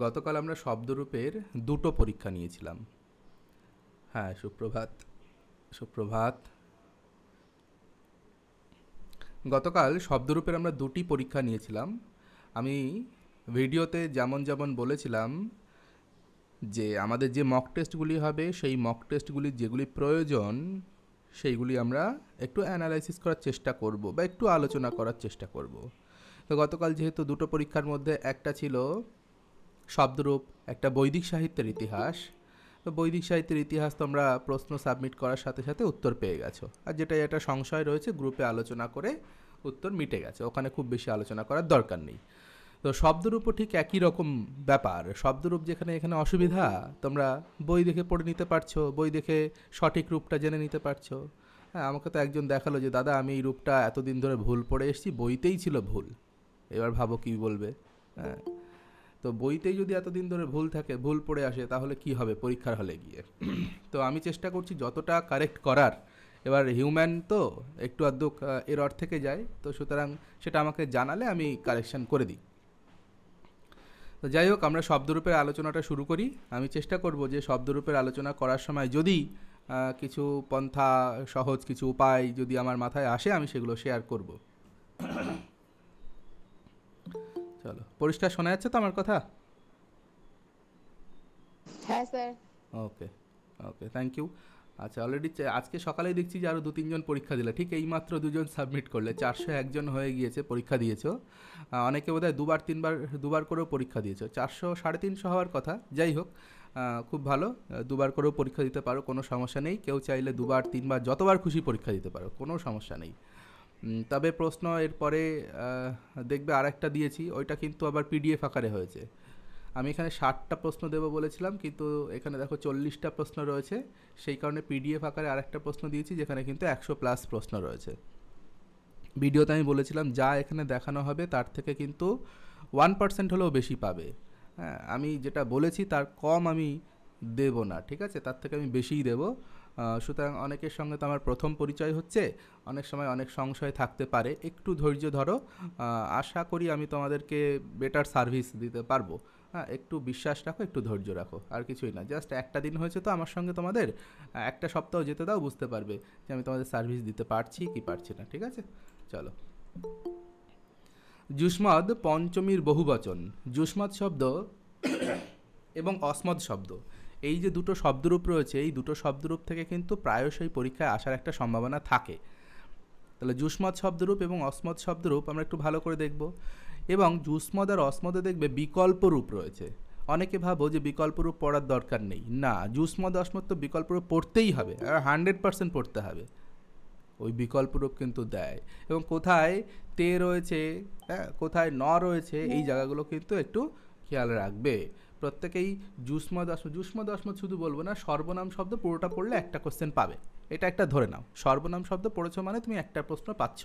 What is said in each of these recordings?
গতকাল আমরা শব্দরূপের দুটো পরীক্ষা নিয়েছিলাম। হ্যাঁ, সুপ্রভাত। সুপ্রভাত। গতকাল শব্দরূপের আমরা দুটি পরীক্ষা নিয়েছিলাম। আমি ভিডিওতে যেমন যেমন বলেছিলাম যে আমাদের যে মক টেস্টগুলি হবে সেই মক টেস্টগুলির যেগুলি প্রয়োজন সেইগুলি আমরা একটু অ্যানালাইসিস করার চেষ্টা করব বা একটু আলোচনা করার চেষ্টা করব। তো গতকাল যেহেতু দুটো পরীক্ষার মধ্যে একটা ছিল শব্দরূপ, একটা বৈদিক সাহিত্যের ইতিহাস। তো বৈদিক সাহিত্যের ইতিহাস তোমরা প্রশ্ন সাবমিট করার সাথে সাথে উত্তর পেয়ে গেছো, আর যেটা একটা সংশয় রয়েছে গ্রুপে আলোচনা করে উত্তর মিটে গেছে, ওখানে খুব বেশি আলোচনা করার দরকার নেই। তো শব্দরূপও ঠিক একই রকম ব্যাপার। শব্দরূপ যেখানে এখানে অসুবিধা, তোমরা বই দেখে পড়ে নিতে পারছো, বই দেখে সঠিক রূপটা জেনে নিতে পারছো। হ্যাঁ, আমাকে তো একজন দেখালো যে দাদা আমি এই রূপটা এতদিন ধরে ভুল পড়ে এসেছি, বইতেই ছিল ভুল। এবার ভাবো কী বলবে। হ্যাঁ, তো বইতেই যদি এতদিন ধরে ভুল থাকে, ভুল পড়ে আসে, তাহলে কি হবে পরীক্ষার হলে গিয়ে। তো আমি চেষ্টা করছি যতটা কারেক্ট করার। এবার হিউম্যান তো একটু আধটু এরর থেকে যায়, তো সুতরাং সেটা আমাকে জানালে আমি কারেকশান করে দিই। তো যাই হোক, আমরা শব্দরূপের আলোচনাটা শুরু করি। আমি চেষ্টা করব যে শব্দরূপের আলোচনা করার সময় যদি কিছু পন্থা, সহজ কিছু উপায় যদি আমার মাথায় আসে, আমি সেগুলো শেয়ার করব। চলো, পরিষ্কার শোনা যাচ্ছে তো আমার কথা? হ্যাঁ sir. Okay, okay, thank you. আচ্ছা, অলরেডি আজকে সকালেই দেখছি যে আরও 2-3 জন পরীক্ষা দিলে, ঠিক এইমাত্র 2 জন সাবমিট করলে, 401 জন হয়ে গিয়েছে পরীক্ষা দিয়েছো। অনেকে বোধহয় দুবার করেও পরীক্ষা দিয়েছো। 400-350 হওয়ার কথা। যাই হোক, খুব ভালো। দুবার করেও পরীক্ষা দিতে পারো, কোনো সমস্যা নেই। কেউ চাইলে 2বার 3বার যতবার খুশি পরীক্ষা দিতে পারো, কোনো সমস্যা নেই। তবে প্রশ্ন এরপরে দেখবে আরেকটা দিয়েছি, ওইটা কিন্তু আবার পিডিএফ আকারে হয়েছে। আমি এখানে 60টা প্রশ্ন দেবো বলেছিলাম, কিন্তু এখানে দেখো 40টা প্রশ্ন রয়েছে। সেই কারণে পিডিএফ আকারে আরেকটা প্রশ্ন দিয়েছি, যেখানে কিন্তু 100+ প্রশ্ন রয়েছে। ভিডিওতে আমি বলেছিলাম যা এখানে দেখানো হবে তার থেকে কিন্তু 1% হলেও বেশি পাবে। হ্যাঁ, আমি যেটা বলেছি তার কম আমি দেব না, ঠিক আছে? তার থেকে আমি বেশিই দেবো। সুতরাং অনেকের সঙ্গে তো আমার প্রথম পরিচয় হচ্ছে, অনেক সময় অনেক সংশয় থাকতে পারে, একটু ধৈর্য ধরো। আশা করি আমি তোমাদেরকে বেটার সার্ভিস দিতে পারবো। হ্যাঁ, একটু বিশ্বাস রাখো, একটু ধৈর্য রাখো, আর কিছুই না। জাস্ট একটা দিন হয়েছে তো আমার সঙ্গে তোমাদের, একটা সপ্তাহ যেতে দাও, বুঝতে পারবে যে আমি তোমাদের সার্ভিস দিতে পারছি কি পারছি না, ঠিক আছে? চলো। যুষ্মদ পঞ্চমীর বহুবচন। যুষ্মদ শব্দ এবং অস্মদ শব্দ, এই যে দুটো শব্দরূপ রয়েছে, এই দুটো শব্দরূপ থেকে কিন্তু প্রায়শই পরীক্ষায় আসার একটা সম্ভাবনা থাকে। তাহলে যুষ্মদ শব্দরূপ এবং অস্মদ শব্দরূপ আমরা একটু ভালো করে দেখব। এবং যুষ্মদ আর অস্মদে দেখবে বিকল্প রূপ রয়েছে। অনেকে ভাবো যে বিকল্প রূপ পড়ার দরকার নেই, না, যুষ্মদ অস্মদ তো বিকল্প রূপ পড়তেই হবে, আর 100% পড়তে হবে। ওই বিকল্প রূপ কিন্তু দেয়, এবং কোথায় তে রয়েছে, হ্যাঁ, কোথায় ন রয়েছে, এই জায়গাগুলো কিন্তু একটু খেয়াল রাখবে প্রত্যেকেই। যুষ্মদ অস্মদ শুধু বলবো না, সর্বনাম শব্দ পুরোটা পড়লে একটা কোশ্চেন পাবে, এটা একটা ধরে নাও। সর্বনাম শব্দ পড়েছো মানে তুমি একটা প্রশ্ন পাচ্ছ।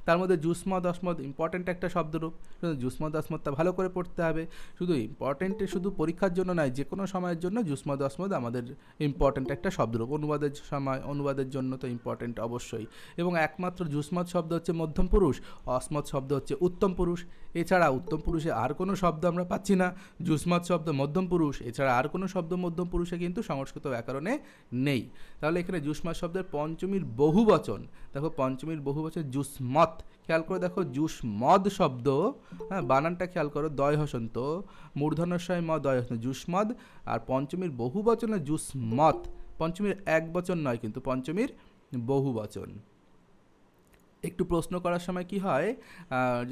তার মধ্যে যুষ্মদ অস্মদ ইম্পর্টেন্ট একটা শব্দরূপ, যুষ্মদ অস্মদটা ভালো করে পড়তে হবে। শুধু ইম্পর্টেন্টে শুধু পরীক্ষার জন্য নয়, যে কোনো সময়ের জন্য যুষ্মদ অস্মদ আমাদের ইম্পর্টেন্ট একটা শব্দরূপ। অনুবাদের সময়, অনুবাদের জন্য তো ইম্পর্টেন্ট অবশ্যই। এবং একমাত্র যুষ্মদ শব্দ হচ্ছে মধ্যম পুরুষ, অস্মদ শব্দ হচ্ছে উত্তম পুরুষ। এছাড়া উত্তম পুরুষে আর কোনো শব্দ আমরা পাচ্ছি না। যুষ্মদ শব্দ মধ্যম পুরুষ, এছাড়া আর কোনো শব্দ মধ্যম পুরুষে কিন্তু সংস্কৃত ব্যাকরণে নেই। তাহলে এখানে যুষ্মদ শব্দের পঞ্চমীর বহুবচন, দেখো পঞ্চমীর বহুবচন যুষ্মৎ। খেয়াল করে দেখো, যুষ্মদ শব্দ, হ্যাঁ, বানানটা খেয়াল করো, দয় হসন্ত, মূর্ধন্যস্বয় ম দয় হসন্ত, যুষ্মদ। আর পঞ্চমীর বহুবচনে যুষ্মৎ। পঞ্চমীর এক বচন নয়, কিন্তু পঞ্চমীর বহুবচন। একটু প্রশ্ন করার সময় কি হয়,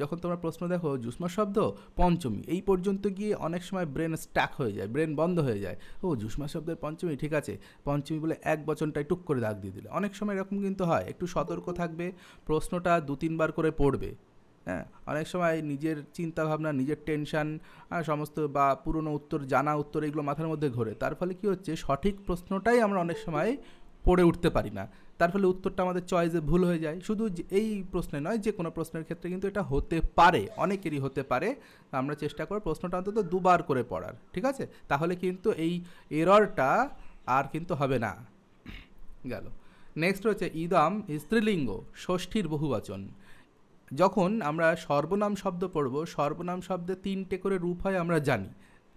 যখন তোমরা প্রশ্ন দেখো যুষ্মৎ শব্দ পঞ্চমী এই পর্যন্ত গিয়ে অনেক সময় ব্রেন স্ট্যাক হয়ে যায়, ব্রেন বন্ধ হয়ে যায়। ও যুষ্মৎ শব্দের পঞ্চমী, ঠিক আছে, পঞ্চমী বলে এক বচনটায় টুক করে দাগ দিয়ে দিলে। অনেক সময় এরকম কিন্তু হয়, একটু সতর্ক থাকবে, প্রশ্নটা 2-3বার করে পড়বে। হ্যাঁ, অনেক সময় নিজের চিন্তাভাবনা, নিজের টেনশান সমস্ত, বা পুরনো উত্তর, জানা উত্তর, এগুলো মাথার মধ্যে ঘোরে। তার ফলে কী হচ্ছে, সঠিক প্রশ্নটাই আমরা অনেক সময় পড়ে উঠতে পারি না। তার ফলে উত্তরটা আমাদের চয়েসে ভুল হয়ে যায়। শুধু এই প্রশ্নে নয়, যে কোনো প্রশ্নের ক্ষেত্রে কিন্তু এটা হতে পারে, অনেকেরই হতে পারে। আমরা চেষ্টা করব প্রশ্নটা অন্তত 2বার করে পড়ার, ঠিক আছে? তাহলে কিন্তু এই এররটা আর কিন্তু হবে না। গেল। নেক্সট হচ্ছে ইদম স্ত্রীলিঙ্গ, ষষ্ঠীর বহুবচন। যখন আমরা সর্বনাম শব্দ পড়ব, সর্বনাম শব্দে 3টে করে রূপ হয় আমরা জানি।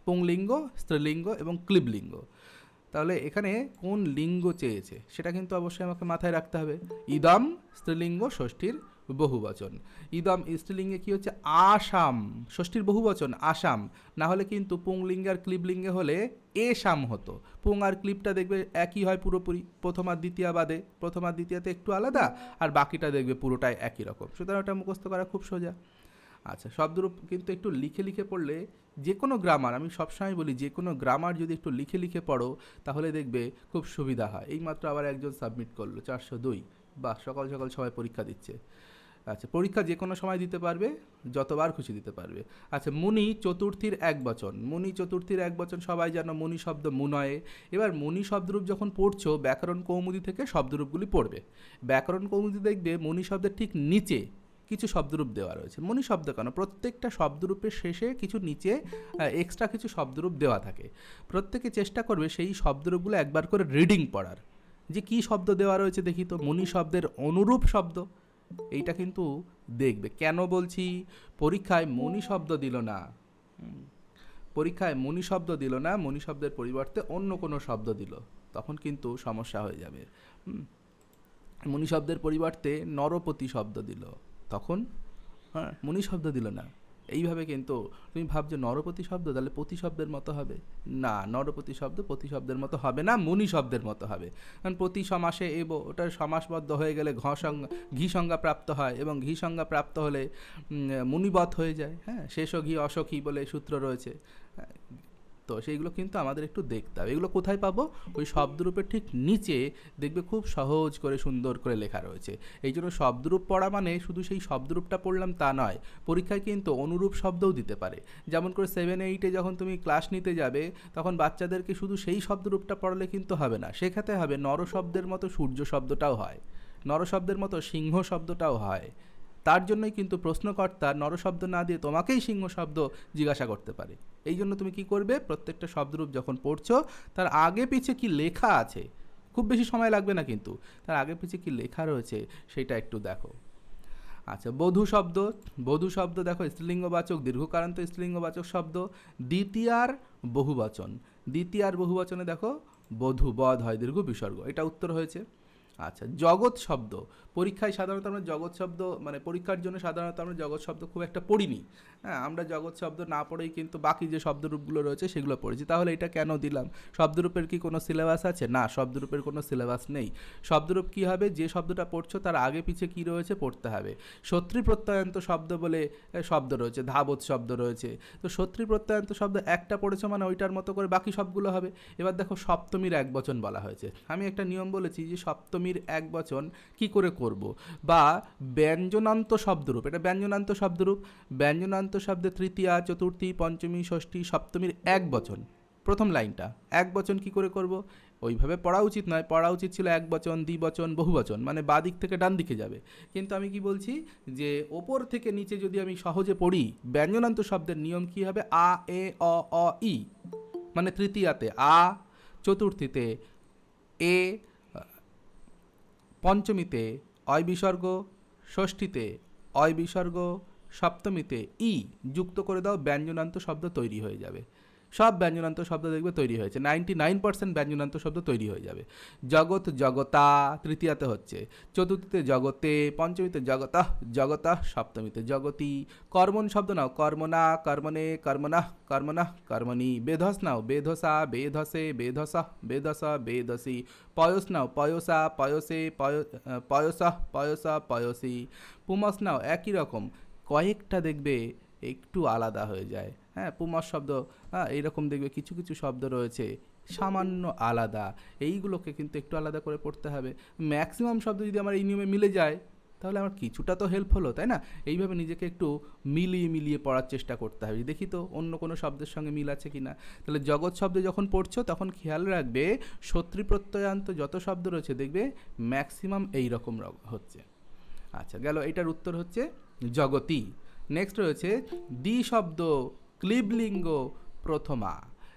পুংলিঙ্গ, স্ত্রীলিঙ্গ এবং ক্লীবলিঙ্গ। তাহলে এখানে কোন লিঙ্গ চেয়েছে সেটা কিন্তু অবশ্যই আমাকে মাথায় রাখতে হবে। ইদম স্ত্রীলিঙ্গ, ষষ্ঠীর বহুবচন। ইদম স্ত্রীলিঙ্গে কি হচ্ছে? আসাম, ষষ্ঠীর বহুবচন আসাম। না হলে কিন্তু পুংলিঙ্গে আর ক্লীবলিঙ্গে হলে এসাম হতো। পুং আর ক্লীবটা দেখবে একই হয় পুরোপুরি, প্রথম আর দ্বিতীয় বাদে। প্রথম আর দ্বিতীয়তে একটু আলাদা, আর বাকিটা দেখবে পুরোটাই একই রকম। সুতরাং ওটা মুখস্থ করা খুব সোজা। আচ্ছা, শব্দরূপ কিন্তু একটু লিখে লিখে পড়লে, যে কোনো গ্রামার, আমি সবসময় বলি যে কোনো গ্রামার যদি একটু লিখে লিখে পড়ো তাহলে দেখবে খুব সুবিধা হয়। এইমাত্র আবার একজন সাবমিট করলো 402, বা সকাল সকাল সবাই পরীক্ষা দিচ্ছে। আচ্ছা, পরীক্ষা যে কোনো সময় দিতে পারবে, যতবার খুশি দিতে পারবে। আচ্ছা, মুনি চতুর্থীর এক বচন। মুনি চতুর্থীর এক বচন সবাই জানো, মুনি শব্দ মুনয়ে। এবার মুনি শব্দরূপ যখন পড়ছো, ব্যাকরণ কৌমুদি থেকে শব্দরূপগুলি পড়বে। ব্যাকরণ কৌমুদি দেখবে মুনি শব্দের ঠিক নিচে কিছু শব্দরূপ দেওয়া রয়েছে। মুনি শব্দ কেন, প্রত্যেকটা শব্দরূপের শেষে কিছু নিচে এক্সট্রা কিছু শব্দরূপ দেওয়া থাকে। প্রত্যেকে চেষ্টা করবে সেই শব্দরূপগুলো একবার করে রিডিং পড়ার, যে কী শব্দ দেওয়া রয়েছে দেখি তো। মুনি শব্দের অনুরূপ শব্দ, এইটা কিন্তু দেখবে। কেন বলছি? পরীক্ষায় মুনি শব্দ দিল না, পরীক্ষায় মুনি শব্দ দিল না, মুনি শব্দের পরিবর্তে অন্য কোনো শব্দ দিল, তখন কিন্তু সমস্যা হয়ে যাবে। মুনি শব্দের পরিবর্তে নরপতি শব্দ দিল, তখন মুনি শব্দ দিল না। এইভাবে কিন্তু তুমি ভাবছো নরপতি শব্দ তাহলে পতি শব্দের মতো হবে, না, নরপতি শব্দ পতি শব্দের মতো হবে না, মুনি শব্দের মতো হবে। কারণ প্রতি সমাসে ওটা সমাসবদ্ধ হয়ে গেলে ঘি সংজ্ঞা প্রাপ্ত হয়, এবং ঘি সংজ্ঞা প্রাপ্ত হলে মুনিবৎ হয়ে যায়। হ্যাঁ, শেষ ঘি অসখী বলে সূত্র রয়েছে। তো সেইগুলো কিন্তু আমাদের একটু দেখতে হবে। এগুলো কোথায় পাবো? ওই শব্দরূপের ঠিক নিচে দেখবে খুব সহজ করে সুন্দর করে লেখা রয়েছে। এই জন্য শব্দরূপ পড়া মানে শুধু সেই শব্দরূপটা পড়লাম তা নয়, পরীক্ষায় কিন্তু অনুরূপ শব্দও দিতে পারে। যেমন করে 7-8 যখন তুমি ক্লাস নিতে যাবে, তখন বাচ্চাদেরকে শুধু সেই শব্দরূপটা পড়ালে কিন্তু হবে না, শেখাতে হবে নর শব্দের মতো সূর্য শব্দটাও হয়, নর শব্দের মতো সিংহ শব্দটাও হয়। তার জন্যই কিন্তু প্রশ্নকর্তা নরশব্দ না দিয়ে তোমাকেই সিংহ শব্দ জিজ্ঞাসা করতে পারে। এই জন্য তুমি কি করবে? প্রত্যেকটা শব্দরূপ যখন পড়ছো, তার আগে পিছে কি লেখা আছে, খুব বেশি সময় লাগবে না কিন্তু, তার আগে পিছে কি লেখা রয়েছে সেটা একটু দেখো। আচ্ছা, বধূ শব্দ। বধূ শব্দ দেখো, স্ত্রীলিঙ্গবাচক, দীর্ঘকারান্ত স্ত্রীলিঙ্গবাচক শব্দ, দ্বিতীয়ার বহুবচন। দ্বিতীয়ার বহুবচনে দেখো বধূ, বধ হয় দীর্ঘ বিসর্গ, এটা উত্তর হয়েছে। আচ্ছা, জগৎ শব্দ। পরীক্ষায় সাধারণত আমরা জগৎ শব্দ, মানে পরীক্ষার জন্য সাধারণত আমরা জগৎ শব্দ খুব একটা পড়িনি। হ্যাঁ, আমরা জগৎ শব্দ না পড়েই কিন্তু বাকি যে শব্দরূপগুলো রয়েছে সেগুলো পড়েছি। তাহলে এটা কেন দিলাম? শব্দরূপের কি কোনো সিলেবাস আছে? না, শব্দরূপের কোনো সিলেবাস নেই। শব্দরূপ কি হবে? যে শব্দটা পড়ছো তার আগে পিছে কি রয়েছে পড়তে হবে। শত্রী প্রত্যয়ান্ত শব্দ বলে শব্দ রয়েছে, ধাবত শব্দ রয়েছে। তো শত্রী প্রত্যয়ান্ত শব্দ একটা পড়েছো মানে ওইটার মতো করে বাকি সবগুলো হবে। এবার দেখো সপ্তমীর এক বচন বলা হয়েছে। আমি একটা নিয়ম বলেছি যে সপ্তমীর এক বচন কি করে করব, বা ব্যঞ্জনান্ত শব্দরূপ, এটা ব্যঞ্জনান্ত শব্দরূপ। ব্যঞ্জনান্ত শব্দে তৃতীয়া, চতুর্থী, পঞ্চমী, ষষ্ঠী, সপ্তমীর এক বচন, প্রথম লাইনটা এক বচন কি করে করব? ওইভাবে পড়া উচিত নয়, পড়া উচিত ছিল এক বচন, দ্বিবচন, বহুবচন, মানে বাঁ দিক থেকে ডান দিকে যাবে। কিন্তু আমি কি বলছি যে ওপর থেকে নিচে যদি আমি সহজে পড়ি, ব্যঞ্জনান্ত শব্দের নিয়ম কি হবে? আ, এ, অ, ই, মানে তৃতীয়াতে আ, চতুর্থীতে এ, পঞ্চমীতে অয় বিসর্গ, ষষ্ঠীতে অয় বিসর্গ, সপ্তমীতে ই যুক্ত করে দাও, ব্যঞ্জনান্ত শব্দ তৈরি হয়ে যাবে। সব ব্যঞ্জনান্ত শব্দ দেখবে তৈরি হয়েছে, 99% ব্যঞ্জনান্ত শব্দ তৈরি হয়ে যাবে। জগৎ, জগতা তৃতীয়াতে হচ্ছে, চতুর্থীতে জগতে, পঞ্চমীতে জগতঃ, জগতঃ, সপ্তমীতে জগতি। কর্মণ শব্দ নাও, কর্মণা, কর্মণে, কর্মণঃ, কর্মণঃ, কর্মণি। বেধস নাও, বেধসা, বেধসে, বেধসঃ, বেধস, বেধসি। পয়স নাও, পয়সা, পয়সে, পয়সঃ, পয়সা, পয়সি। পুমস নাও, একই রকম, কয়েকটা দেখবে একটু আলাদা হয়ে যায়। হ্যাঁ, পুমস শব্দ, এইরকম দেখবে কিছু কিছু শব্দ রয়েছে সামান্য আলাদা, এইগুলোকে কিন্তু একটু আলাদা করে পড়তে হবে। ম্যাক্সিমাম শব্দ যদি আমার এই নিয়মে মিলে যায় তাহলে আমার কিছুটা তো হেল্প হলো, তাই না? এইভাবে নিজেকে একটু মিলিয়ে মিলিয়ে পড়ার চেষ্টা করতে হবে। দেখি তো অন্য কোনো শব্দের সঙ্গে মিল আছে কি না। তাহলে জগৎ শব্দে যখন পড়ছো তখন খেয়াল রাখবে শত্রী প্রত্যয়ান্ত যত শব্দ রয়েছে দেখবে ম্যাক্সিমাম এই রকম হচ্ছে। আচ্ছা, গেল, এটার উত্তর হচ্ছে জগতি। নেক্সট রয়েছে দ্বি শব্দ, ক্লীবলিঙ্গ, প্রথমা।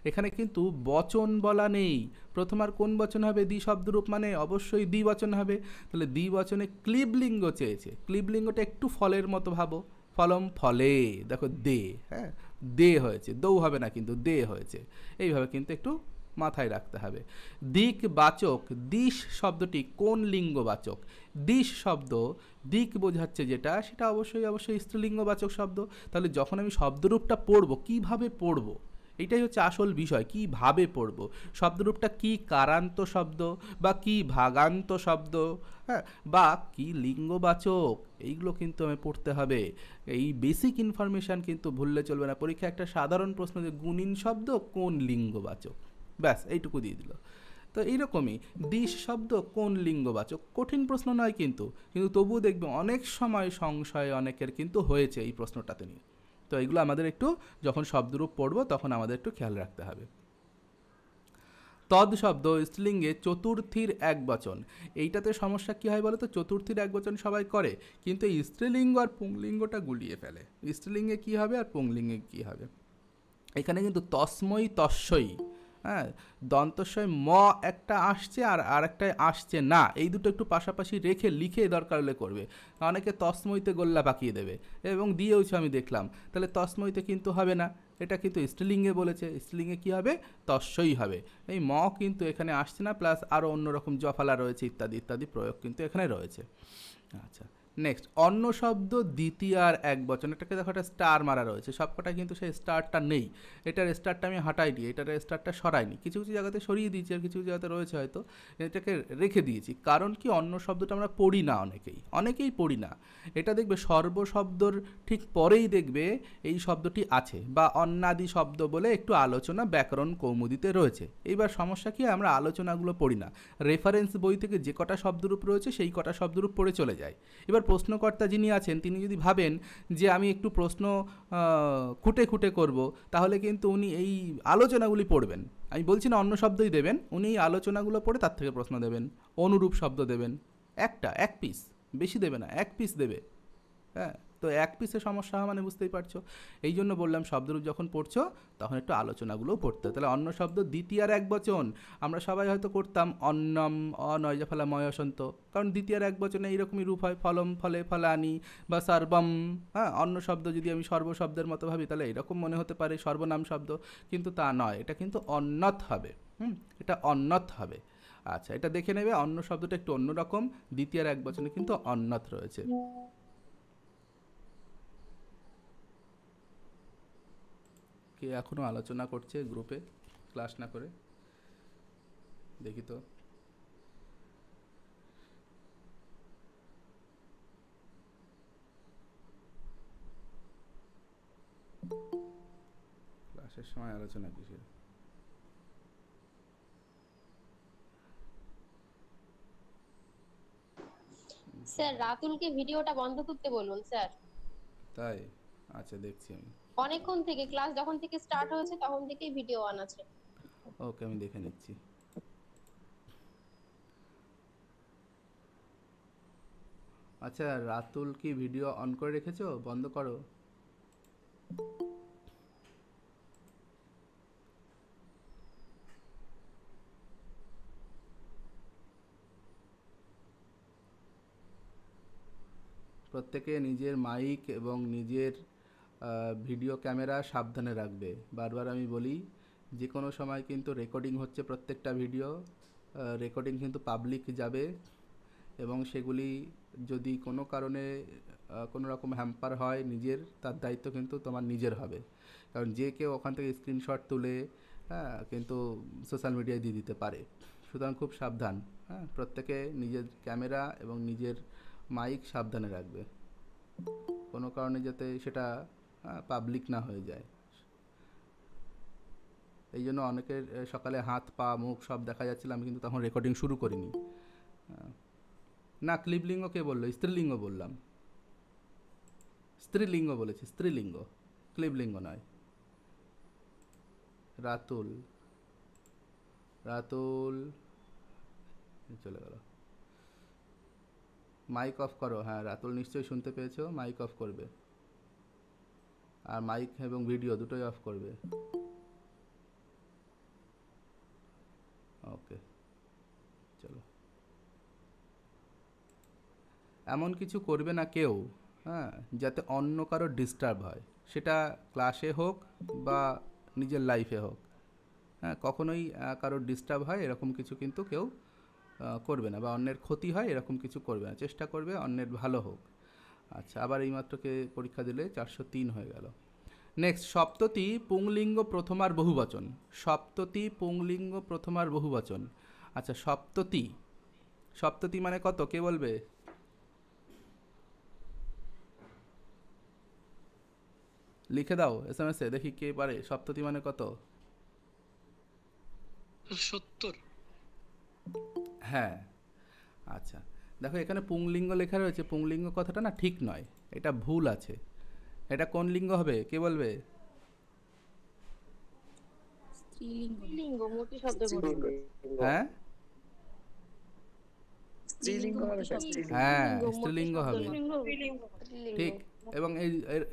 এখানে কিন্তু বচন বলা নেই। প্রথমার কোন বচন হবে? দ্বি শব্দরূপ মানে অবশ্যই দ্বিবচন হবে। তাহলে দ্বিবচনে ক্লীবলিঙ্গ চেয়েছে। ক্লীবলিঙ্গটা একটু ফলের মতো ভাবো, ফলম ফলে, দেখো দে, হ্যাঁ দে হয়েছে, দৌ হবে না কিন্তু দে হয়েছে, এইভাবে কিন্তু একটু মাথায় রাখতে হবে। দিকবাচক, দিশ শব্দটি কোন লিঙ্গবাচক? দিশ শব্দ দিক বোঝাচ্ছে যেটা, সেটা অবশ্যই অবশ্যই স্ত্রীলিঙ্গবাচক শব্দ। তাহলে যখন আমি শব্দরূপটা পড়বো, কিভাবে পড়বো, এটাই হচ্ছে আসল বিষয়, কীভাবে পড়ব, শব্দরূপটা কি কারান্ত শব্দ বা কি ভাগান্ত শব্দ, হ্যাঁ, বা কি লিঙ্গবাচক, এইগুলো কিন্তু আমি পড়তে হবে। এই বেসিক ইনফরমেশান কিন্তু ভুললে চলবে না। পরীক্ষা একটা সাধারণ প্রশ্ন যে গুণিন শব্দ কোন লিঙ্গবাচক, ব্যাস এইটুকু দিয়ে দিল। তো এইরকমই দিশ শব্দ কোন লিঙ্গবাচক, কঠিন প্রশ্ন নয় কিন্তু, কিন্তু তবুও দেখবে অনেক সময় সংশয় অনেকের কিন্তু হয়েছে এই প্রশ্নটাতে নিয়ে। তো এগুলো আমাদের একটু যখন শব্দরূপ পড়বো তখন আমাদের একটু খেয়াল রাখতে হবে। তদ শব্দ স্ত্রীলিঙ্গে চতুর্থীর এক বচন, এইটাতে সমস্যা কী হয় বলো তো, চতুর্থীর এক বচন সবাই করে, কিন্তু এই স্ত্রীলিঙ্গ আর পুংলিঙ্গটা গুলিয়ে ফেলে। স্ত্রীলিঙ্গে কী হবে আর পুংলিঙ্গে কী হবে, এখানে কিন্তু তস্মৈ তস্যই, হ্যাঁ দন্তস্বয় ম একটা আসছে আর আরেকটায় আসছে না, এই দুটো একটু পাশাপাশি রেখে লিখে দরকার হলে করবে। অনেকে তস্মইতে গোল্লা পাকিয়ে দেবে এবং দিয়েওছে আমি দেখলাম, তাহলে তস্মইতে কিন্তু হবে না, এটা কিন্তু স্ত্রীলিঙ্গে বলেছে, স্ত্রীলিঙ্গে কী হবে, তস্যই হবে। এই ম কিন্তু এখানে আসছে না, প্লাস আরও অন্যরকম জফালা রয়েছে ইত্যাদি ইত্যাদি প্রয়োগ কিন্তু এখানে রয়েছে। আচ্ছা, নেক্সট অন্য শব্দ দ্বিতীয়ার এক বচন, এটাকে দেখো একটা স্টার মারা রয়েছে, সবকটা কিন্তু সেই স্টারটা নেই, এটার স্টারটা আমি হাঁটাই দিই, এটার স্টারটা সরাইনি, কিছু কিছু জায়গাতে সরিয়ে দিয়েছি আর কিছু কিছু জায়গাতে রয়েছে হয়তো, এটাকে রেখে দিয়েছি, কারণ কি অন্য শব্দটা আমরা পড়ি না, অনেকেই পড়ি না। এটা দেখবে সর্বশব্দর ঠিক পরেই দেখবে এই শব্দটি আছে, বা অন্যাদি শব্দ বলে একটু আলোচনা ব্যাকরণ কৌমুদিতে রয়েছে। এইবার সমস্যা কি, আমরা আলোচনাগুলো পড়ি না, রেফারেন্স বই থেকে যে কটা শব্দরূপ রয়েছে সেই কটা শব্দরূপ পড়ে চলে যায়। এবার প্রশ্নকর্তা যিনি আছেন তিনি যদি ভাবেন যে আমি একটু প্রশ্ন খুঁটে খুঁটে করব, তাহলে কিন্তু উনি এই আলোচনাগুলি পড়বেন, আমি বলছি না অন্য শব্দই দেবেন, উনি এই আলোচনাগুলো পড়ে তার থেকে প্রশ্ন দেবেন, অনুরূপ শব্দ দেবেন, এক পিস, বেশি দেবে না, এক পিস দেবে, হ্যাঁ। তো এক পিসে সমস্যা হয় মানে বুঝতেই পারছো, এই জন্য বললাম শব্দরূপ যখন পড়ছো তখন একটু আলোচনাগুলোও পড়তে। তাহলে অন্য শব্দ দ্বিতীয়ার এক বচন আমরা সবাই হয়তো করতাম অন্নম, অনয় ফলা ময়সন্ত, কারণ দ্বিতীয়ার এক বচনে এইরকমই রূপ হয়, ফলম ফলে ফলানি বা সর্বম, হ্যাঁ। অন্য শব্দ যদি আমি সর্বশব্দের মতো ভাবি তাহলে এরকম মনে হতে পারে সর্বনাম শব্দ, কিন্তু তা নয়, এটা কিন্তু অন্যথ হবে, এটা অন্যথ হবে। আচ্ছা, এটা দেখে নেবে, অন্য শব্দটা একটু অন্যরকম, দ্বিতীয়ার এক বচনে কিন্তু অন্যথ রয়েছে। কে এখনও আলোচনা করছে গ্রুপে ক্লাস না করে, দেখি তো। ক্লাসের সময় আলোচনা কিসের? স্যার রাতুলকে ভিডিওটা বন্ধ করতে বলুন স্যার। তাই? আচ্ছা, দেখছি আমি। অনেকক্ষণ থেকে ক্লাস যখন থেকে স্টার্ট হয়েছে তখন থেকেই ভিডিও অন আছে। ওকে, আমি দেখে নিচ্ছি। আচ্ছা, রাতুল কি ভিডিও অন করে রেখেছো? বন্ধ করো। প্রত্যেকে নিজের মাইক এবং নিজের ভিডিও ক্যামেরা সাবধানে রাখবে। বারবার আমি বলি, যে কোনো সময় কিন্তু রেকর্ডিং হচ্ছে, প্রত্যেকটা ভিডিও রেকর্ডিং কিন্তু পাবলিক যাবে, এবং সেগুলি যদি কোনো কারণে কোনো রকম হ্যাম্পার হয় নিজের, তার দায়িত্ব কিন্তু তোমার নিজের হবে, কারণ যে কেউ ওখান থেকে স্ক্রিনশট তুলে, হ্যাঁ, কিন্তু সোশ্যাল মিডিয়ায় দিয়ে দিতে পারে। সুতরাং খুব সাবধান, হ্যাঁ, প্রত্যেকে নিজের ক্যামেরা এবং নিজের মাইক সাবধানে রাখবে, কোনো কারণে যাতে সেটা পাবলিক না হয়ে যায়। এই জন্য অনেকের সকালে হাত পা মুখ সব দেখা যাচ্ছিল, আমি কিন্তু তখন রেকর্ডিং শুরু করিনি। না, ক্লিবলিঙ্গ কে বললো? স্ত্রীলিঙ্গ বললাম, স্ত্রীলিঙ্গ বলেছি, স্ত্রীলিঙ্গ, ক্লিবলিঙ্গ নয়। রাতুল, রাতুল চলে গেল। মাইক অফ করো। হ্যাঁ, রাতুল নিশ্চয়ই শুনতে পেয়েছো, মাইক অফ করবে, আর মাইক এবং ভিডিও দুটোই অফ করবে। ওকে, চলো। এমন কিছু করবে না কেউ, হ্যাঁ, যাতে অন্য কারো ডিস্টার্ব হয়, সেটা ক্লাসে হোক বা নিজের লাইফে হোক। হ্যাঁ, কখনোই কারোর ডিস্টার্ব হয় এরকম কিছু কিন্তু কেউ করবে না, বা অন্যের ক্ষতি হয় এরকম কিছু করবে না, চেষ্টা করবে অন্যের ভালো হোক। আচ্ছা, আবার এইমাত্রকে পরীক্ষা দিলে 403 হয়ে গেল। নেক্সট, সপ্ততি পুংলিঙ্গ প্রথমার বহুবচন। সপ্ততি পুংলিঙ্গ প্রথমার বহুবচন। আচ্ছা, সপ্ততি, সপ্ততি মানে কত, কে বলবে? লিখে দাও এসএমএসে, দেখি কে পারে। সপ্ততি মানে কত? 70। হ্যাঁ। আচ্ছা, দেখো এখানে পুংলিঙ্গ লেখা রয়েছে, পুংলিঙ্গ কথাটা না ঠিক নয়, এটা ভুল আছে। এটা কোন লিঙ্গ হবে, কে বলবে? স্ত্রীলিঙ্গ, মূর্তি শব্দ স্ত্রীলিঙ্গ। হ্যাঁ স্ত্রীলিঙ্গ হবে স্যার, স্ত্রীলিঙ্গ। হ্যাঁ, মূর্তি স্ত্রীলিঙ্গ শব্দ হবে। স্ত্রীলিঙ্গ। ঠিক। এবং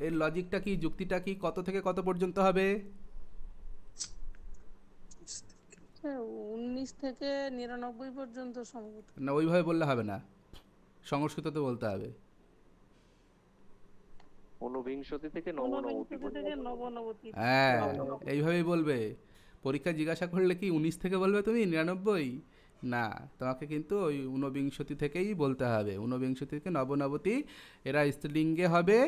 এর লজিকটা কি, যুক্তিটা কি, কত থেকে কত পর্যন্ত হবে? 19 থেকে 99 পর্যন্ত সম্ভবত। না, ওইভাবে বললে হবে না, সংস্কৃততে বলতে হবে। ঊনবিংশতি থেকে নবনবতি থেকে নবনবতি। হ্যাঁ, এইভাবেই বলবে। পরীক্ষা জিজ্ঞাসা করলে কি 19 থেকে বলবে তুমি 99? না, তোমাকে কিন্তু ওই ঊনবিংশতি থেকেই বলতে হবে। ঊনবিংশতি থেকে নবনবতি, এরা স্ত্রীলিঙ্গে হবে।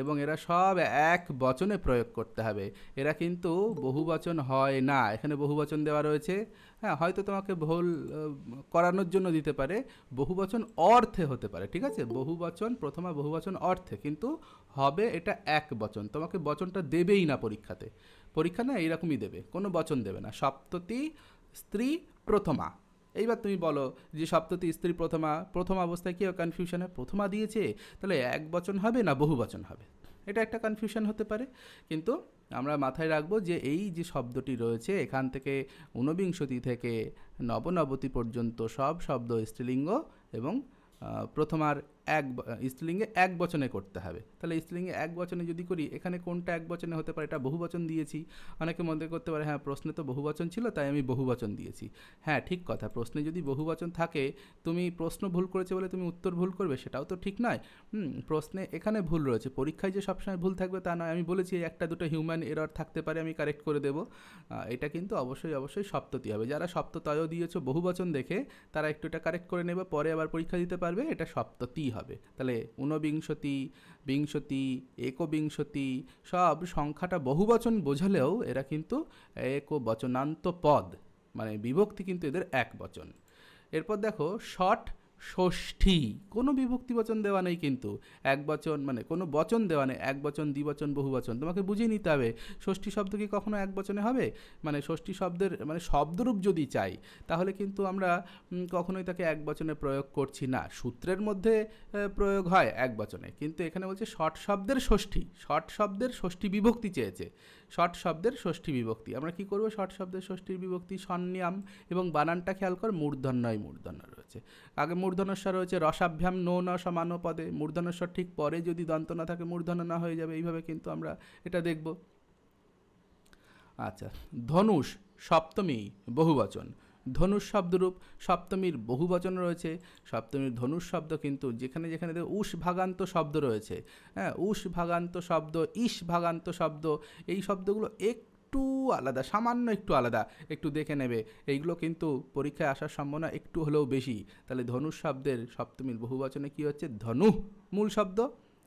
এবং এরা সব এক বচনে প্রয়োগ করতে হবে। এরা কিন্তু বহুবচন হয় না, এখানে বহুবচন দেওয়া রয়েছে। হ্যাঁ, হয়তো তোমাকে ভুল করানোর জন্য দিতে পারে, বহুবচন অর্থে হতে পারে, ঠিক আছে? বহুবচন প্রথমা, বহুবচন অর্থে, কিন্তু হবে এটা এক বচন। তোমাকে বচনটা দেবেই না পরীক্ষাতে। পরীক্ষা না এইরকমই দেবে, কোনো বচন দেবে না। সপ্ততি স্ত্রী প্রথমা। এইবার তুমি বলো যে সপ্ততি স্ত্রী প্রথমা, প্রথম অবস্থায় কি কনফিউশনে প্রথমা দিয়েছে, তাহলে এক বচন হবে না বহু বচন হবে, এটা একটা কনফিউশন হতে পারে। কিন্তু আমরা মাথায় রাখবো যে এই যে শব্দটি রয়েছে, এখান থেকে ঊনবিংশতি থেকে নবনবতি পর্যন্ত সব শব্দ স্ত্রীলিঙ্গ, এবং প্রথমার স্ত্রীলিঙ্গে এক বচনে করতে হবে। তাহলে স্ত্রীলিঙ্গে এক বচনে যদি করি, এখানে কোনটা এক বচনে হতে পারে? এটা বহুবচন দিয়েছি। অনেকে মনে করতে পারে হ্যাঁ, প্রশ্নে তো বহুবচন ছিল তাই আমি বহুবচন দিয়েছি। হ্যাঁ, ঠিক কথা, প্রশ্নে যদি বহুবচন থাকে, তুমি প্রশ্ন ভুল করেছে বলে তুমি উত্তর ভুল করবে, সেটাও তো ঠিক নয়। প্রশ্নে এখানে ভুল রয়েছে, পরীক্ষায় যে সবসময় ভুল থাকবে তা নয়। আমি বলেছি একটা দুটো হিউম্যান এরর থাকতে পারে, আমি কারেক্ট করে দেবো। এটা কিন্তু অবশ্যই অবশ্যই সপ্ততি হবে। যারা সপ্ততয় দিয়েছো বহুবচন দেখে, তারা একটু এটা কারেক্ট করে নেবে, পরে আবার পরীক্ষা দিতে পারবে। এটা সপ্ততি হবে। তাহলে ঊনবিংশতি, বিংশতি, একবিংশতি সব সংখ্যাটা বহুবচন বোঝালেও এরা কিন্তু একবচনান্ত পদ, মানে বিভক্তি কিন্তু এদের এক বচন। এরপর দেখো ষট ষষ্ঠী, কোনো বিভক্তিবচন দেওয়া নেই, কিন্তু এক বচন, মানে কোনো বচন দেওয়া নেই, এক বচন, দ্বিবচন, বহুবচন, তোমাকে বুঝিয়ে নিতে হবে। ষষ্ঠী শব্দ কি কখনো এক বচনে হবে? মানে ষষ্ঠী শব্দের মানে শব্দরূপ যদি চাই, তাহলে কিন্তু আমরা কখনোই তাকে এক বচনে প্রয়োগ করছি না। সূত্রের মধ্যে প্রয়োগ হয় এক বচনে, কিন্তু এখানে বলছে ষট শব্দের ষষ্ঠী, ষট শব্দের ষষ্ঠী বিভক্তি চেয়েছে। ষট শব্দের ষষ্ঠী বিভক্তি আমরা কি করব? ষট শব্দের ষষ্ঠীর বিভক্তি স্বনিয়াম, এবং বানানটা খেয়াল কর, মূর্ধন্যয় মূর্ধন্য রয়েছে, আগে মূর্ধন্যস্বর রয়েছে, রসাভ্যাম নো ন সমান পদে, মূর্ধন্যস্বর ঠিক পরে যদি দন্ত না থাকে মূর্ধন্য না হয়ে যাবে। এইভাবে কিন্তু আমরা এটা দেখব। আচ্ছা, ধনুষ সপ্তমী বহুবচন। ধনুষ শব্দরূপ, সপ্তমীর বহুবচন রয়েছে। সপ্তমীর ধনুষ শব্দ কিন্তু যেখানে যেখানে উষ ভাগান্ত শব্দ রয়েছে, হ্যাঁ, উষ ভাগান্ত শব্দ, ইস ভাগান্ত শব্দ, এই শব্দগুলো একটু আলাদা, সামান্য একটু আলাদা, একটু দেখে নেবে। এইগুলো কিন্তু পরীক্ষায় আসার সম্ভাবনা একটু হলেও বেশি। তাহলে ধনুষ শব্দের সপ্তমীর বহুবচনে কি হচ্ছে? ধনু মূল শব্দ,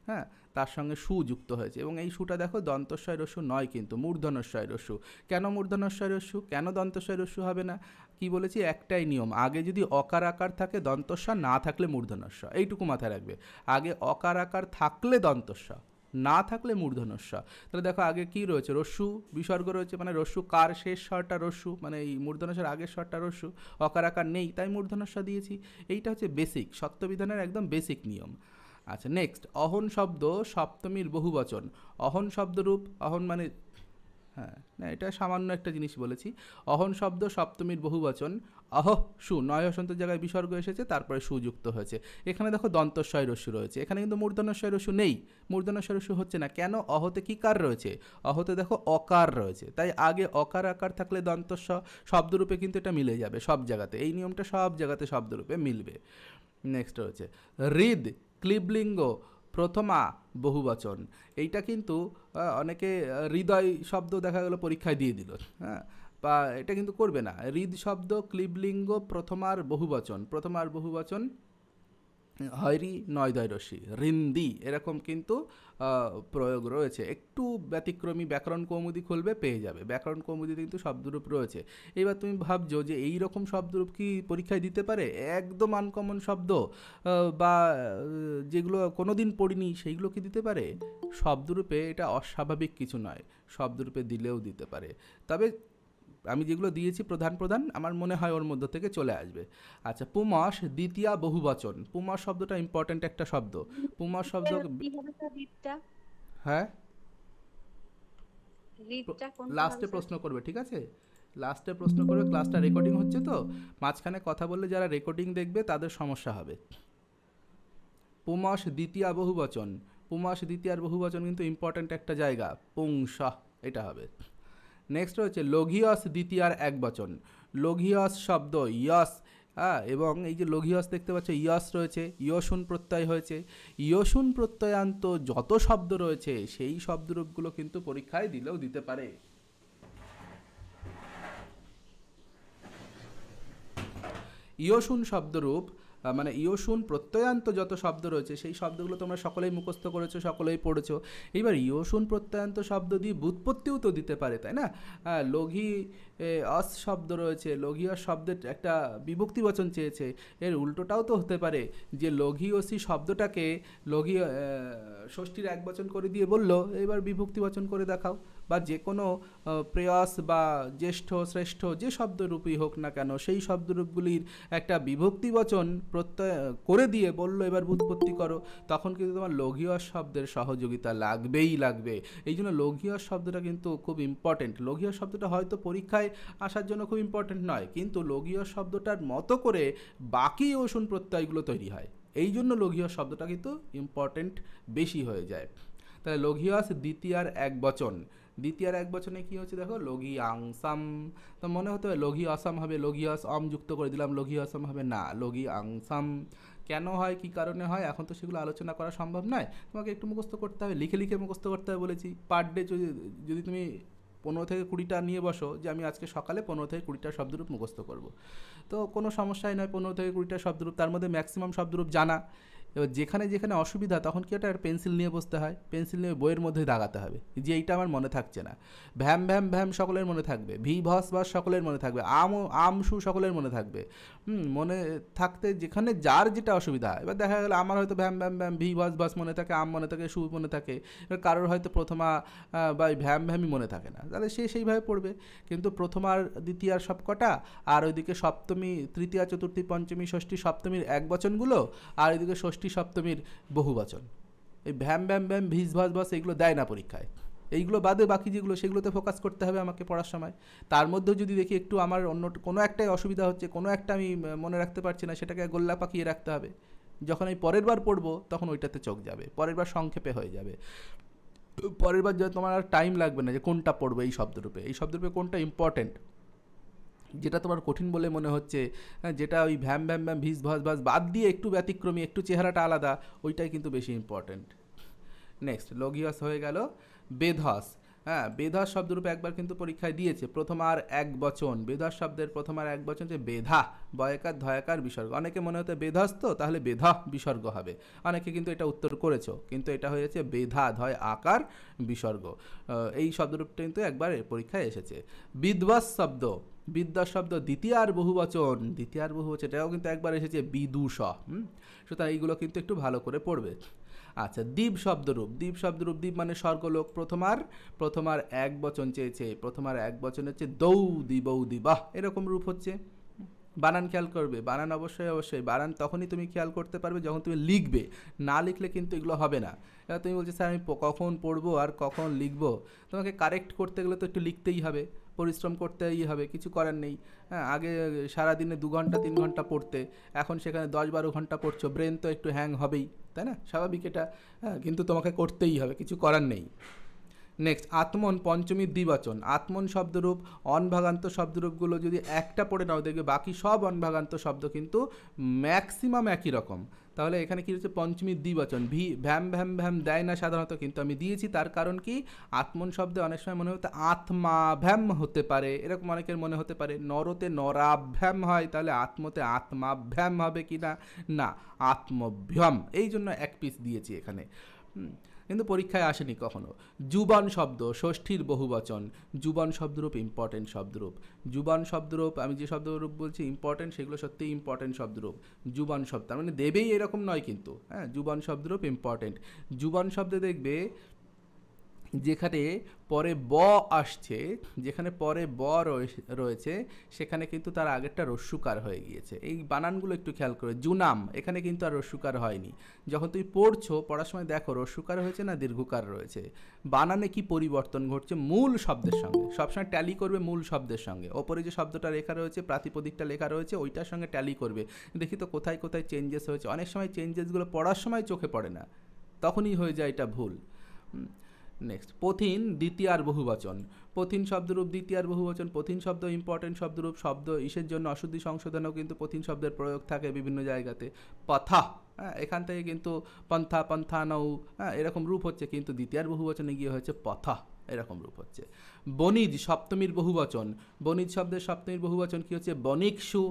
হ্যাঁ, তার সঙ্গে সু যুক্ত হয়েছে, এবং এই সুটা দেখো দন্তস্বয় রস্যু নয়, কিন্তু মূর্ধন্যস্বয় রস্যু। কেন মূর্ধন্যস্বয় রস্যু, কেন দন্তস্বয় রস্যু হবে না? কি বলেছি, একটাই নিয়ম, আগে যদি অকার আকার থাকে দন্তস্ব, না থাকলে মূর্ধন্যস্ব, এইটুকু মাথায় রাখবে। আগে অকার আকার থাকলে দন্তস্ব, না থাকলে মূর্ধন্যস্ব। তাহলে দেখো আগে কি রয়েছে? রস্যু বিসর্গ রয়েছে, মানে রস্যু কার শেষ স্বরটা রস্যু, মানে এই মূর্ধন্যস্বের আগের স্বরটা রস্যু, অকার আকার নেই তাই মূর্ধন্যস্ব দিয়েছি। এইটা হচ্ছে বেসিক সত্যবিধানের একদম বেসিক নিয়ম। আচ্ছা, নেক্সট, অহন শব্দ সপ্তমীর বহুবচন। অহন শব্দরূপ, অহন মানে, হ্যাঁ না, এটা সামান্য একটা জিনিস বলেছি। অহন শব্দ সপ্তমীর বহুবচন, অহ সু, নয় হসন্তের জায়গায় বিসর্গ এসেছে, তারপরে সুযুক্ত হয়েছে। এখানে দেখো দন্তস্বয় রস্যু রয়েছে, এখানে কিন্তু মূর্ধন্যস্বয় রস্যু নেই, মূর্ধন্যস্বয় রস্যু হচ্ছে না কেন? অহতে কি কার রয়েছে? অহতে দেখো অকার রয়েছে, তাই আগে অকার আকার থাকলে দন্তস্ব, শব্দরূপে কিন্তু এটা মিলে যাবে সব জায়গাতে, এই নিয়মটা সব জায়গাতে শব্দরূপে মিলবে। নেক্সট রয়েছে হৃদ ক্লিবলিঙ্গ প্রথমা বহুবচন, এইটা কিন্তু অনেকে হৃদয় শব্দ দেখা গেল পরীক্ষায় দিয়ে দিল, হ্যাঁ, বা এটা কিন্তু করবে না। হৃদ শব্দ ক্লিবলিঙ্গ প্রথমার বহুবচন, প্রথমার বহুবচন হয়রি নয় দয় রশ্মি রিন্দি, এরকম কিন্তু প্রয়োগ রয়েছে। একটু ব্যতিক্রমী ব্যাকরণ কৌমুদি খুলবে পেয়ে যাবে, ব্যাকরণ কৌমুদিতে কিন্তু শব্দরূপ রয়েছে। এবার তুমি ভাবছো যে এই রকম শব্দরূপ কি পরীক্ষায় দিতে পারে? একদম আনকমন শব্দ বা যেগুলো কোনো দিন পড়িনি সেইগুলো কি দিতে পারে? শব্দরূপে এটা অস্বাভাবিক কিছু নয়, শব্দরূপে দিলেও দিতে পারে। তবে আমি যেগুলো দিয়েছি প্রধান প্রধান, আমার মনে হয় ওর মধ্য থেকে চলে আসবে। আচ্ছা, পুমস দ্বিতীয়া বহুবচন, পুমস শব্দটা ইম্পর্ট্যান্ট একটা শব্দ। পুমস শব্দ, হ্যাঁ, লাস্টে প্রশ্ন করবে, ঠিক আছে? লাস্টে প্রশ্ন করবে, ক্লাসটা রেকর্ডিং হচ্ছে তো, মাঝখানে কথা বললে যারা রেকর্ডিং দেখবে তাদের সমস্যা হবে। পুমস দ্বিতীয়া বহুবচন, পুমস দ্বিতীয়ার বহুবচন কিন্তু ইম্পর্ট্যান্ট একটা জায়গা, পুংস এটা হবে। নেক্সট হচ্ছে লঘিয়স দ্বিতীয়ার এক বচন, লঘিয়স শব্দ ইয়স, হ্যাঁ, এবং এই যে লঘিয়স দেখতে পাচ্ছ ইয়স রয়েছে, ইয়সুন প্রত্যয় হয়েছে। ইয়সুন প্রত্যয়ান্ত যত শব্দ রয়েছে সেই শব্দরূপগুলো কিন্তু পরীক্ষায় দিলেও দিতে পারে। ইয়সুন শব্দরূপ মানে ইয়সুন প্রত্যয়ান্ত যত শব্দ রয়েছে সেই শব্দগুলো তোমরা সকলেই মুখস্থ করেছো, সকলেই পড়েছো। এইবার ইয়সুন প্রত্যয়ান্ত শব্দ দিয়ে ব্যুৎপত্তিও তো দিতে পারে, তাই না? লঘি অস শব্দ রয়েছে, লঘিয়স শব্দের একটা বিভক্তি বচন চেয়েছে, এর উল্টোটাও তো হতে পারে যে লঘিয়সি শব্দটাকে লঘি ষষ্ঠীর এক বচন করে দিয়ে বললো এবার বিভক্তি বচন করে দেখাও, বা যে কোনো প্রেয়স বা জ্যেষ্ঠ শ্রেষ্ঠ যে শব্দরূপই হোক না কেন সেই শব্দরূপগুলির একটা বিভক্তি বচন প্রত্যয় করে দিয়ে বললো এবার ব্যুৎপত্তি করো, তখন কিন্তু তোমার লঘিয়স শব্দের সহযোগিতা লাগবেই লাগবে। এই জন্য লঘিয়স শব্দটা কিন্তু খুব ইম্পর্টেন্ট। লঘিয়স শব্দটা হয়তো পরীক্ষায় আসার জন্য খুব ইম্পর্টেন্ট নয়, কিন্তু লঘিয়স শব্দটার মতো করে বাকি ওষুন প্রত্যয়গুলো তৈরি হয়, এই জন্য লঘিয়স শব্দটা কিন্তু ইম্পর্টেন্ট বেশি হয়ে যায়। তাহলে লঘিয়স দ্বিতীয়ার এক বচন, দ্বিতীয়ার এক বচনে কি হচ্ছে দেখো, লগি আংসাম, তো মনে হতো লগি অসাম হবে, লগিয়স অম যুক্ত করে দিলাম, লগি অসাম হবে না, লগি আংসাম। কেন হয়, কি কারণে হয়, এখন তো সেগুলো আলোচনা করা সম্ভব নয়, তোমাকে একটু মুখস্থ করতে হবে, লিখে লিখে মুখস্থ করতে হবে বলেছি। পার ডে যদি তুমি 15 থেকে 20টা নিয়ে বসো যে আমি আজকে সকালে 15 থেকে 20টা শব্দরূপ মুখস্থ করব, তো কোনো সমস্যাই নয়। 15 থেকে 20টা শব্দরূপ, তার মধ্যে ম্যাক্সিমাম শব্দরূপ জানা। এবার যেখানে যেখানে অসুবিধা তখন কি একটা পেন্সিল নিয়ে বসতে হয়, পেন্সিল নিয়ে বইয়ের মধ্যে দাগাতে হবে যে এইটা আমার মনে থাকছে না। ভ্যাম ভ্যাম ভ্যাম সকলের মনে থাকবে, ভি ভস ভস সকলের মনে থাকবে, আমসু সকলের মনে থাকবে। মনে থাকতে যেখানে যার যেটা অসুবিধা, এবার দেখা গেল আমার হয়তো ভ্যাম ভ্যাম ভ্যাম ভি ভস ভস মনে থাকে, আম মনে থাকে, সু মনে থাকে, এবার কারোর হয়তো প্রথমা বা ভ্যাম ভ্যামই মনে থাকে না, তাহলে সে সেইভাবে পড়বে। কিন্তু প্রথমার দ্বিতীয়ার সব কটা, আর ওইদিকে সপ্তমী তৃতীয়া চতুর্থী পঞ্চমী ষষ্ঠী সপ্তমীর এক বচনগুলো, আর ওইদিকে ষষ্ঠী সপ্তমীর বহুবচন, এই ভ্যাম ভ্যাম ভ্যাম ভিজ ভস ভস এইগুলো দেয় না পরীক্ষায়। এইগুলো বাদে বাকি যেগুলো সেগুলোতে ফোকাস করতে হবে আমাকে পড়ার সময়। তার মধ্যেও যদি দেখি একটু আমার অন্য কোনো একটাই অসুবিধা হচ্ছে, কোনো একটা আমি মনে রাখতে পারছি না, সেটাকে গোল্লা পাকিয়ে রাখতে হবে। যখন আমি পরের বার পড়বো তখন ওইটাতে চোখ যাবে, পরের বার সংক্ষেপে হয়ে যাবে, পরের বার তোমার আর টাইম লাগবে না যে কোনটা পড়বো, এই শব্দরূপে কোনটা ইম্পর্টেন্ট, যেটা তোমার কঠিন বলে মনে হচ্ছে, যেটা ওই ভ্যাম ভ্যাম ভ্যাম ভিজ ভস ভস বাদ দিয়ে একটু ব্যতিক্রমী, একটু চেহারাটা আলাদা, ওইটাই কিন্তু বেশি ইম্পর্টেন্ট। নেক্সট লঘিয়স হয়ে গেল। বেধস, হ্যাঁ, বেধস শব্দরূপে একবার কিন্তু পরীক্ষায় দিয়েছে, প্রথমার এক বচন, বেধস শব্দের প্রথমার এক বচন যে বেধা, বয়কার ধয়াকার বিসর্গ। অনেকে মনে হতে বেধস তো তাহলে বেধা বিসর্গ হবে, অনেকে কিন্তু এটা উত্তর করেছো, কিন্তু এটা হয়েছে বেধা ধয় আকার বিসর্গ। এই শব্দরূপটা কিন্তু একবার পরীক্ষায় এসেছে। বিধ্বস শব্দ, বিদ্যা শব্দ দ্বিতীয়ার বহুবচন, এটাও কিন্তু একবার এসেছে বিদুষ। সুতরাং এইগুলো কিন্তু একটু ভালো করে পড়বে। আচ্ছা, দ্বীপ শব্দরূপ, দ্বীপ মানে স্বর্গলোক, প্রথমার এক বচন চেয়েছে, প্রথমার এক বচন হচ্ছে দৌদি বৌদি, বাহ, এরকম রূপ হচ্ছে। বানান খেয়াল করবে, বানান অবশ্যই বানান তখনই তুমি খেয়াল করতে পারবে যখন তুমি লিখবে, না লিখলে কিন্তু এগুলো হবে না। এবার তুমি বলছো স্যার আমি কখন পড়বো আর কখন লিখবো, তোমাকে কারেক্ট করতে গেলে তো একটু লিখতেই হবে, পরিশ্রম করতেই হবে, কিছু করার নেই। হ্যাঁ, আগে সারাদিনে 2 ঘন্টা 3 ঘন্টা পড়তে, এখন সেখানে 10-12 ঘন্টা পড়ছো, ব্রেন তো একটু হ্যাং হবেই, তাই না, স্বাভাবিক এটা। হ্যাঁ, কিন্তু তোমাকে করতেই হবে, কিছু করার নেই। নেক্সট আত্মন পঞ্চমীর দ্বিবচন। আত্মন শব্দরূপ অনভাগান্ত শব্দরূপগুলো যদি একটা পড়ে নাও দেখবে বাকি সব অনভাগান্ত শব্দ কিন্তু ম্যাক্সিমাম একই রকম। তাহলে এখানে কী হচ্ছে পঞ্চমীর দ্বিবচন। ভ্যাম ভ্যাম ভ্যাম দেয় না সাধারণত, কিন্তু আমি দিয়েছি তার কারণ কি আত্মন শব্দে অনেক সময় মনে হতে আত্মা ভ্যাম হতে পারে, এরকম অনেকের মনে হতে পারে। নরতে নরাভ্যাম হয়, তাহলে আত্মতে আত্মাভ্যাম হবে কি না, না আত্মভ্যম, এই জন্য এক পিস দিয়েছি এখানে। কিন্তু পরীক্ষায় আসেনি কখনো। যুবন শব্দ ষষ্ঠীর বহুবচন। যুবন শব্দরূপ ইম্পর্টেন্ট শব্দরূপ। যুবন শব্দরূপ আমি যে শব্দরূপ বলছি ইম্পর্টেন্ট, সেগুলো সত্যিই ইম্পর্টেন্ট শব্দরূপ। যুবন শব্দ তার মানে দেবেই এরকম নয় কিন্তু, হ্যাঁ যুবন শব্দরূপ ইম্পর্টেন্ট। যুবন শব্দে দেখবে যেখানে পরে ব আসছে, যেখানে পরে ব রয়েছে সেখানে কিন্তু তার আগেরটা রস্যুকার হয়ে গিয়েছে। এই বানানগুলো একটু খেয়াল করে। জুনাম এখানে কিন্তু আর রস্যুকার হয়নি। যখন তুমি পড়ার সময় দেখো রস্যুকার হয়েছে না দীর্ঘকার রয়েছে। বানানে কি পরিবর্তন ঘটছে মূল শব্দের সঙ্গে, সবসময় ট্যালি করবে মূল শব্দের সঙ্গে। ওপরে যে শব্দটা লেখা রয়েছে প্রাতিপদিকটা লেখা রয়েছে ওইটার সঙ্গে ট্যালি করবে। দেখি তো কোথায় কোথায় চেঞ্জেস হয়েছে। অনেক সময় চেঞ্জেসগুলো পড়ার সময় চোখে পড়ে না, তখনই হয়ে যায় এটা ভুল। নেক্সট পথিন দ্বিতীয়ার বহুবচন। পথিন শব্দরূপ দ্বিতীয়ার বহুবচন। পথিন শব্দ ইম্পর্টেন্ট শব্দরূপ। শব্দ ইসের জন্য অশুদ্ধি সংশোধনেও কিন্তু পথিন শব্দের প্রয়োগ থাকে বিভিন্ন জায়গাতে। পথা, হ্যাঁ এখান থেকে কিন্তু পন্থা পন্থানৌ, হ্যাঁ এরকম রূপ হচ্ছে, কিন্তু দ্বিতীয়ার বহুবচনে গিয়ে হয়েছে পথা, এরকম রূপ হচ্ছে। বনিজ সপ্তমীর বহুবচন। বনিজ শব্দের সপ্তমীর বহুবচন কি হচ্ছে বণিকসু।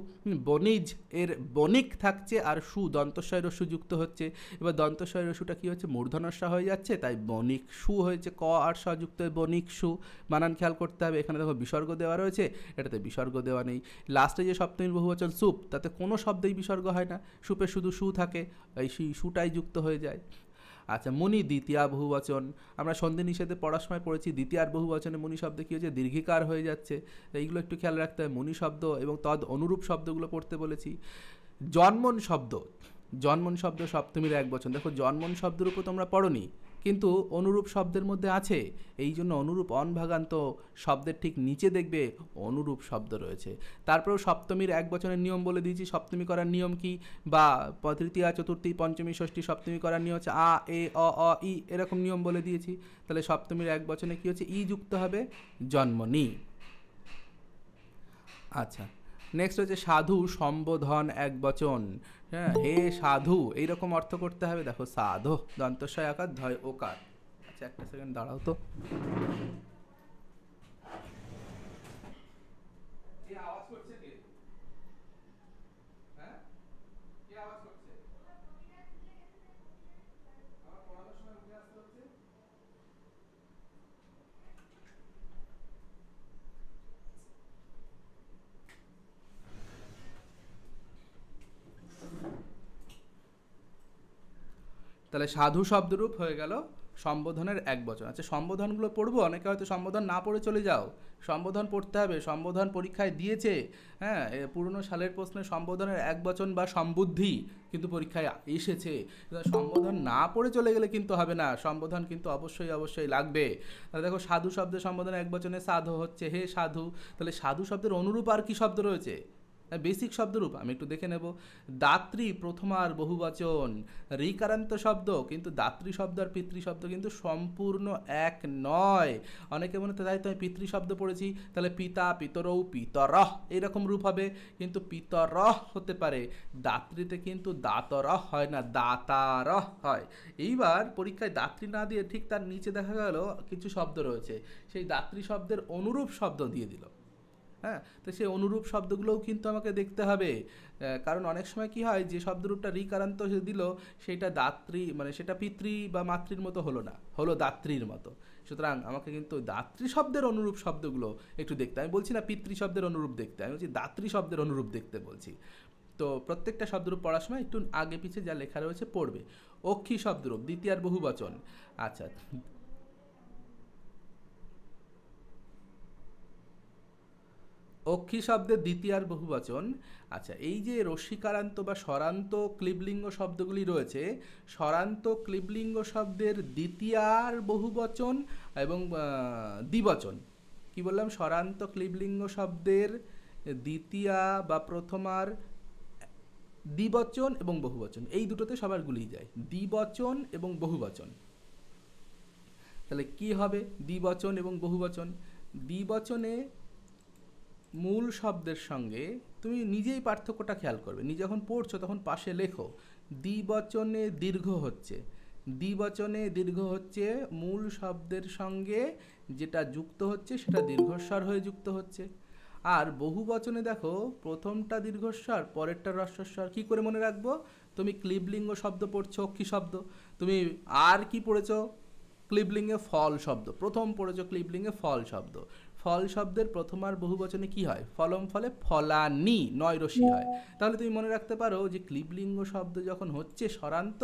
বনিজ এর বণিক থাকছে আর সু দন্তস্বয় রস্যু যুক্ত হচ্ছে। এবার দন্তস্বয় রস্যুটা কি হচ্ছে মূর্ধন্যস্য হয়ে যাচ্ছে, তাই বণিকসু হয়েছে, ক আর স যুক্ত হয়ে বণিকসু। বানান খেয়াল করতে হবে। এখানে দেখো বিসর্গ দেওয়া রয়েছে, এটাতে বিসর্গ দেওয়া নেই। লাস্টে যে সপ্তমীর বহুবচন সুপ, তাতে কোনো শব্দেই বিসর্গ হয় না, সুপে শুধু সু থাকে, এই সুটাই যুক্ত হয়ে যায়। আচ্ছা মুনি দ্বিতীয়া বহুবচন। আমরা সন্ধি নিষেধে পড়ার সময় পড়েছি দ্বিতীয়ার বহুবচনে মুনি শব্দ কী হচ্ছে দীর্ঘিকার হয়ে যাচ্ছে, এইগুলো একটু খেয়াল রাখতে হয়। মুনি শব্দ এবং তদ অনুরূপ শব্দগুলো পড়তে বলেছি। জন্মন শব্দ, জন্মন শব্দ সপ্তমীর এক বচন। দেখো জন্মন শব্দের উপর তোমরা পড়োনি, কিন্তু অনুরূপ শব্দের মধ্যে আছে, এই জন্য অনুরূপ অনভাগান্ত শব্দের ঠিক নিচে দেখবে অনুরূপ শব্দ রয়েছে। তারপরেও সপ্তমীর এক বচনের নিয়ম বলে দিয়েছি। সপ্তমী করার নিয়ম কি, বা তৃতীয়া চতুর্থী পঞ্চমী ষষ্ঠী সপ্তমী করার নিয়ম হচ্ছে আ এ অ ই, এরকম নিয়ম বলে দিয়েছি। তাহলে সপ্তমীর এক বচনে কী হচ্ছে ই যুক্ত হবে জন্মনি। আচ্ছা নেক্সট হচ্ছে সাধু সম্বোধন এক বচন। হ্যাঁ হে সাধু এইরকম অর্থ করতে হবে। দেখো সাধু দন্তস্বয় আকার ধয় ওকার। আচ্ছা একটা সেকেন্ড দাঁড়াও তো। তাহলে সাধু শব্দরূপ হয়ে গেল সম্বোধনের এক বচন। আচ্ছা সম্বোধনগুলো পড়বো, অনেকে হয়তো সম্বোধন না পড়ে চলে যাও। সম্বোধন পড়তে হবে, সম্বোধন পরীক্ষায় দিয়েছে। হ্যাঁ পুরনো সালের প্রশ্নে সম্বোধনের এক বচন বা সম্বুদ্ধি কিন্তু পরীক্ষায় এসেছে। সম্বোধন না পড়ে চলে গেলে কিন্তু হবে না, সম্বোধন কিন্তু অবশ্যই অবশ্যই লাগবে। তাহলে দেখো সাধু শব্দের সম্বোধন এক বচনে সাধু হচ্ছে হে সাধু। তাহলে সাধু শব্দের অনুরূপ আর কি শব্দ রয়েছে, বেসিক শব্দরূপ আমি একটু দেখে নেব। দাত্রী প্রথমার বহুবচন। ঋকারান্ত শব্দ, কিন্তু দাত্রী শব্দ আর পিতৃ শব্দ কিন্তু সম্পূর্ণ এক নয়। অনেকে মনে হতে তাই তো আমি পিতৃ শব্দ পড়েছি, তাহলে পিতা পিতরৌ পিতরহ এইরকম রূপ হবে, কিন্তু পিতরহ হতে পারে। দাত্রীতে কিন্তু দাতরহ হয় না, দাতারহ হয়। এইবার পরীক্ষায় দাত্রী না দিয়ে ঠিক তার নিচে দেখা গেল কিছু শব্দ রয়েছে, সেই দাত্রী শব্দের অনুরূপ শব্দ দিয়ে দিল। হ্যাঁ তো সেই অনুরূপ শব্দগুলোও কিন্তু আমাকে দেখতে হবে, কারণ অনেক সময় কি হয় যে শব্দরূপটা রিকারান্ত দিল সেইটা দাত্রী মানে সেটা পিতৃ বা মাতৃর মতো হলো না, হলো দাত্রীর মতো। সুতরাং আমাকে কিন্তু দাত্রী শব্দের অনুরূপ শব্দগুলো একটু দেখতে, আমি বলছি না পিতৃ শব্দের অনুরূপ দেখতে, আমি বলছি দাত্রী শব্দের অনুরূপ দেখতে বলছি। তো প্রত্যেকটা শব্দরূপ পড়ার সময় একটু আগে পিছে যা লেখা রয়েছে পড়বে। অক্ষী শব্দরূপ দ্বিতীয়ার বহুবচন। আচ্ছা অক্ষী শব্দের দ্বিতীয়ার বহুবচন। আচ্ছা এই যে রস্বীকারান্ত বা স্বরান্ত ক্লিবলিঙ্গ শব্দগুলি রয়েছে, স্বরান্ত ক্লিবলিঙ্গ শব্দের দ্বিতীয়ার বহুবচন এবং দ্বিবচন, কি বললাম স্বরান্ত ক্লিবলিঙ্গ শব্দের দ্বিতীয়া বা প্রথমার দ্বিবচন এবং বহুবচন, এই দুটোতে সবার গুলিয়ে যায় দ্বিবচন এবং বহুবচন। তাহলে কি হবে দ্বিবচন এবং বহুবচন? দ্বিবচনে মূল শব্দের সঙ্গে তুমি নিজেই পার্থক্যটা খেয়াল করবে, নিজে যখন পড়ছো তখন পাশে লেখো দ্বিবচনে দীর্ঘ হচ্ছে, দ্বিবচনে দীর্ঘ হচ্ছে মূল শব্দের সঙ্গে যেটা যুক্ত হচ্ছে সেটা দীর্ঘস্বর হয়ে যুক্ত হচ্ছে। আর বহুবচনে দেখো প্রথমটা দীর্ঘস্বর পরেরটা হ্রস্বস্বর। কী করে মনে রাখবো? তুমি ক্লিবলিঙ্গ শব্দ পড়ছো, কি শব্দ? তুমি আর কি পড়েছো? ক্লিবলিঙ্গে ফল শব্দ প্রথম পড়েছো, ক্লিবলিঙ্গে ফল শব্দ। ফল শব্দের প্রথম আর বহুবচনে কি হয়? ফলম ফলে ফলানি, নয় রশ্মি হয়। তাহলে তুমি মনে রাখতে পারো যে ক্লিবলিঙ্গ শব্দ যখন হচ্ছে স্বরান্ত,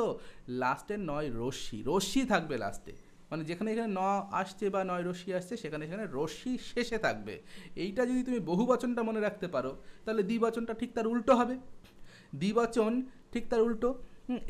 লাস্টে নয় রশ্মি, রশ্মি থাকবে লাস্টে, মানে যেখানে এখানে ন আসছে বা নয় রশ্মি আসছে সেখানে সেখানে রশ্মি শেষে থাকবে। এইটা যদি তুমি বহুবচনটা মনে রাখতে পারো তাহলে দ্বিবচনটা ঠিক তার উল্টো হবে। দ্বিবচন ঠিক তার উল্টো।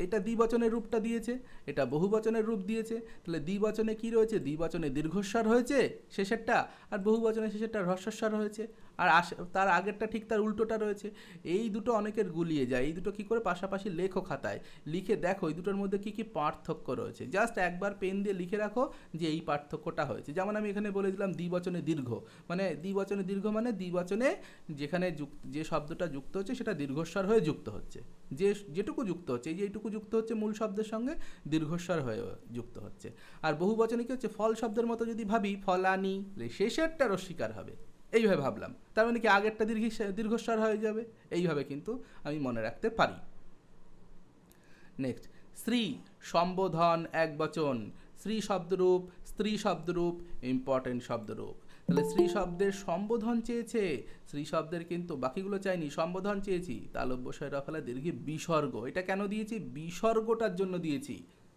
এটা দ্বিবচনের রূপটা দিয়েছে, এটা বহুবচনের রূপ দিয়েছে। তাহলে দ্বিবচনে কি রয়েছে? দ্বিবচনে দীর্ঘস্বর হয়েছে শেষেরটা, আর বহুবচনে শেষেরটা হ্রস্বস্বর হয়েছে, আর তার আগেরটা ঠিক তার উল্টোটা রয়েছে। এই দুটো অনেকের গুলিয়ে যায়। এই দুটো কি করে পাশাপাশি লেখো খাতায়, লিখে দেখো এই দুটোর মধ্যে কি কি পার্থক্য রয়েছে। জাস্ট একবার পেন দিয়ে লিখে রাখো যে এই পার্থক্যটা হয়েছে। যেমন আমি এখানে বলে দিলাম দ্বিবচনে দীর্ঘ, মানে দ্বিবচনে দীর্ঘ মানে দ্বিবচনে যেখানে যে শব্দটা যুক্ত হচ্ছে সেটা দীর্ঘস্বর হয়ে যুক্ত হচ্ছে, যেটুকু যুক্ত হচ্ছে, এই যে এইটুকু যুক্ত হচ্ছে মূল শব্দের সঙ্গে দীর্ঘস্বর হয়ে যুক্ত হচ্ছে। আর বহুবচনে কি হচ্ছে? ফল শব্দের মতো যদি ভাবি ফলানি, শেষেরটা রস্বীকার হবে, এইভাবে ভাবলাম, তার মানে কি আগেরটা দীর্ঘস্বর হয়ে যাবে। এইভাবে কিন্তু আমি মনে রাখতে পারি। নেক্সট, স্ত্রী সম্বোধন একবচন, স্ত্রী শব্দরূপ, স্ত্রী শব্দরূপ, ইম্পর্টেন্ট শব্দরূপ। তাহলে স্ত্রী শব্দের সম্বোধন চেয়েছে, স্ত্রী শব্দের কিন্তু বাকিগুলো চাইনি, সম্বোধন চেয়েছি। তালব্য শয়রফলা দীর্ঘে বিসর্গ, এটা কেন দিয়েছি? বিসর্গটার জন্য দিয়েছি।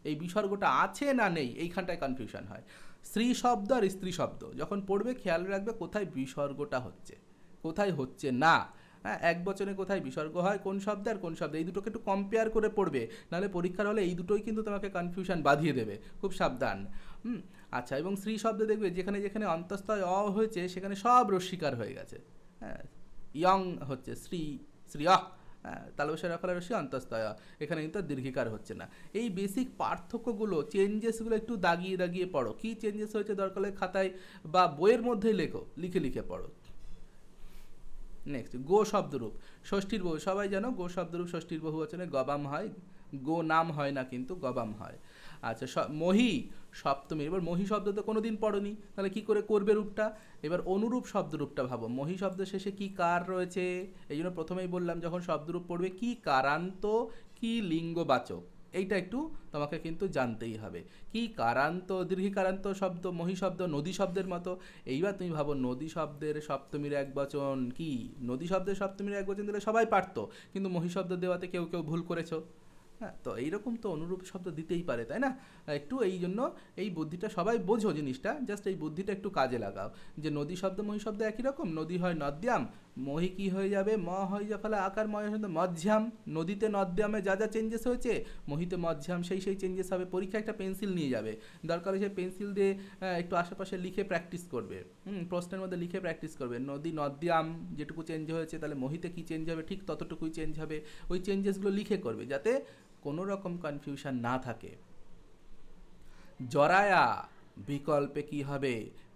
এই বিসর্গটা আছে না নেই এইখানটায় কনফিউশন হয়। স্ত্রী শব্দ আর স্ত্রী শব্দ যখন পড়বে খেয়াল রাখবে কোথায় বিসর্গটা হচ্ছে, কোথায় হচ্ছে না। হ্যাঁ, এক বচনে কোথায় বিসর্গ হয়, কোন শব্দে আর কোন শব্দে, এই দুটোকে একটু কম্পেয়ার করে পড়বে, নাহলে পরীক্ষার হলে এই দুটোই কিন্তু তোমাকে কনফিউশন বাঁধিয়ে দেবে, খুব সাবধান। আচ্ছা, এবং স্ত্রী শব্দে দেখবে যেখানে যেখানে অন্তঃস্থয় অ হয়েছে সেখানে সব রস্বীকার হয়ে গেছে। হ্যাঁ, ইয়ং হচ্ছে শ্রী, শ্রী অ, তালবসের রাখালা রশ্মি অন্তঃস্থয়, এখানে কিন্তু দীর্ঘিকার হচ্ছে না। এই বেসিক পার্থক্যগুলো, চেঞ্জেসগুলো একটু দাগিয়ে দাগিয়ে পড়ো। কী চেঞ্জেস হয়েছে দরকার হলে খাতায় বা বইয়ের মধ্যেই লেখো, লিখে লিখে পড়ো। নেক্সট, গো শব্দরূপ ষষ্ঠীর বহু, সবাই জানো গো শব্দরূপ ষষ্ঠীর বহুবচনে গবাম হয়, গো নাম হয় না কিন্তু গবাম হয়। আচ্ছা, মহি সপ্তমী, এবার মহি শব্দ তো কোনো দিন পড়োনি, তাহলে কি করে করবে রূপটা? এবার অনুরূপ শব্দরূপটা ভাবো। মহি শব্দ শেষে কি কার রয়েছে? এই জন্য প্রথমেই বললাম যখন শব্দরূপ পড়বে কি কারান্ত কি লিঙ্গবাচক, এইটা একটু তোমাকে কিন্তু জানতেই হবে। কি কারান্ত, দীর্ঘিকারান্ত শব্দ, মহি শব্দ নদী শব্দের মতো। এইবার তুমি ভাবো নদী শব্দের সপ্তমীর এক বচন কি? নদী শব্দের সপ্তমীর এক বচন দিলে সবাই পারতো, কিন্তু মহি শব্দ দেওয়াতে কেউ কেউ ভুল করেছো। হ্যাঁ, তো এইরকম তো অনুরূপ শব্দ দিতেই পারে, তাই না? একটু এই জন্য এই বুদ্ধিটা সবাই বোঝো জিনিসটা, জাস্ট এই বুদ্ধিটা একটু কাজে লাগাও, যে নদী শব্দ মহি শব্দ একই রকম। নদী হয় নদ্যাম, মহি কি হয়ে যাবে? ম হয়ে যা ফলে আকার ময় শব্দ মধ্যম। নদীতে নদ্যামে যা যা চেঞ্জেস হয়েছে মহিতে মধ্যম সেই চেঞ্জেস হবে। পরীক্ষা একটা পেন্সিল নিয়ে যাবে, দরকার হলে সেই পেন্সিল দিয়ে একটু আশেপাশে লিখে প্র্যাকটিস করবে। প্রশ্নের মধ্যে লিখে প্র্যাকটিস করবে। নদী নদ্যাম যেটুকু চেঞ্জ হয়েছে, তাহলে মহিতে কি চেঞ্জ হবে ঠিক ততটুকুই চেঞ্জ হবে। ওই চেঞ্জেসগুলো লিখে করবে যাতে কোনো রকম কনফিউশন না থাকে। জরায়া বিকল্পে কি হবে?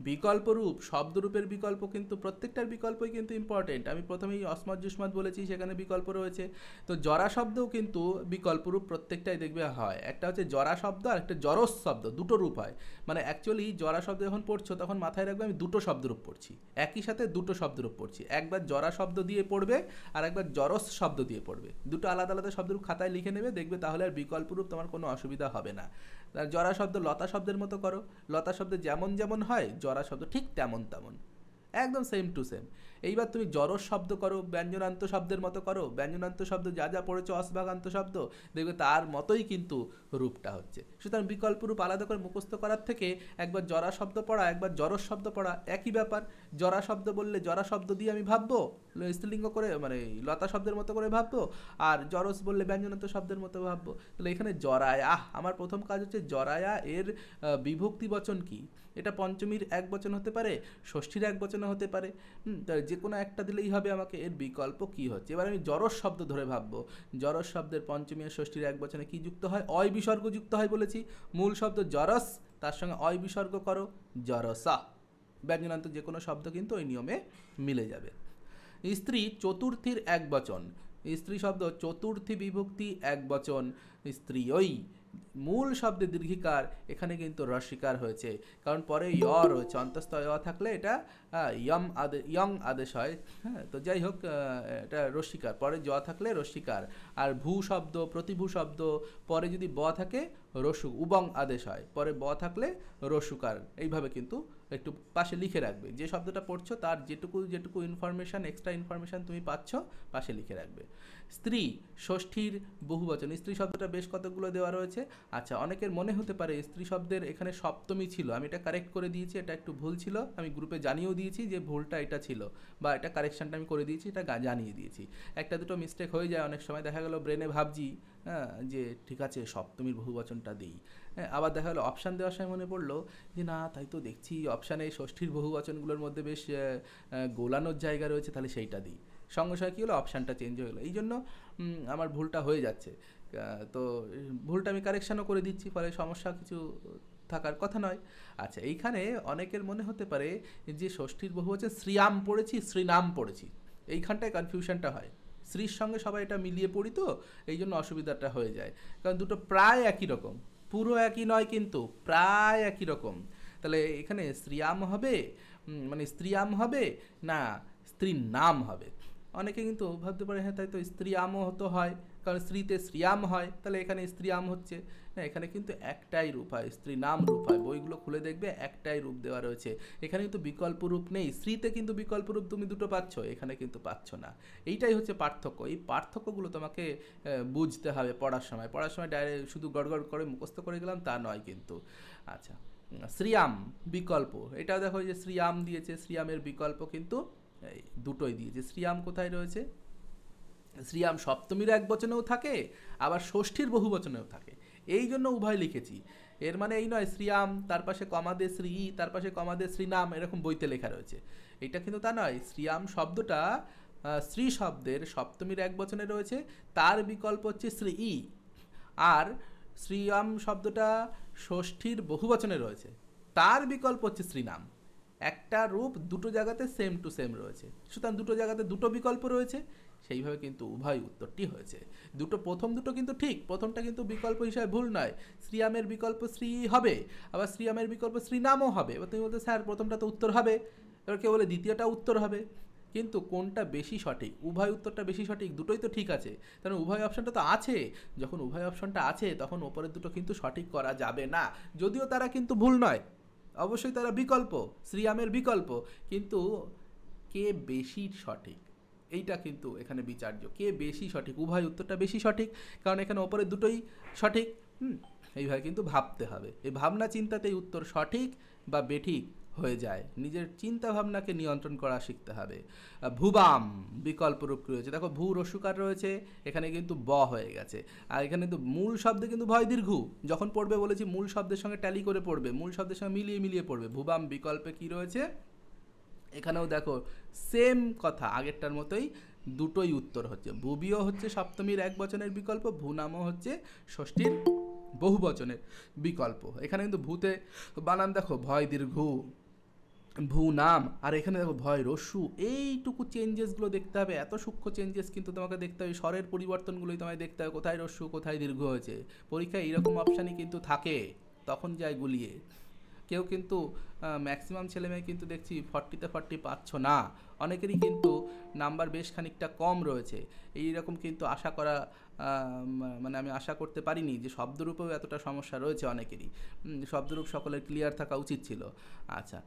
বিকল্পরূপ, শব্দরূপের বিকল্প কিন্তু প্রত্যেকটার বিকল্পই কিন্তু ইম্পর্টেন্ট। আমি প্রথমেই অসমত যুষ্মত বলেছি, সেখানে বিকল্প রয়েছে। তো জরা শব্দও কিন্তু বিকল্পরূপ প্রত্যেকটাই দেখবে হয়। একটা হচ্ছে জরা শব্দ আর একটা জরস শব্দ, দুটো রূপ হয়। মানে অ্যাকচুয়ালি জরা শব্দ যখন পড়ছো তখন মাথায় রাখবে আমি দুটো শব্দরূপ পড়ছি, একই সাথে দুটো শব্দরূপ পড়ছি। একবার জরা শব্দ দিয়ে পড়বে আর একবার জরস শব্দ দিয়ে পড়বে। দুটো আলাদা আলাদা শব্দরূপ খাতায় লিখে নেবে, দেখবে তাহলে আর বিকল্পরূপ তোমার কোনো অসুবিধা হবে না। জরা শব্দ লতা শব্দের মতো করো, লতা শব্দ যেমন যেমন হয় জরা শব্দ ঠিক তেমন তেমন, একদম সেম টু সেম। এইবার তুমি জরস শব্দ করো, ব্যঞ্জনান্ত শব্দের মতো করো, ব্যঞ্জনান্ত শব্দ যা যা পড়েছো অসভাগান্ত শব্দ, দেখবে তার মতোই কিন্তু রূপটা হচ্ছে। সুতরাং বিকল্প রূপ আলাদা করে মুখস্থ করার থেকে একবার জরা শব্দ পড়া একবার জরস শব্দ পড়া একই ব্যাপার। জরা শব্দ বললে জরা শব্দ দিয়ে আমি ভাববো, স্ত্রীলিঙ্গ করে মানে লতা শব্দের মতো করে ভাববো, আর জরস বললে ব্যঞ্জনান্ত শব্দের মতো ভাববো। তাহলে এখানে জরায়া, আমার প্রথম কাজ হচ্ছে জরায়া এর বিভক্তি বচন কি? এটা পঞ্চমীর এক বচন হতে পারে, ষষ্ঠীর এক বচন হতে পারে, যে কোনো একটা দিলেই হবে আমাকে। এর বিকল্প কি হচ্ছে? এবার আমি জরস শব্দ ধরে ভাববো। জরস শব্দের পঞ্চমী আর ষষ্ঠীর এক বচনে কি যুক্ত হয়? অয় বিসর্গ যুক্ত হয় বলেছি। মূল শব্দ জরস, তার সঙ্গে অয় বিসর্গ করো, জরসা। ব্যঞ্জনান্ত যে কোনো শব্দ কিন্তু ওই নিয়মে মিলে যাবে। স্ত্রী চতুর্থীর এক বচন, স্ত্রী শব্দ চতুর্থী বিভক্তি এক বচন, স্ত্রী ওই মূল শব্দে দীর্ঘিকার, এখানে কিন্তু রস্বীকার হয়েছে, কারণ পরে য় রয়েছে, অন্তস্থ য় থাকলে এটা ইয়ং আদেশ হয়। হ্যাঁ, তো যাই হোক, এটা রস্বীকার, পরে জ থাকলে রস্বীকার। আর ভূ শব্দ, প্রতিভূ শব্দ, পরে যদি ব থাকে রসু, উবং আদেশ হয়, পরে ব থাকলে রসুকার। এইভাবে কিন্তু একটু পাশে লিখে রাখবে, যে শব্দটা পড়ছো তার যেটুকু ইনফরমেশান, এক্সট্রা ইনফরমেশান তুমি পাচ্ছ পাশে লিখে রাখবে। স্ত্রী ষষ্ঠীর বহুবচন, স্ত্রী শব্দটা বেশ কতগুলো দেওয়া রয়েছে। আচ্ছা, অনেকের মনে হতে পারে স্ত্রী শব্দের এখানে সপ্তমী ছিল, আমি এটা কারেক্ট করে দিয়েছি, এটা একটু ভুল ছিল, আমি গ্রুপে জানিয়েও দিয়েছি যে ভুলটা এটা ছিল, বা এটা কারেকশানটা আমি করে দিয়েছি, এটা জানিয়ে দিয়েছি। একটা দুটো মিস্টেক হয়ে যায় অনেক সময়, দেখা গেলো ব্রেনে ভাবছি হ্যাঁ যে ঠিক আছে সপ্তমীর বহুবচনটা দিই, হ্যাঁ, আবার দেখা গেলো অপশান দেওয়ার সময় মনে পড়লো যে না, তাই তো দেখছি অপশানে ষষ্ঠীর বহুবচনগুলোর মধ্যে বেশ গোলানোর জায়গা রয়েছে, তাহলে সেইটা দিই। সঙ্গে সঙ্গে কী হলো, অপশানটা চেঞ্জ হয়ে গেলো, এই জন্য আমার ভুলটা হয়ে যাচ্ছে। তো ভুলটা আমি কারেকশানও করে দিচ্ছি, ফলে সমস্যা কিছু থাকার কথা নয়। আচ্ছা, এইখানে অনেকের মনে হতে পারে যে ষষ্ঠীর বহুবচন শ্রীয়াম পড়েছি, শ্রীনাম পড়েছি, এইখানটায় কনফিউশনটা হয়। শ্রীর সঙ্গে সবাই এটা মিলিয়ে পড়ি, তো এই জন্য অসুবিধাটা হয়ে যায়, কারণ দুটো প্রায় একই রকম, পুরো একই নয় কিন্তু প্রায় একই রকম। তাহলে এখানে শ্রীয়াম হবে, মানে স্ত্রীয়াম হবে না স্ত্রীর নাম হবে। অনেকে কিন্তু ভাবতে পারে হ্যাঁ তাই তো স্ত্রীয়ামও হতো হয়, কারণ স্ত্রীতে শ্রীয়াম হয়, তাহলে এখানে স্ত্রীয়াম হচ্ছে না, এখানে কিন্তু একটাই রূপ হয়, স্ত্রী নাম রূপ হয়, বইগুলো খুলে দেখবে একটাই রূপ দেওয়া রয়েছে, এখানে কিন্তু বিকল্প রূপ নেই। স্ত্রীতে কিন্তু বিকল্প রূপ তুমি দুটো পাচ্ছ, এখানে কিন্তু পাচ্ছ না। এইটাই হচ্ছে পার্থক্য, এই পার্থক্যগুলো তোমাকে বুঝতে হবে পড়ার সময় ডাইরেক্ট শুধু গড়গড় করে মুখস্থ করে গেলাম তা নয় কিন্তু। আচ্ছা, শ্রীয়াম বিকল্প, এটাও দেখো যে শ্রীয়াম দিয়েছে, শ্রীয়ামের বিকল্প কিন্তু এই দুটোই দিয়েছে। শ্রীয়াম কোথায় রয়েছে, শ্রীয়াম সপ্তমীর এক বচনেও থাকে, আবার ষষ্ঠীর বহুবচনেও থাকে, এই জন্য উভয় লিখেছি। এর মানে এই নয় শ্রীয়াম তার পাশে কমাদে শ্রী, তার পাশে কমাদে শ্রীনাম, এরকম বইতে লেখা রয়েছে, এটা কিন্তু তা নয়। শ্রীয়াম শব্দটা শ্রী শব্দের সপ্তমীর এক বচনে রয়েছে, তার বিকল্প হচ্ছে শ্রী, আর শ্রীয়াম শব্দটা ষষ্ঠীর বহুবচনে রয়েছে, তার বিকল্প হচ্ছে শ্রীনাম। একটা রূপ দুটো জায়গাতে সেম টু সেম রয়েছে, সুতরাং দুটো জায়গাতে দুটো বিকল্প রয়েছে, সেইভাবে কিন্তু উভয় উত্তরটি হয়েছে। প্রথম দুটো কিন্তু ঠিক, প্রথমটা কিন্তু বিকল্প হিসাবে ভুল নয়, শ্রীয়ামের বিকল্প শ্রী হবে, আবার শ্রীয়ামের বিকল্প শ্রীনামও হবে। এবার তুমি বলতে স্যার প্রথমটা তো উত্তর হবে, এবার কেউ বলে দ্বিতীয়টা উত্তর হবে, কিন্তু কোনটা বেশি সঠিক, উভয় উত্তরটা বেশি সঠিক, দুটোই তো ঠিক আছে, কারণ উভয় অপশানটা তো আছে। যখন উভয় অপশানটা আছে তখন ওপরের দুটো কিন্তু সঠিক করা যাবে না, যদিও তারা কিন্তু ভুল নয়, অবশ্যই তারা বিকল্প, শ্রীয়ামের বিকল্প, কিন্তু কে বেশি সঠিক এইটা কিন্তু এখানে বিচার্য, কে বেশি সঠিক, উভয় উত্তরটা বেশি সঠিক, কারণ এখানে ওপরের দুটোই সঠিক। এইভাবে কিন্তু ভাবতে হবে, এই ভাবনা চিন্তাতেই উত্তর সঠিক বা বেঠিক হয়ে যায়, নিজের চিন্তা ভাবনাকে নিয়ন্ত্রণ করা শিখতে হবে। ভুবাম বিকল্প রূপ রয়েছে, দেখো ভূ রস্যকার রয়েছে, এখানে কিন্তু ব হয়ে গেছে, আর এখানে কিন্তু মূল শব্দে কিন্তু ভয় দীর্ঘ, যখন পড়বে বলেছি মূল শব্দের সঙ্গে ট্যালি করে পড়বে, মূল শব্দের সঙ্গে মিলিয়ে পড়বে। ভুবাম বিকল্পে কি রয়েছে, এখানেও দেখো সেম কথা, আগেরটার মতোই দুটোই উত্তর হচ্ছে। ভুবিও হচ্ছে সপ্তমীর এক বচনের বিকল্প, ভূনামও হচ্ছে ষষ্ঠীর বহুবচনের বিকল্প। এখানে কিন্তু ভূতে বানান দেখো ভয় দীর্ঘ, ভূ নাম, আর এখানে দেখো ভয় রস্যু, এইটুকু চেঞ্জেসগুলো দেখতে হবে, এত সূক্ষ্ম চেঞ্জেস কিন্তু তোমাকে দেখতে হবে, স্বরের পরিবর্তনগুলোই তোমায় দেখতে হবে, কোথায় রস্যু কোথায় দীর্ঘ হয়েছে। পরীক্ষায় এইরকম অপশানই কিন্তু থাকে, তখন যায় গুলিয়ে। কেউ কিন্তু ম্যাক্সিমাম ছেলেমেয়ে কিন্তু দেখছি 40-তে 40 পাচ্ছ না, অনেকেরই কিন্তু নাম্বার বেশ খানিকটা কম রয়েছে। এইরকম কিন্তু আশা করা মানে আমি আশা করতে পারিনি যে শব্দরূপেও এতটা সমস্যা রয়েছে অনেকেরই, শব্দরূপ সকলের ক্লিয়ার থাকা উচিত ছিল। আচ্ছা,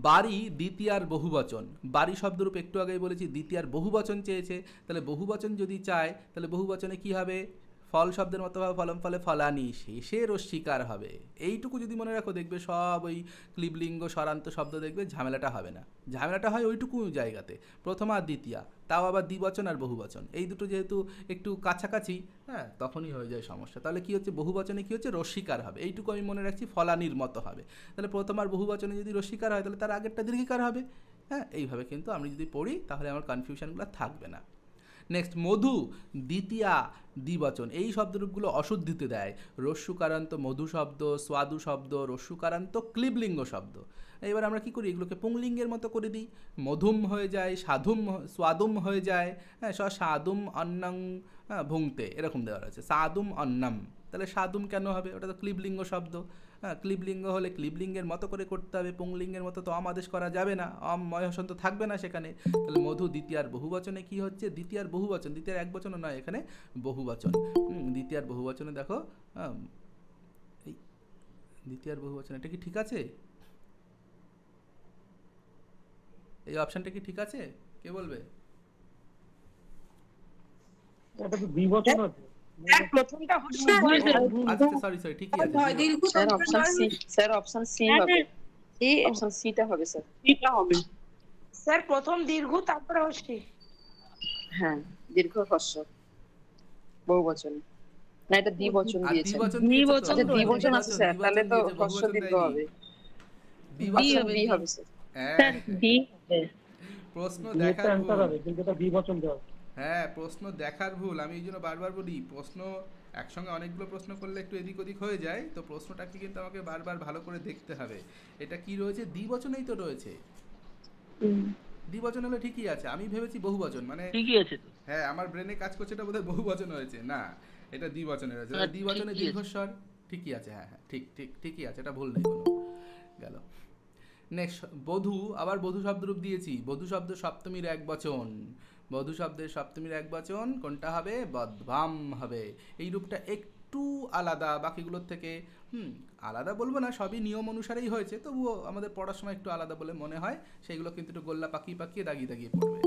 বাড়ি দ্বিতীয়ার বহুবচন, বাড়ি শব্দরূপ একটু আগেই বলেছি দ্বিতীয়ার বহুবচন চেয়েছে, তাহলে বহুবচন যদি চায় তাহলে বহুবচনে কি হবে, ফল শব্দের মতো হবে ফলম ফলে ফলানি, শেষে রস্বীকার হবে। এইটুকু যদি মনে রাখো দেখবে সব ওই ক্লিবলিঙ্গ স্বরান্ত শব্দ দেখবে ঝামেলাটা হবে না, ঝামেলাটা হয় ওইটুকু জায়গাতে, প্রথম আর দ্বিতীয়া, তাও আবার দ্বিবচন আর বহুবচন, এই দুটো যেহেতু একটু কাছাকাছি, হ্যাঁ তখনই হয়ে যায় সমস্যা। তাহলে কি হচ্ছে, বহুবচনে কি হচ্ছে, রস্বীকার হবে, এইটুকু আমি মনে রাখছি, ফলানির মতো হবে। তাহলে প্রথম আর বহুবচনে যদি রস্বীকার হয় তাহলে তার আগেরটা দীর্ঘিকার হবে। হ্যাঁ, এইভাবে কিন্তু আমি যদি পড়ি তাহলে আমার কনফিউশনগুলো থাকবে না। নেক্সট মধু, দ্বিতীয়া দ্বিবচন। এই শব্দরূপগুলো অশুদ্ধিতে দেয়। রস্যুকারান্ত মধু শব্দ, স্বাদু শব্দ, রস্যুকারান্ত ক্লিবলিঙ্গ শব্দ। এবার আমরা কি করি, এগুলোকে পুংলিঙ্গের মতো করে দিই। মধুম হয়ে যায়, সাধুম, স্বাদুম হয়ে যায়। হ্যাঁ, সাদুম অন্নং ভুংতে, এরকম দেওয়া রয়েছে। সাদুম অন্নম, তাহলে সাদুম কেন হবে? ওটা তো ক্লিবলিঙ্গ শব্দ। হ্যাঁ, ক্লিবলিঙ্গ হলে ক্লিবলিঙ্গের মতো করে করতে হবে, পুংলিঙ্গের মতো তো আদেশ করা যাবে না, ময়হসন তো থাকবে না সেখানে। তাহলে মধু দ্বিতীয়ার বহুবচনে কি হচ্ছে? দ্বিতীয়ার বহুবচন, দ্বিতীয়ার এক বচনও নয়, এখানে বহুবচন। দ্বিতীয়ার বহুবচনে দেখো, এই দ্বিতীয়ার বহুবচন, এটা কি ঠিক আছে? এই অপশনটা কি ঠিক আছে? কে বলবে? এটা তো দ্বিবচন আছে। স্যার প্রথমটা হচ্ছে আচ্ছা, সরি ঠিকই আছে। Sir option C, sir option C হবে। অপশন সিটা হবে স্যার। এটা হবে স্যার, প্রথম দীর্ঘ তারপরে হচ্ছে। হ্যাঁ, দীর্ঘ হ্রস্ব বহুবচন। না, এটা দ্বিবচন আর দিয়েছে। দ্বিবচন আচ্ছা, দ্বিবচন আছে স্যার, তাহলে তো হ্রস্ব দীর্ঘ হবে। অপশন বি হবে স্যার। হ্যাঁ, ডি প্রশ্ন একটা দেখার অ্যান্সার ভুল। হবে, কিন্তু এটা দ্বিবচন দেওয়া আছে। হ্যাঁ, প্রশ্ন দেখার ভুল। আমি এই জন্য বারবার বলি, প্রশ্ন একসঙ্গে অনেকগুলো প্রশ্ন করলে একটু এদিক ওদিক হয়ে যায়, তো প্রশ্নটাকে কিন্তু আমাকে বারবার ভালো করে দেখতে হবে। এটা কি রয়েছে? দ্বিবচনেই তো রয়েছে। দ্বিবচন হলে ঠিকই আছে। আমি ভেবেছি বহুবচন, মানে ঠিকই আছে তো। হ্যাঁ, আমার ব্রেনে কাজ করছে, এটা বোধহয় বহুবচন হয়েছে। না, এটা দ্বিবচনে রয়েছে। হ্যাঁ, দ্বিবচনে ঠিকই আছে। দীর্ঘস্বর ঠিকই আছে। হ্যাঁ হ্যাঁ, ঠিকই আছে, এটা ভুল নেই কোনো। গেল। নেক্সট বধূ, আবার বধূ শব্দরূপ দিয়েছি। বধূ শব্দ সপ্তমীর এক বচন। বধূ শব্দের সপ্তমীর এক বচন কোনটা হবে? বদভাম হবে। এই রূপটা একটু আলাদা বাকিগুলোর থেকে। আলাদা বলবো না, সবই নিয়ম অনুসারেই হয়েছে, তবুও আমাদের পড়ার সময় একটু আলাদা বলে মনে হয়। সেইগুলো কিন্তু একটু গোল্লা পাকিয়ে দাগিয়ে পড়বে।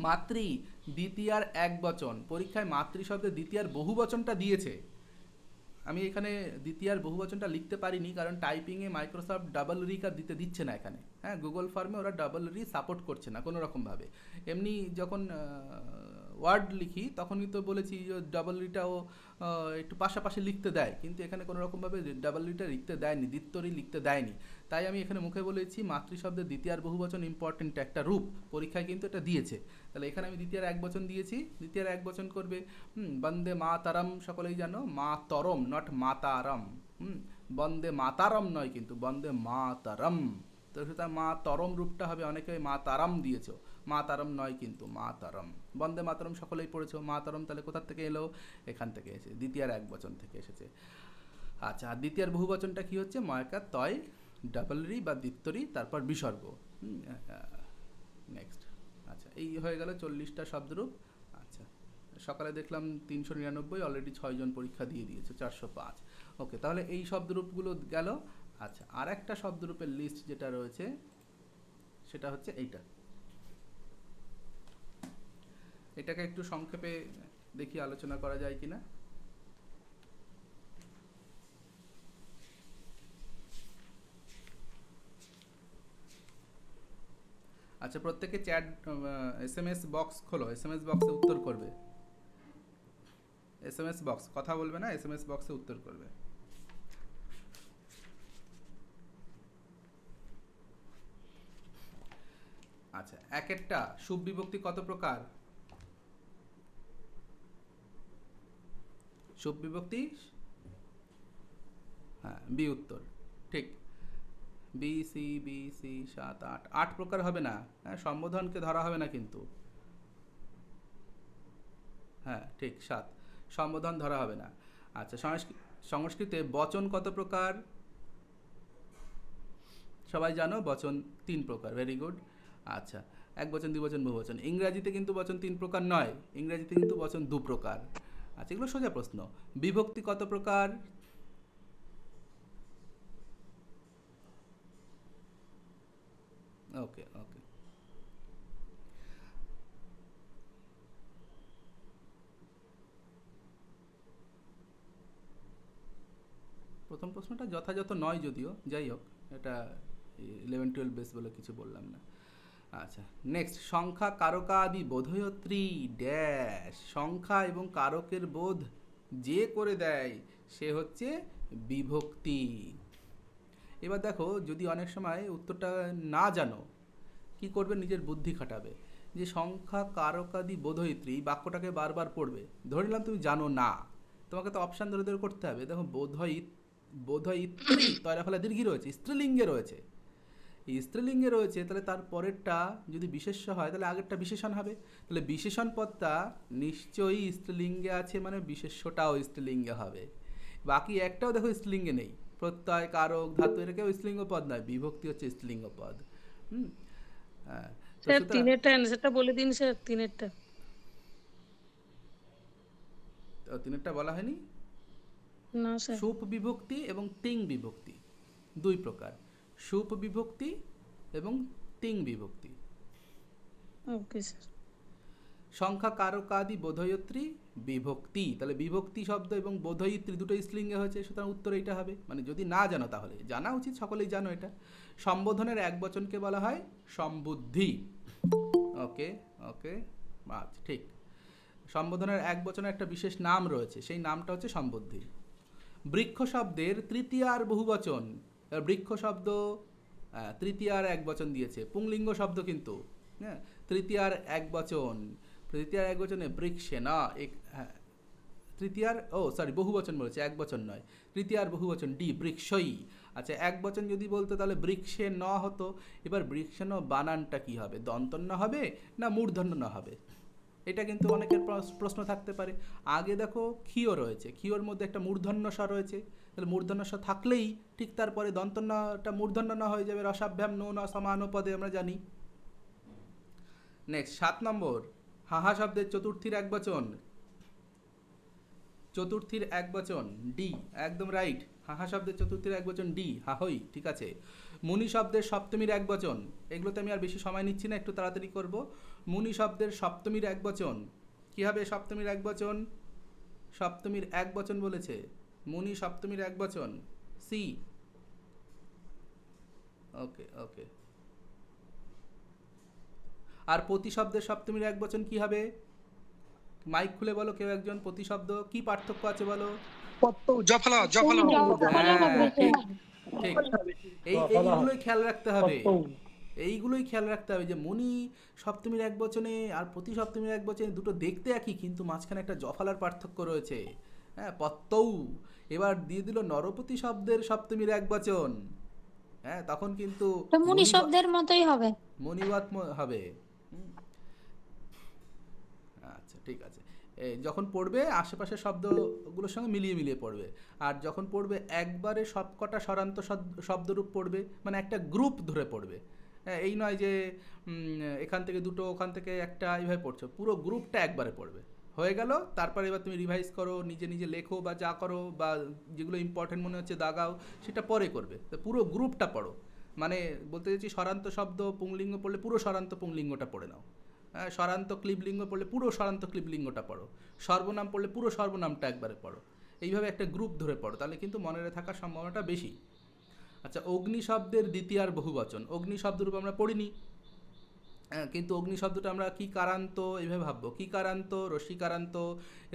মাতৃ, দ্বিতীয়ার এক বচন। পরীক্ষায় মাতৃ শব্দের দ্বিতীয়ার বহু বচনটা দিয়েছে। আমি এখানে দ্বিতীয়ার বহুবচনটা লিখতে পারিনি, কারণ টাইপিংয়ে মাইক্রোসফট ডাবল রিক আর দিতে দিচ্ছে না এখানে। হ্যাঁ, গুগল ফর্মে ওরা ডাবল রি সাপোর্ট করছে না কোনো রকমভাবে। এমনি যখন ওয়ার্ড লিখি তখন কিন্তু বলেছি যে ডাবল রিটাও একটু পাশাপাশি লিখতে দেয়, কিন্তু এখানে কোনো রকমভাবে ডাবল রিটা লিখতে দেয়নি, দ্বিত্বরি লিখতে দেয়নি। তাই আমি এখানে মুখে বলেছি মাতৃশব্দের দ্বিতীয়ার বহুবচন ইম্পর্টেন্ট একটা রূপ, পরীক্ষায় কিন্তু এটা দিয়েছে। তাহলে এখানে আমি দ্বিতীয়ার এক বচন দিয়েছি। দ্বিতীয়ার এক বচন করবে বন্দে মাতারম, সকলেই জানো, মাতরম নট মাতারম। বন্দে মাতারম নয়, কিন্তু বন্দে মাতারম। তো সেটা মাতরম রূপটা হবে, অনেকে মাতারাম দিয়েছো, মাতারম নয় কিন্তু মাতারম। বন্দে মাতারম সকলেই পড়েছো। মাতারম তাহলে কোথা থেকে এলো? এখান থেকে এসে দ্বিতীয়ার এক বচন থেকে এসেছে। আচ্ছা, আর দ্বিতীয়ার বহুবচনটা কি হচ্ছে? ময়কার তয় ডাবল রি বা দ্বিত্বরি, তারপর বিসর্গ। নেক্সট। আচ্ছা, এই হয়ে গেল 40টা শব্দরূপ। আচ্ছা, সকালে দেখলাম 399, অলরেডি 6 জন পরীক্ষা দিয়ে দিয়েছে, 405। ওকে, তাহলে এই শব্দরূপগুলো গেল। আচ্ছা, আর একটা শব্দরূপের লিস্ট যেটা রয়েছে সেটা হচ্ছে এইটা। এটাকে একটু সংক্ষেপে দেখি আলোচনা করা যায় কিনা। আচ্ছা, প্রত্যেকে চ্যাট SMS বক্স খোলো, SMS বক্সে উত্তর করবে। SMS বক্স, কথা বলবে না, SMS বক্সে উত্তর করবে। আচ্ছা, এক একটা শুভ বিভক্তি কত প্রকার? শুভ বিভক্তি, হ্যাঁ, বি উত্তর ঠিক। বি সি 7 8 প্রকার হবে না। হ্যাঁ, সম্বোধনকে ধরা হবে না কিন্তু। হ্যাঁ ঠিক, 7 সম্বোধন ধরা হবে না। আচ্ছা, সংস্কৃতে বচন কত প্রকার? সবাই জানো বচন 3 প্রকার। Very good. আচ্ছা, এক বচন, দ্বিবচন, বহুবচন। ইংরাজিতে কিন্তু বচন 3 প্রকার নয়, ইংরাজিতে কিন্তু বচন 2 প্রকার। আচ্ছা, এগুলো সোজা প্রশ্ন। বিভক্তি কত প্রকার? ওকে ওকে, প্রথম প্রশ্নটা যথাযথ নয় যদিও, যাই হোক, এটা 11-12 বেস বলে কিছু বললাম না। আচ্ছা, নেক্সট। সংখ্যা কারকাদি বোধয়ত্রী ড্যাশ। সংখ্যা এবং কারকের বোধ যে করে দেয় সে হচ্ছে বিভক্তি। এবার দেখো, যদি অনেক সময় উত্তরটা না জানো, কি করবে? নিজের বুদ্ধি খাটাবে। যে সংখ্যা কারকাদি বোধয়িত্রী বাক্যটাকে বারবার পড়বে, ধরে নিলাম তুমি জানো না, তোমাকে তো অপশান ধরে ধরে করতে হবে। দেখো বোধয়িত্রী তয়রা ফলা দীর্ঘই রয়েছে, স্ত্রীলিঙ্গে রয়েছে, এই স্ত্রীলিঙ্গে রয়েছে, তাহলে তার পরেরটা যদি বিশেষ্য হয় তাহলে আগেরটা বিশেষণ হবে, তাহলে বিশেষণ পদটা নিশ্চয়ই স্ত্রীলিঙ্গে আছে, মানে বিশেষ্যটাও স্ত্রীলিঙ্গে হবে। বাকি একটাও দেখো স্ত্রীলিঙ্গে নেই, প্রত্যয় কারক ধাতু এটা কেউ স্ত্রীলিঙ্গ পদ নয়, বিভক্তি হচ্ছে স্ত্রীলিঙ্গ পদ। হ্যাঁ, তো স্যার সুতরাং তিনেরটা অ্যান্সারটা বলে দিন স্যার, তিনেরটা। তিনেরটা বলা হয়নি। না স্যার। সুপ বিভক্তি এবং তিং বিভক্তি দুই প্রকার, সুপ বিভক্তি এবং তিং বিভক্তি। Okay sir. সংখ্যা কারকাদি বোধয়িত্রী বিভক্তি, তাহলে বিভক্তি শব্দ এবং বোধয়িত্রী দুটো স্ত্রীলিঙ্গে হয়েছে, সুতরাং উত্তর এইটা হবে। মানে যদি না জানো তাহলে জানা উচিত, সকলেই জানো এটা। সম্বোধনের এক বচনকে বলা হয় সম্বুদ্ধি। ওকে ওকে, আচ্ছা ঠিক। সম্বোধনের এক বচনের একটা বিশেষ নাম রয়েছে, সেই নামটা হচ্ছে সম্বুদ্ধি। বৃক্ষ শব্দের তৃতীয়ার বহুবচন, বৃক্ষ শব্দ তৃতীয়ার এক বচন দিয়েছে, পুংলিঙ্গ শব্দ কিন্তু, হ্যাঁ, তৃতীয়ার এক বচন, তৃতীয়ার এক বচনে বৃক্ষে না, হ্যাঁ তৃতীয়ার বহু বচন বলেছে, এক বচন নয়, তৃতীয়ার বহু বচন ডি বৃক্ষই। আচ্ছা, এক বচন যদি বলতো তাহলে বৃক্ষে ন হতো। এবার বৃক্ষে ন বানানটা কি হবে, দন্তন্য হবে না মূর্ধন্য ন হবে, এটা কিন্তু অনেকের প্রশ্ন থাকতে পারে। আগে দেখো ক্ষীয় রয়েছে, ক্ষীয়র মধ্যে একটা মূর্ধন্য স রয়েছে, তাহলে মূর্ধন্য স থাকলেই ঠিক তারপরে দন্তন্যটা মূর্ধন্য ন হয়ে যাবে, রসাভ্যাম নো ন সমানুপদে আমরা জানি। নেক্সট 7 নম্বর, হাহা শব্দের চতুর্থীর এক বচন, চতুর্থীর এক বচন ডি, একদম রাইট। হাহা শব্দের চতুর্থীর এক বচন ডি, হাহই, ঠিক আছে। মুনি শব্দের সপ্তমীর এক বচন, এগুলোতে আমি আর বেশি সময় নিচ্ছি না, একটু তাড়াতাড়ি করব। মুনি শব্দের সপ্তমীর এক বচন কি হবে? সপ্তমীর এক বচন, সপ্তমীর এক বচন বলেছে, মুনি সপ্তমীর এক বচন সি। ওকে ওকে। আর প্রতি শব্দের সপ্তমীর এক বচন কি হবে? মাইক খুলে বলো কেউ একজন, প্রতি শব্দ কি পার্থক্য আছে বলো? জফলা জফলা ঠিক ঠিক, এইগুলোই খেয়াল রাখতে হবে, এইগুলোই খেয়াল রাখতে হবে যে মুনি সপ্তমীর এক বচনে আর প্রতি সপ্তমীর এক বচনে দুটো দেখতে একই, কিন্তু মাঝখানে একটা জফলার পার্থক্য রয়েছে। হ্যাঁ, পত্তৌ। এবার দিয়ে দিল নরপতি শব্দের সপ্তমীর এক বচন, হ্যাঁ, তখন কিন্তু মুনি শব্দের মতোই হবে, মনিবাত হবে। আচ্ছা ঠিক আছে, যখন পড়বে আশেপাশের শব্দগুলোর সঙ্গে মিলিয়ে মিলিয়ে পড়বে, আর যখন পড়বে একবারে সবকটা স্বরান্ত শব্দরূপ পড়বে, মানে একটা গ্রুপ ধরে পড়বে। এই নয় যে এখান থেকে দুটো ওখান থেকে একটা, এইভাবে পড়ছো, পুরো গ্রুপটা একবারে পড়বে। হয়ে গেল, তারপর এবার তুমি রিভাইজ করো, নিজে নিজে লেখো বা যা করো, বা যেগুলো ইম্পর্টেন্ট মনে হচ্ছে দাগাও, সেটা পরে করবে। তো পুরো গ্রুপটা পড়ো, মানে বলতে চাইছি স্বরান্ত শব্দ পুংলিঙ্গ পড়লে পুরো স্বরান্ত পুংলিঙ্গটা পড়ে নাও, স্বরান্ত ক্লিবলিঙ্গ পড়লে পুরো স্বরান্ত ক্লিবলিঙ্গটা পড়ো, সর্বনাম পড়লে পুরো সর্বনামটা একবারে পড়ো। এইভাবে একটা গ্রুপ ধরে পড়ো, তাহলে কিন্তু মনে থাকার সম্ভাবনাটা বেশি। আচ্ছা, অগ্নি শব্দের দ্বিতীয়ার বহুবচন, অগ্নি শব্দরূপ আমরা পড়িনি, কিন্তু অগ্নি শব্দটা আমরা কি কারান্ত এইভাবে ভাববো, কি কারান্ত, রসিকারান্ত,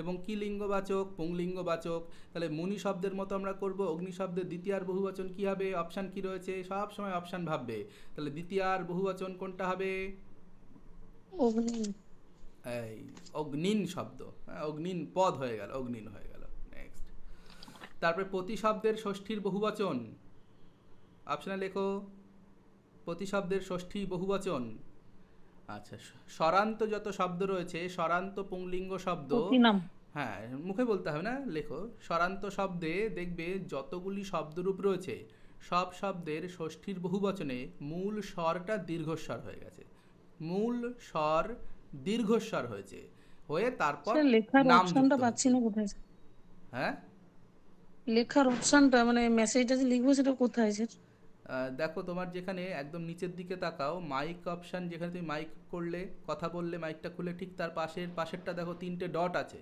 এবং কি লিঙ্গবাচক, পুংলিঙ্গবাচক। তাহলে মুনি শব্দের মতো আমরা করব। অগ্নি শব্দের দ্বিতীয়ার বহুবচন কি হবে? অপশান কি রয়েছে? সব সময় অপশান ভাববে। তাহলে দ্বিতীয়ার বহুবচন কোনটা হবে? এই অগ্নিন শব্দ, অগ্নিন পদ হয়ে গেল, অগ্নিন হয়ে গেল। নেক্সট, তারপরে প্রতি শব্দের ষষ্ঠীর বহুবচন, অপশানে লেখো প্রতি শব্দের ষষ্ঠী বহুবচন। আচ্ছা, স্বরান্ত যত শব্দ রয়েছে, স্বরান্ত পুংলিঙ্গ শব্দ, হ্যাঁ মুখে বলতে হবে না, লেখো। স্বরান্ত শব্দে দেখবে যতগুলি শব্দরূপ রয়েছে সব শব্দের ষষ্ঠীর বহুবচনে মূল স্বরটা দীর্ঘস্বর হয়ে গেছে, মূল স্বর দীর্ঘস্বর হয়েছে, হয়ে তারপর লেখার নাম অপশনটা পাচ্ছি না কোথায়? হ্যাঁ, লেখার অপশনটা মানে মেসেজটা যে লিখবো সেটা কোথায় স্যার? দেখো তোমার যেখানে একদম নিচের দিকে তাকাও, মাইক অপশন, যেখানে তুমি মাইক করলে কথা বললে মাইকটা খুলে ঠিক তার পাশেরটা দেখো 3টে ডট আছে।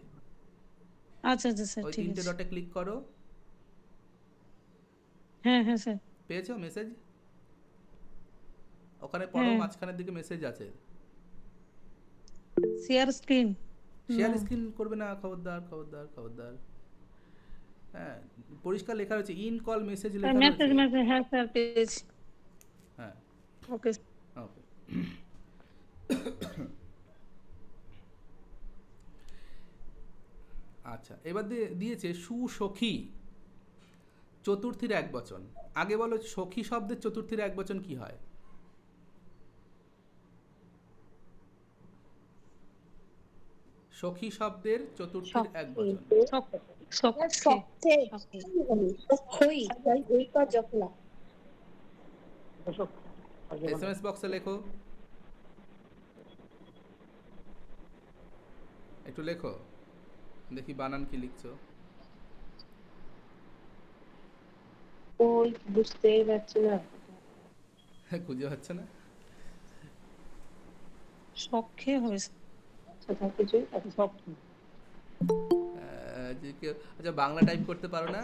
আচ্ছা আচ্ছা স্যার, ওই ঠিক 3টে আছে। ডটে ক্লিক করো। হ্যাঁ হ্যাঁ স্যার। পেয়েছো মেসেজ? ওখানে পড়ো, মাঝখানের দিকে মেসেজ আছে। শেয়ার স্ক্রিন, শেয়ার স্ক্রিন করবে না, খবরদার খবরদার খবরদার। হ্যাঁ, পরিষ্কার লেখা রয়েছে ইন কল মেসেজ লেখা রয়েছে। মেসেজ, হ্যাঁ স্যার পেয়েছি। হ্যাঁ ওকে ওকে। আচ্ছা, এবার দিয়েছে সুসখী চতুর্থীর একবচন। আগে বলো সখী শব্দের চতুর্থীর একবচন কি হয়? সখী শব্দের চতুর্থীর একবচন। এসএমএস বক্সে লেখো, একটু লেখো দেখি বানান কি লিখছো। ওই বুঝতেই পারছি না, খুঁজে পাচ্ছ না? শখে হয়েছে। আচ্ছা, বাংলা টাইপ করতে পারো না?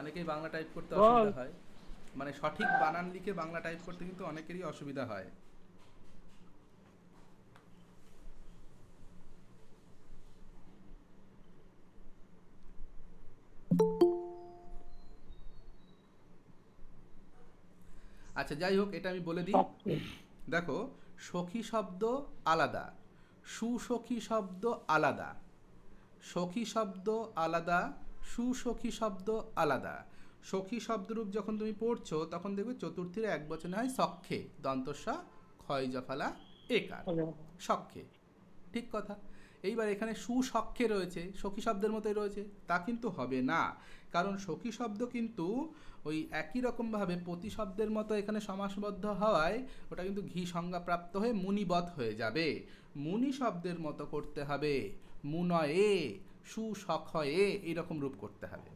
অনেকেই বাংলা টাইপ করতে অসুবিধা হয়, মানে সঠিক বানান লিখে বাংলা টাইপ করতে কিন্তু অনেকেরই অসুবিধা হয়। আচ্ছা, যাই হোক, এটা আমি বলে দিই। দেখো, সখী শব্দ আলাদা, সুসখী শব্দ আলাদা, সখী শব্দ আলাদা, সুসখী শব্দ আলাদা। সখী শব্দরূপ যখন তুমি পড়ছো তখন দেখবে চতুর্থীর একবচনে হয় সখ্যে, দন্তস্ব ক্ষয় জফলা একার, সখ্যে। ঠিক কথা। এইবার এখানে সুসখ্যে রয়েছে, সখী শব্দের মতোই রয়েছে, তা কিন্তু হবে না। কারণ সখী শব্দ কিন্তু ওই একই রকমভাবে প্রতিশব্দের মতো এখানে সমাসবদ্ধ হওয়ায় ওটা কিন্তু ঘি সংজ্ঞা প্রাপ্ত হয়ে মুনিবধ হয়ে যাবে। মুনি শব্দের মতো করতে হবে, মুনয়ে সুসখয়ে এইরকম রূপ করতে হবে।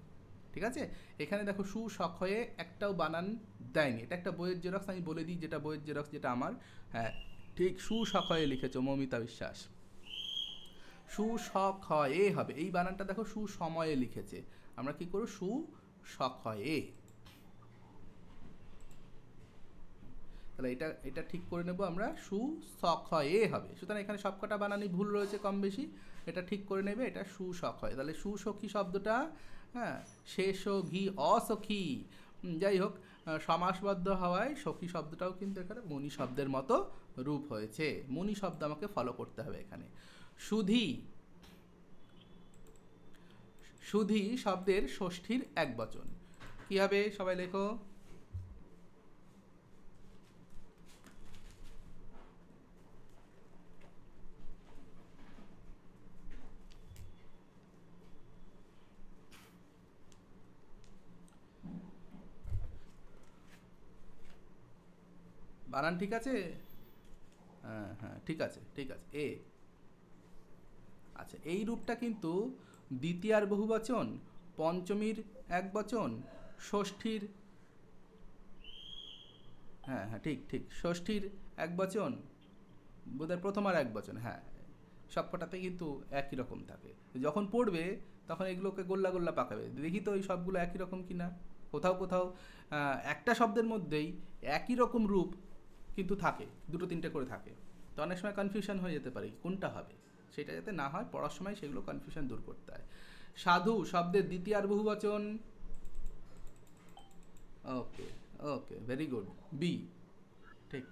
ঠিক আছে? এখানে দেখো সুসখয়ে একটাও বানান দেয়নি, এটা একটা বইয়ের জেরক্স, আমি বলে দিই যেটা বইয়ের জেরক্স, যেটা আমার। হ্যাঁ ঠিক, সুসখয়ে লিখেছো মৌমিতা বিশ্বাস, সুসখয়ে হবে। এই বানানটা দেখো সুসময়ে লিখেছে, আমরা কি করব সুসখয়ে। তাহলে এটা ঠিক করে নেব আমরা, সুসখয়ে হবে। সুতরাং এখানে সবকটা বানানই ভুল রয়েছে কম বেশি, এটা ঠিক করে নেবে, এটা সুসখয়ে। তাহলে সুসখী শব্দটা, হ্যাঁ, শেষ ঘি অসখী, যাই হোক, সমাসবদ্ধ হওয়ায় সখী শব্দটাও কিন্তু এখানে মুনি শব্দের মতো রূপ হয়েছে। মুনি শব্দ আমাকে ফলো করতে হবে এখানে। সুধী, সুধী শব্দের ষষ্ঠীর একবচন কি হবে? সবাই লেখো। বানান ঠিক আছে? হ্যাঁ হ্যাঁ, ঠিক আছে ঠিক আছে। এ, আচ্ছা, এই রূপটা কিন্তু দ্বিতীয়ার বহুবচন, পঞ্চমীর একবচন, ষষ্ঠীর, হ্যাঁ হ্যাঁ ঠিক ঠিক, ষষ্ঠীর একবচন, বোধহয় প্রথম আর একবচন, হ্যাঁ, সবকটাতে কিন্তু একই রকম থাকে। যখন পড়বে তখন এগুলোকে গোল্লা গোল্লা পাকাবে, দেখি তো এই সবগুলো একই রকম কিনা। কোথাও কোথাও একটা শব্দের মধ্যেই একই রকম রূপ কিন্তু থাকে, দুটো তিনটে করে থাকে, তো অনেক সময় কনফিউশন হয়ে যেতে পারে কোনটা হবে। সেটা যাতে না হয়, পড়ার সময় সেগুলো কনফিউশন দূর করতে হয়। সাধু শব্দের দ্বিতীয়ার বহুবচন, ওকে ওকে, ভেরি গুড, বি, ঠিক।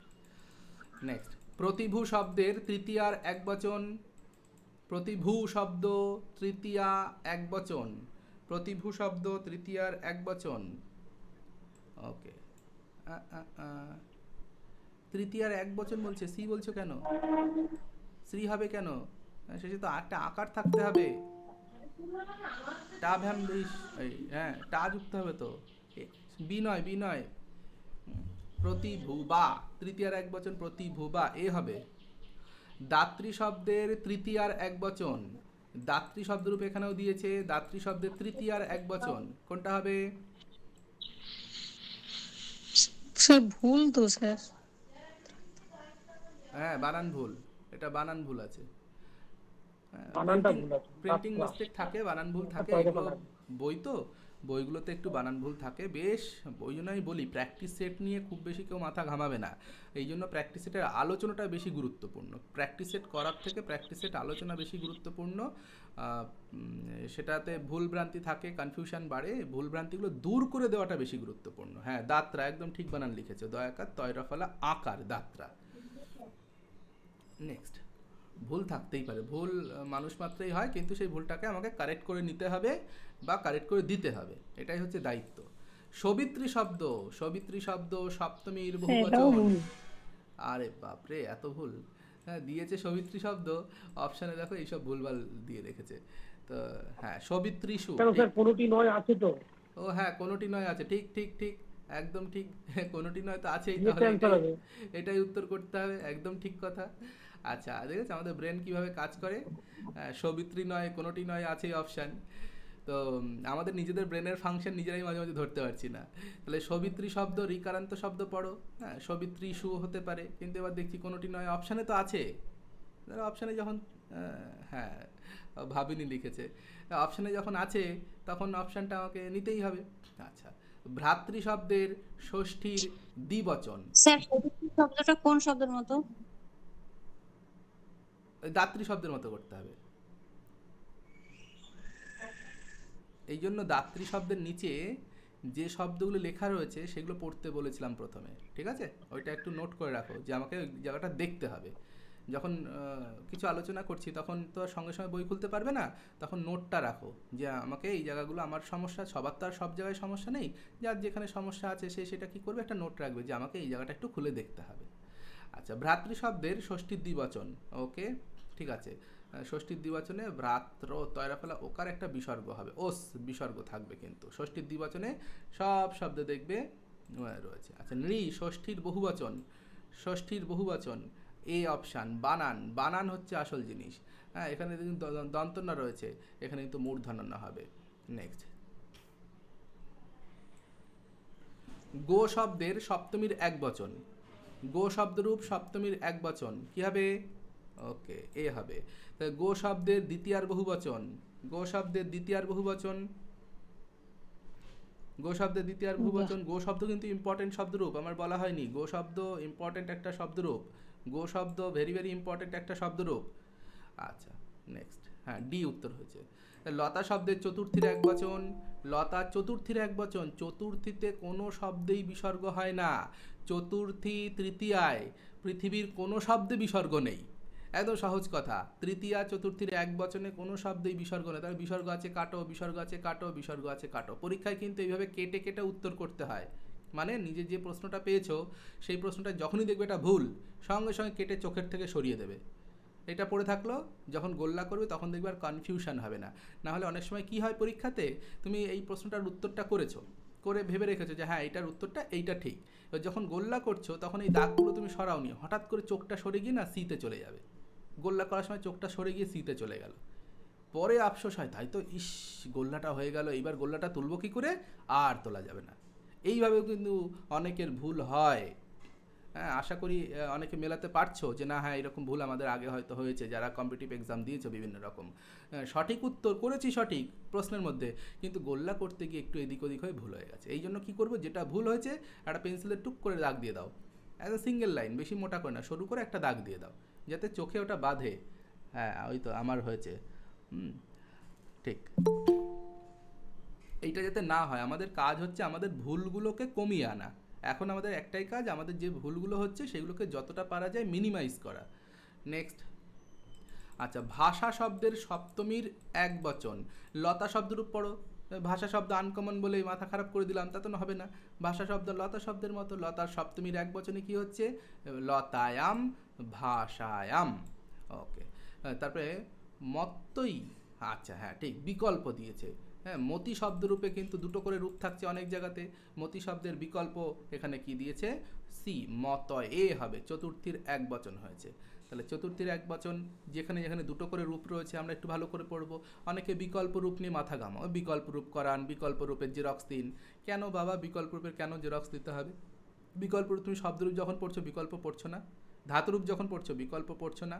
নেক্সট, প্রতিভু শব্দের তৃতীয়ার একবচন, প্রতিভু শব্দ তৃতীয়া একবচন, প্রতিভু শব্দ তৃতীয়ার একবচন, ওকে। তৃতীয়ার একবচন বলছে, সি বলছো কেন? শ্রী হবে কেন? শেষে তো একটা আকার থাকতে হবে, টা ভ্যাম, হ্যাঁ টা যুক্ত হবে তো, বিনয় বিনয়, প্রতিভুবা তৃতীয়ার একবচন, প্রতিভুবা এ হবে। দাত্রী শব্দের তৃতীয়ার একবচন, দাত্রী শব্দরূপ এখানেও দিয়েছে, দাত্রী শব্দের তৃতীয়ার একবচন কোনটা হবে? স্যার ভুল তো স্যার, হ্যাঁ বানান ভুল, এটা বানান ভুল আছে, বানানটা ভুল আছে, প্রিন্টিং মিস্টেক থাকে, বানান ভুল থাকে, এগুলো বই তো, বইগুলোতে একটু বানান ভুল থাকে বেশ। ওই জন্য আমি বলি প্র্যাকটিস সেট নিয়ে খুব বেশি কেউ মাথা ঘামাবে না, এই জন্য প্র্যাকটিস সেটের আলোচনাটা বেশি গুরুত্বপূর্ণ। প্র্যাকটিস সেট করার থেকে প্র্যাকটিস সেট আলোচনা বেশি গুরুত্বপূর্ণ। সেটাতে ভুল ভ্রান্তি থাকে, কনফিউশন বাড়ে, ভুল ভ্রান্তিগুলো দূর করে দেওয়াটা বেশি গুরুত্বপূর্ণ। হ্যাঁ, দাত্রা একদম ঠিক বানান লিখেছে, দয়াকার তয়রফলা আকার, দাত্রা। নেক্সট, ভুল থাকতেই পারে, ভুল মানুষ মাত্রই হয়, কিন্তু সেই ভুলটাকে আমাকে কারেক্ট করে নিতে হবে বা কারেক্ট করে দিতে হবে, এটাই হচ্ছে দায়িত্ব। সবিত্রী শব্দ, সবিত্রী শব্দ সপ্তমীর এটাও বহুবচন। ভুল। আরে বাপরে, এত ভুল! হ্যাঁ, দিয়েছে সবিত্রী শব্দ, অপশানে দেখো এইসব ভুলভাল দিয়ে রেখেছে। তো হ্যাঁ, সবিত্রীষু। কেন স্যার কোনোটি নয় আছে তো? ও হ্যাঁ, কোনোটি নয় আছে, ঠিক ঠিক ঠিক, একদম ঠিক। কোনোটি নয় তো আছেই, দিয়ে তাহলে ক্যান্সার এটাই হবে। এটাই উত্তর করতে হবে, একদম ঠিক কথা। আচ্ছা, দেখেছো আমাদের ব্রেন কিভাবে কাজ করে? সবিত্রী নয়, কোনোটি নয়, আছেই অপশান। তো আমাদের নিজেদের ব্রেনের ফাংশন নিজেরাই মাঝে মাঝে ধরতে পারছি না। তাহলে সবিত্রী শব্দ রিকারান্ত শব্দ পড়ো, হ্যাঁ, সবিত্রী সু হতে পারে, কিন্তু এবার দেখছি কোনোটি নয় অপশানে তো আছে। অপশানে যখন হ্যাঁ, ভাবিনি লিখেছে, অপশানে যখন আছে তখন অপশানটা আমাকে নিতেই হবে। আচ্ছা, ভ্রাতৃ শব্দের ষষ্ঠীর দ্বিবচন। স্যার সবিত্রী শব্দটা কোন শব্দের মতো? দাত্রী শব্দের মতো করতে হবে। এই জন্য দাত্রী শব্দের নিচে যে শব্দগুলো লেখা রয়েছে সেগুলো পড়তে বলেছিলাম প্রথমে, ঠিক আছে? ওইটা একটু নোট করে রাখো যে আমাকে ওই জায়গাটা দেখতে হবে। যখন কিছু আলোচনা করছি তখন তো আর সঙ্গে সঙ্গে বই খুলতে পারবে না, তখন নোটটা রাখো যে আমাকে এই জায়গাগুলো, আমার সমস্যা, সবার তো আর সব জায়গায় সমস্যা নেই, যার যেখানে সমস্যা আছে সে সেটা কী করবে, একটা নোট রাখবে যে আমাকে এই জায়গাটা একটু খুলে দেখতে হবে। আচ্ছা, ভ্রাতৃ শব্দের ষষ্ঠীর দ্বিবচন। ওকে, ঠিক আছে। ষষ্ঠীর দ্বিবচনে ভ্রাতৃ তয়রা ফেলা ওকার একটা বিসর্গ হবে, ওস বিসর্গ থাকবে, কিন্তু ষষ্ঠীর দ্বিবচনে সব শব্দ দেখবে রয়েছে। আচ্ছা, নৃ ষষ্ঠীর বহুবচন। ষষ্ঠীর বহুবচন এ অপশান। বানান, বানান হচ্ছে আসল জিনিস। হ্যাঁ, এখানে কিন্তু দন্তন্য রয়েছে, এখানে কিন্তু মূর্ধন্য হবে। নেক্সট, গো শব্দের সপ্তমীর এক বচন। গো শব্দরূপ সপ্তমীর এক বচন কি হবে? ওকে, এ হবে। তাহলে গো শব্দের দ্বিতীয়ার বহুবচন। গো শব্দের দ্বিতীয়ার বহুবচন। গো শব্দের দ্বিতীয়ার বহুবচন। গো শব্দ কিন্তু ইম্পর্টেন্ট শব্দরূপ, আমার বলা হয়নি। গো শব্দ ইম্পর্টেন্ট একটা শব্দরূপ। গো শব্দ ভেরি ভেরি ইম্পর্টেন্ট একটা শব্দরূপ। আচ্ছা, নেক্সট, হ্যাঁ, ডি উত্তর হয়েছে। লতা শব্দের চতুর্থীর এক বচন। লতা চতুর্থীর এক বচন। চতুর্থীতে কোনো শব্দেই বিসর্গ হয় না। চতুর্থী তৃতীয়ায় পৃথিবীর কোনো শব্দে বিসর্গ নেই, একদম সহজ কথা। তৃতীয়া চতুর্থীর এক বচনে কোনো শব্দেই বিসর্গ নেই। তাহলে বিসর্গ আছে কাটো, বিসর্গ আছে কাটো, বিসর্গ আছে কাটো। পরীক্ষায় কিন্তু এইভাবে কেটে কেটে উত্তর করতে হয়, মানে নিজে যে প্রশ্নটা পেয়েছো সেই প্রশ্নটা যখনই দেখবে এটা ভুল, সঙ্গে সঙ্গে কেটে চোখের থেকে সরিয়ে দেবে। এটা পড়ে থাকলো, যখন গোল্লা করবে তখন দেখবে আর কনফিউশন হবে না। না হলে অনেক সময় কি হয়, পরীক্ষাতে তুমি এই প্রশ্নটার উত্তরটা করেছো, করে ভেবে রেখেছো যে হ্যাঁ এইটার উত্তরটা এইটা ঠিক, এবার যখন গোল্লা করছো তখন এই দাগগুলো তুমি সরাওনি, হঠাৎ করে চোখটা সরে গিয়ে না সিতে চলে যাবে। গোল্লা করার সময় চোখটা সরে গিয়ে সিতে চলে গেল, পরে আফসোস হয়, তাই তো, ইস গোল্লাটা হয়ে গেল, এইবার গোল্লাটা তুলবো কী করে, আর তোলা যাবে না। এইভাবেও কিন্তু অনেকের ভুল হয়। হ্যাঁ, আশা করি অনেকে মেলাতে পারছো যে না, হ্যাঁ এরকম ভুল আমাদের আগে হয়তো হয়েছে, যারা কম্পিটিটিভ এক্সাম দিয়েছো বিভিন্ন রকম। সঠিক উত্তর করেছি সঠিক প্রশ্নের মধ্যে, কিন্তু গোল্লা করতে গিয়ে একটু এদিক ওদিক হয়ে ভুল হয়ে গেছে। এই জন্য কী করবো, যেটা ভুল হয়েছে একটা পেন্সিলের টুক করে দাগ দিয়ে দাও, অ্যাজ এ সিঙ্গেল লাইন, বেশি মোটা করে না, সরু করে একটা দাগ দিয়ে দাও, যাতে চোখে ওটা বাঁধে। হ্যাঁ, ওই তো আমার হয়েছে। ঠিক, এইটা যাতে না হয়, আমাদের কাজ হচ্ছে আমাদের ভুলগুলোকে কমিয়ে আনা। এখন আমাদের একটাই কাজ, আমাদের যে ভুলগুলো হচ্ছে সেগুলোকে যতটা পারা যায় মিনিমাইজ করা। নেক্সট, আচ্ছা, ভাষা শব্দের সপ্তমীর এক বচন। লতা শব্দরূপ পড়ো। ভাষা শব্দ আনকমন বলেই মাথা খারাপ করে দিলাম তা তো হবে না। ভাষা শব্দ লতা শব্দের মতো, লতার সপ্তমীর এক বচনে কি হচ্ছে, লতায়াম ভাষায়াম। ওকে, তারপরে মত্তই, আচ্ছা হ্যাঁ ঠিক, বিকল্প দিয়েছে। হ্যাঁ, মতি শব্দরূপে কিন্তু দুটো করে রূপ থাকছে অনেক জায়গাতে। মতি শব্দের বিকল্প এখানে কি দিয়েছে, সি, মতয়, এ হবে, চতুর্থীর এক বচন হয়েছে। তাহলে চতুর্থীর এক বচন যেখানে যেখানে দুটো করে রূপ রয়েছে আমরা একটু ভালো করে পড়বো। অনেকে বিকল্প রূপ নিয়ে মাথা ঘামাও, বিকল্প রূপ করান, বিকল্প রূপের জেরক্স দিন। কেন বাবা বিকল্প রূপের কেন জেরক্স দিতে হবে? বিকল্প রূপ তুমি শব্দরূপ যখন পড়ছো বিকল্প পড়ছো না, ধাতুরূপ যখন পড়ছো বিকল্প পড়ছো না,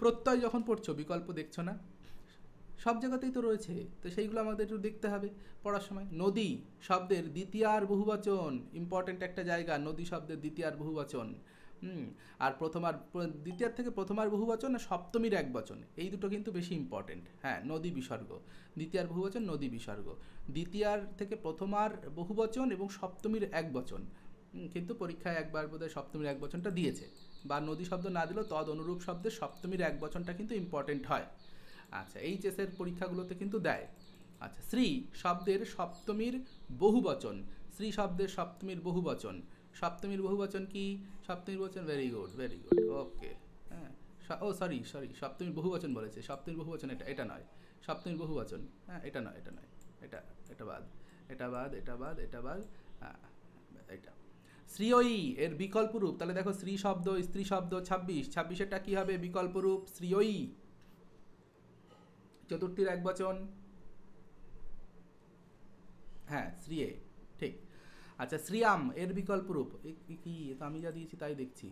প্রত্যয় যখন পড়ছো বিকল্প দেখছো না, সব জায়গাতেই তো রয়েছে, তো সেইগুলো আমাদের একটু দেখতে হবে পড়ার সময়। নদী শব্দের দ্বিতীয়ার বহুবচন, ইম্পর্টেন্ট একটা জায়গা, নদী শব্দের দ্বিতীয়ার বহুবচন। আর দ্বিতীয়ার থেকে প্রথমার বহুবচন আর সপ্তমীর এক বচন, এই দুটো কিন্তু বেশি ইম্পর্টেন্ট। হ্যাঁ, নদী বিসর্গ, দ্বিতীয়ার বহুবচন নদী বিসর্গ, দ্বিতীয়ার থেকে প্রথমার বহুবচন এবং সপ্তমীর এক বচন। কিন্তু পরীক্ষায় একবার বোধহয় সপ্তমীর এক বচনটা দিয়েছে, বা নদী শব্দ না দিলেও তদ অনুরূপ শব্দের সপ্তমীর এক বচনটা কিন্তু ইম্পর্টেন্ট হয়। আচ্ছা, এইচএসের পরীক্ষাগুলোতে কিন্তু দেয়। আচ্ছা, শ্রী শব্দের সপ্তমীর বহুবচন, শ্রী শব্দের সপ্তমীর বহুবচন, সপ্তমীর বহুবচন কি? সপ্তমীর বহুবচন, ভেরি গুড ভেরি গুড, ওকে। হ্যাঁ, ও সরি সরি, সপ্তমীর বহুবচন বলেছে, সপ্তমীর বহুবচন এটা, এটা নয় সপ্তমীর বহুবচন, হ্যাঁ এটা নয়, এটা নয়, এটা এটা বাদ, এটা বাদ, এটা বাদ, এটা বাদ, হ্যাঁ এটা। শ্রীয়ই এর বিকল্প রূপ, তাহলে দেখো শ্রী শব্দ, স্ত্রী শব্দ 26, 26এরটা কি হবে বিকল্প রূপ? শ্রীয়ই। চতুর্থীর এক বচন, হ্যাঁ শ্রীয়ে, ঠিক। আচ্ছা, শ্রিয়াম এর বিকল্প রূপ কি? তো আমি যা দিয়েছি তাই দেখছি।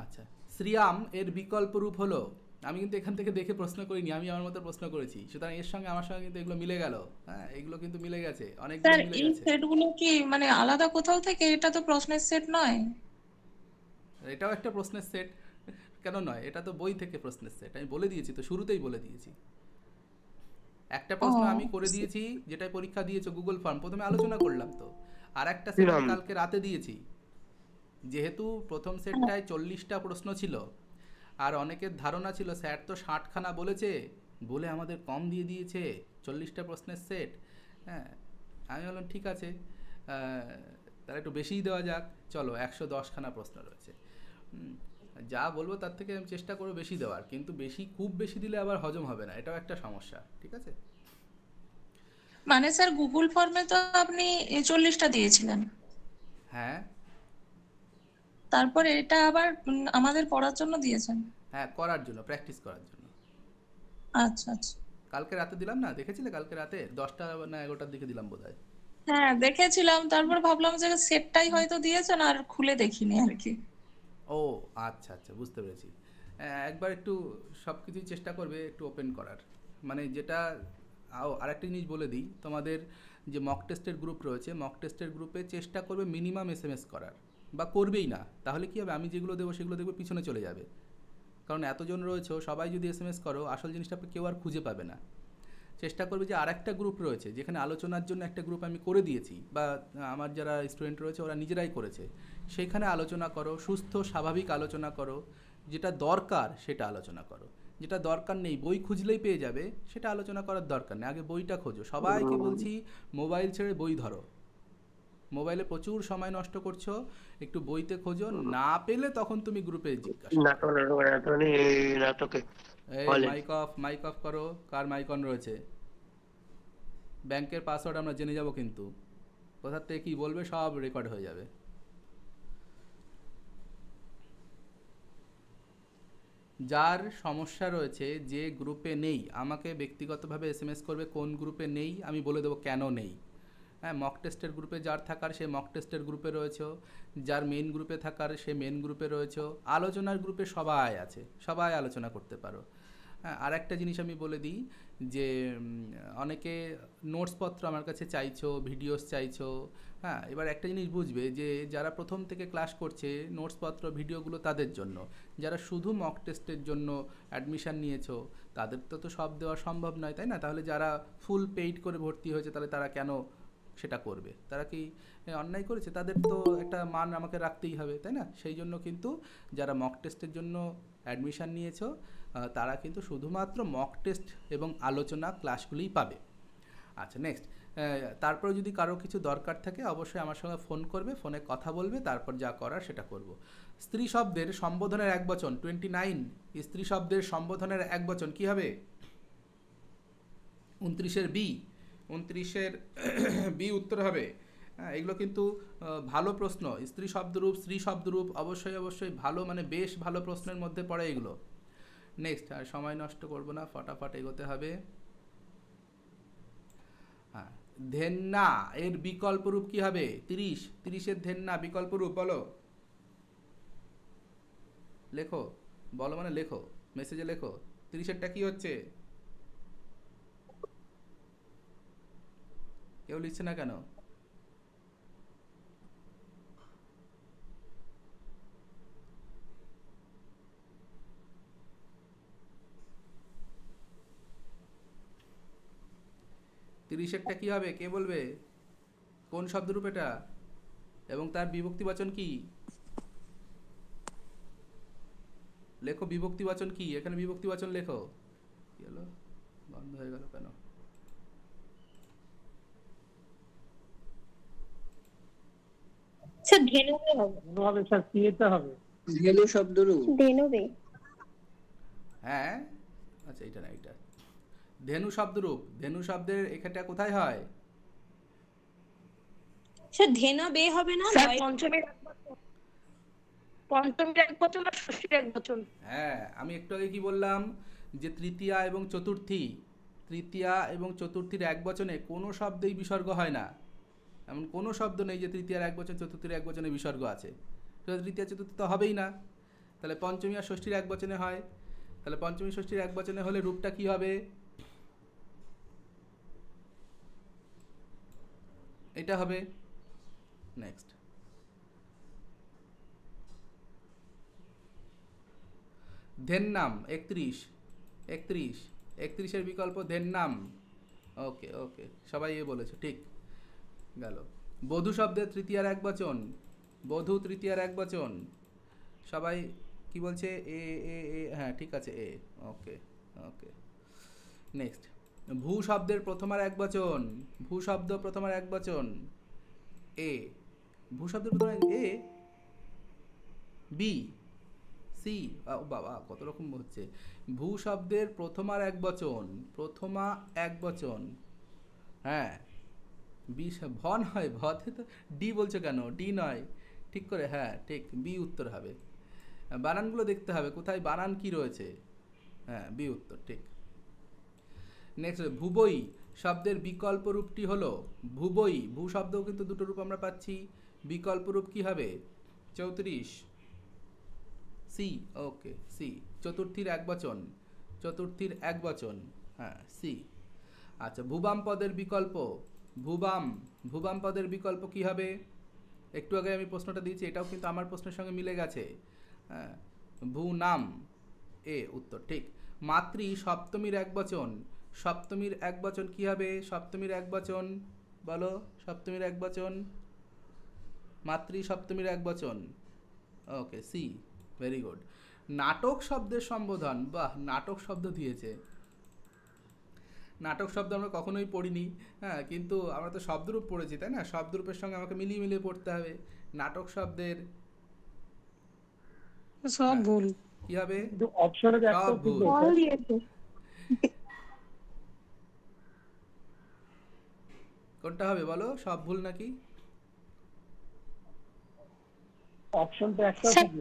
আচ্ছা, শ্রিয়াম এর বিকল্প রূপ হলো, আমি কিন্তু এখান থেকে দেখে প্রশ্ন করিনি, আমি আমার মতো প্রশ্ন করেছি, সুতরাং এর সঙ্গে আমার সঙ্গে কিন্তু এগুলো মিলে গেল। হ্যাঁ, এগুলো কিন্তু মিলে গেছে, অনেকগুলো স্যার মিলে এই গেছে। সেটগুলো কি মানে আলাদা কোথাও থেকে? এটা তো প্রশ্নের সেট নয়। এটাও একটা প্রশ্নের সেট, কেন নয়? এটা তো বই থেকে প্রশ্নের সেট, আমি বলে দিয়েছি তো, শুরুতেই বলে দিয়েছি। একটা প্রশ্ন আমি করে দিয়েছি যেটাই পরীক্ষা দিয়েছো গুগল ফর্ম, প্রথমে আলোচনা করলাম তো, আর একটা সেট কালকে রাতে দিয়েছি। যেহেতু প্রথম সেটটায় 40টা প্রশ্ন ছিল, আর অনেকের ধারণা ছিল স্যার তো 60খানা বলেছে, বলে আমাদের কম দিয়ে দিয়েছে 40টা প্রশ্নের সেট। হ্যাঁ, আমি বললাম ঠিক আছে, তাহলে একটু বেশিই দেওয়া যাক, চলো 110খানা প্রশ্ন রয়েছে। যা বলবো তার থেকে আমি চেষ্টা করবো বেশি দেওয়ার, কিন্তু বেশি, খুব বেশি দিলে আবার হজম হবে না, এটাও একটা সমস্যা, ঠিক আছে? মানে স্যার গুগল ফর্মে তো আপনি 40টা দিয়েছিলেন, হ্যাঁ তারপর এটা আবার আমাদের পড়ার জন্য দিয়েছেন? হ্যাঁ, করার জন্য, প্র্যাকটিস করার জন্য। আচ্ছা আচ্ছা। কালকে রাতে দিলাম না, দেখেছিলে? কালকে রাতে 10টা না 11টার দিকে দিলাম বোধহয়। হ্যাঁ দেখেছিলাম, তারপর ভাবলাম যে সেটটাই হয়তো দিয়েছেন, আর খুলে দেখিনি আর কি। ও আচ্ছা আচ্ছা, বুঝতে পেরেছি। একবার একটু সব কিছুই চেষ্টা করবে একটু ওপেন করার, মানে যেটা। আরেকটা জিনিস বলে দিই, তোমাদের যে মক টেস্টের গ্রুপ রয়েছে, মক টেস্টের গ্রুপে চেষ্টা করবে মিনিমাম এসএমএস করার, বা করবেই না, তাহলে কী হবে, আমি যেগুলো দেবো সেগুলো দেখবে পিছনে চলে যাবে। কারণ এতজন রয়েছে, সবাই যদি এসএমএস করো, আসল জিনিসটা কেউ আর খুঁজে পাবে না। চেষ্টা করবে যে আরেকটা গ্রুপ রয়েছে যেখানে আলোচনার জন্য একটা গ্রুপ আমি করে দিয়েছি, বা আমার যারা স্টুডেন্ট রয়েছে ওরা নিজেরাই করেছে, সেইখানে আলোচনা করো, সুস্থ স্বাভাবিক আলোচনা করো, যেটা দরকার সেটা আলোচনা করো, যেটা দরকার নেই বই খুঁজলেই পেয়ে যাবে সেটা আলোচনা করার দরকার নেই, আগে বইটা খোঁজো। সবাইকে বলছি মোবাইল ছেড়ে বই ধরো, মোবাইলে প্রচুর সময় নষ্ট করছো, একটু বইতে খোঁজো, না পেলে তখন তুমি গ্রুপে জিজ্ঞাসা। এই মাইক অফ করো, কার মাইক অন রয়েছে? ব্যাংকের পাসওয়ার্ড আমরা জেনে যাব, কিন্তু কোথার থেকে কী বলবে সব রেকর্ড হয়ে যাবে। যার সমস্যা রয়েছে, যে গ্রুপে নেই, আমাকে ব্যক্তিগতভাবে এসএমএস করবে কোন গ্রুপে নেই, আমি বলে দেবো কেন নেই। হ্যাঁ, মক টেস্টের গ্রুপে যার থাকার সে মক টেস্টের গ্রুপে রয়েছে, যার মেন গ্রুপে থাকার সে মেন গ্রুপে রয়েছে, আলোচনার গ্রুপে সবাই আছে, সবাই আলোচনা করতে পারো। হ্যাঁ, আর একটা জিনিস আমি বলে দিই যে অনেকে নোটসপত্র আমার কাছে চাইছো, ভিডিওস চাইছো। হ্যাঁ, এবার একটা জিনিস বুঝবে যে যারা প্রথম থেকে ক্লাস করছে, নোটসপত্র ভিডিওগুলো তাদের জন্য। যারা শুধু মক টেস্টের জন্য অ্যাডমিশান নিয়েছো, তাদের তো সব দেওয়া সম্ভব নয়, তাই না? তাহলে যারা ফুল পেইড করে ভর্তি হয়েছে, তাহলে তারা কেন সেটা করবে? তারা কি অন্যায় করেছে? তাদের তো একটা মান আমাকে রাখতেই হবে, তাই না? সেই জন্য কিন্তু যারা মক টেস্টের জন্য অ্যাডমিশান নিয়েছো, তারা কিন্তু শুধুমাত্র মক টেস্ট এবং আলোচনা ক্লাসগুলিই পাবে। আচ্ছা, নেক্সট, তারপরে যদি কারো কিছু দরকার থাকে অবশ্যই আমার সঙ্গে ফোন করবে, ফোনে কথা বলবে, তারপর যা করার সেটা করব। স্ত্রী শব্দের সম্বোধনের এক বচন 29, স্ত্রী শব্দের সম্বোধনের এক বচন কী হবে? 29-এর বি, 29-এর বি উত্তর হবে। হ্যাঁ, এগুলো কিন্তু ভালো প্রশ্ন, স্ত্রী শব্দরূপ, স্ত্রী শব্দরূপ, অবশ্যই অবশ্যই ভালো, মানে বেশ ভালো প্রশ্নের মধ্যে পড়ে এগুলো। নেক্সট, আর সময় নষ্ট করব না, ফটাফট এগোতে হবে। হ্যাঁ, ধেন্না এর বিকল্প রূপ কি হবে? 30, 30-এর ধেন্না বিকল্প রূপ বলো, লেখো, বলো মানে লেখো, মেসেজে লেখো। 30-এরটা কি হচ্ছে? কেউ লিখছে না কেন? তিরিশেরটা কি হবে? কে বলবে? কোন শব্দরূপ এটা? এবং তার বিভক্তিবাচন কি? লেখো বিভক্তিবাচন কি, এখানে বিভক্তিবাচন লেখো। কি হলো, বন্ধ হয়ে গেল কেন? স্যার ধেনুবে হবে। কোনো হবে স্যার, সিএতে হবে। ধেনু শব্দরূপ। ধেনুবে। হ্যাঁ, আচ্ছা এটা না, এটা ধেনু শব্দরূপ। ধেনু শব্দের এখানটা কোথায় হয়? স্যার ধেনুবে হবে না? স্যার পঞ্চমীর এক বচন, পঞ্চমীর এক বচন আর ষষ্ঠীর এক বচন। হ্যাঁ, আমি একটু আগে কি বললাম যে তৃতীয়া এবং চতুর্থী, তৃতীয়া এবং চতুর্থীর এক বচনে কোনো শব্দেই বিসর্গ হয় না। এমন কোনো শব্দ নেই যে তৃতীয়ার এক বচন চতুর্থীর এক বচনে বিসর্গ আছে। তৃতীয়া চতুর্থী তো হবেই না, তাহলে পঞ্চমী আর ষষ্ঠীর এক বচনে হয়। তাহলে পঞ্চমী ষষ্ঠীর এক বচনে হলে রূপটা কি হবে? এটা হবে। নেক্সট, ধেন নাম 31, 31-এর বিকল্প ধেন নাম। ওকে ওকে, সবাই এ বলেছে, ঠিক গেল। বধূ শব্দের তৃতীয়ার এক বচন, বধূ তৃতীয়ার এক বচন, সবাই কি বলছে? এ এ এ, হ্যাঁ ঠিক আছে, এ। ওকে ওকে, নেক্সট, ভূ শব্দের প্রথমার এক বচন, ভূ শব্দ প্রথমার এক বচন, এ। ভূ শব্দের প্রথম এ, বি, সি। বাবা কত রকম হচ্ছে। ভূ শব্দের প্রথমার এক বচন, প্রথমা এক বচন, হ্যাঁ। বি ভন হয়, ভতে তো ডি বলছো কেন? ডি নয়, ঠিক করে, হ্যাঁ ঠিক, বি উত্তর হবে। বানানগুলো দেখতে হবে কোথায় বানান কি রয়েছে। হ্যাঁ, বি উত্তর, ঠিক। নেক্সট, ভুবই শব্দের বিকল্প রূপটি হলো ভুবই। ভূ শব্দও কিন্তু দুটো রূপ আমরা পাচ্ছি। বিকল্প রূপ কি হবে? 34, সি। ওকে, সি। চতুর্থীর এক বচন, চতুর্থীর এক বচন, হ্যাঁ সি। আচ্ছা, ভুবাম পদের বিকল্প, ভুবাম, ভুবাম পদের বিকল্প কি হবে? একটু আগে আমি প্রশ্নটা দিয়েছি, এটাও কিন্তু আমার প্রশ্নের সঙ্গে মিলে গেছে। হ্যাঁ, ভূ নাম, এ উত্তর, ঠিক। মাতৃ সপ্তমীর এক বচন, সপ্তমীর এক বচন কি হবে? সপ্তমীর এক বচন বলো, সপ্তমীর এক বচন, মাতৃ সপ্তমীর এক বচন। ওকে, সি, ভেরি গুড। নাটক শব্দের সম্বোধন, বাহ, নাটক শব্দ দিয়েছে। নাটক শব্দ আমরা কখনোই পড়িনি, হ্যাঁ, কিন্তু আমরা তো শব্দরূপ পড়েছি, তাই না? শব্দরূপের সঙ্গে আমাকে মিলিয়ে মিলিয়ে পড়তে হবে। নাটক শব্দের সব ভুল। কি হবে? কিন্তু অপশনে সব একটা ভুল। ফল দিয়েছে। কোনটা হবে বলো? সব ভুল নাকি? অপশন তো একটা স্যার ছিল।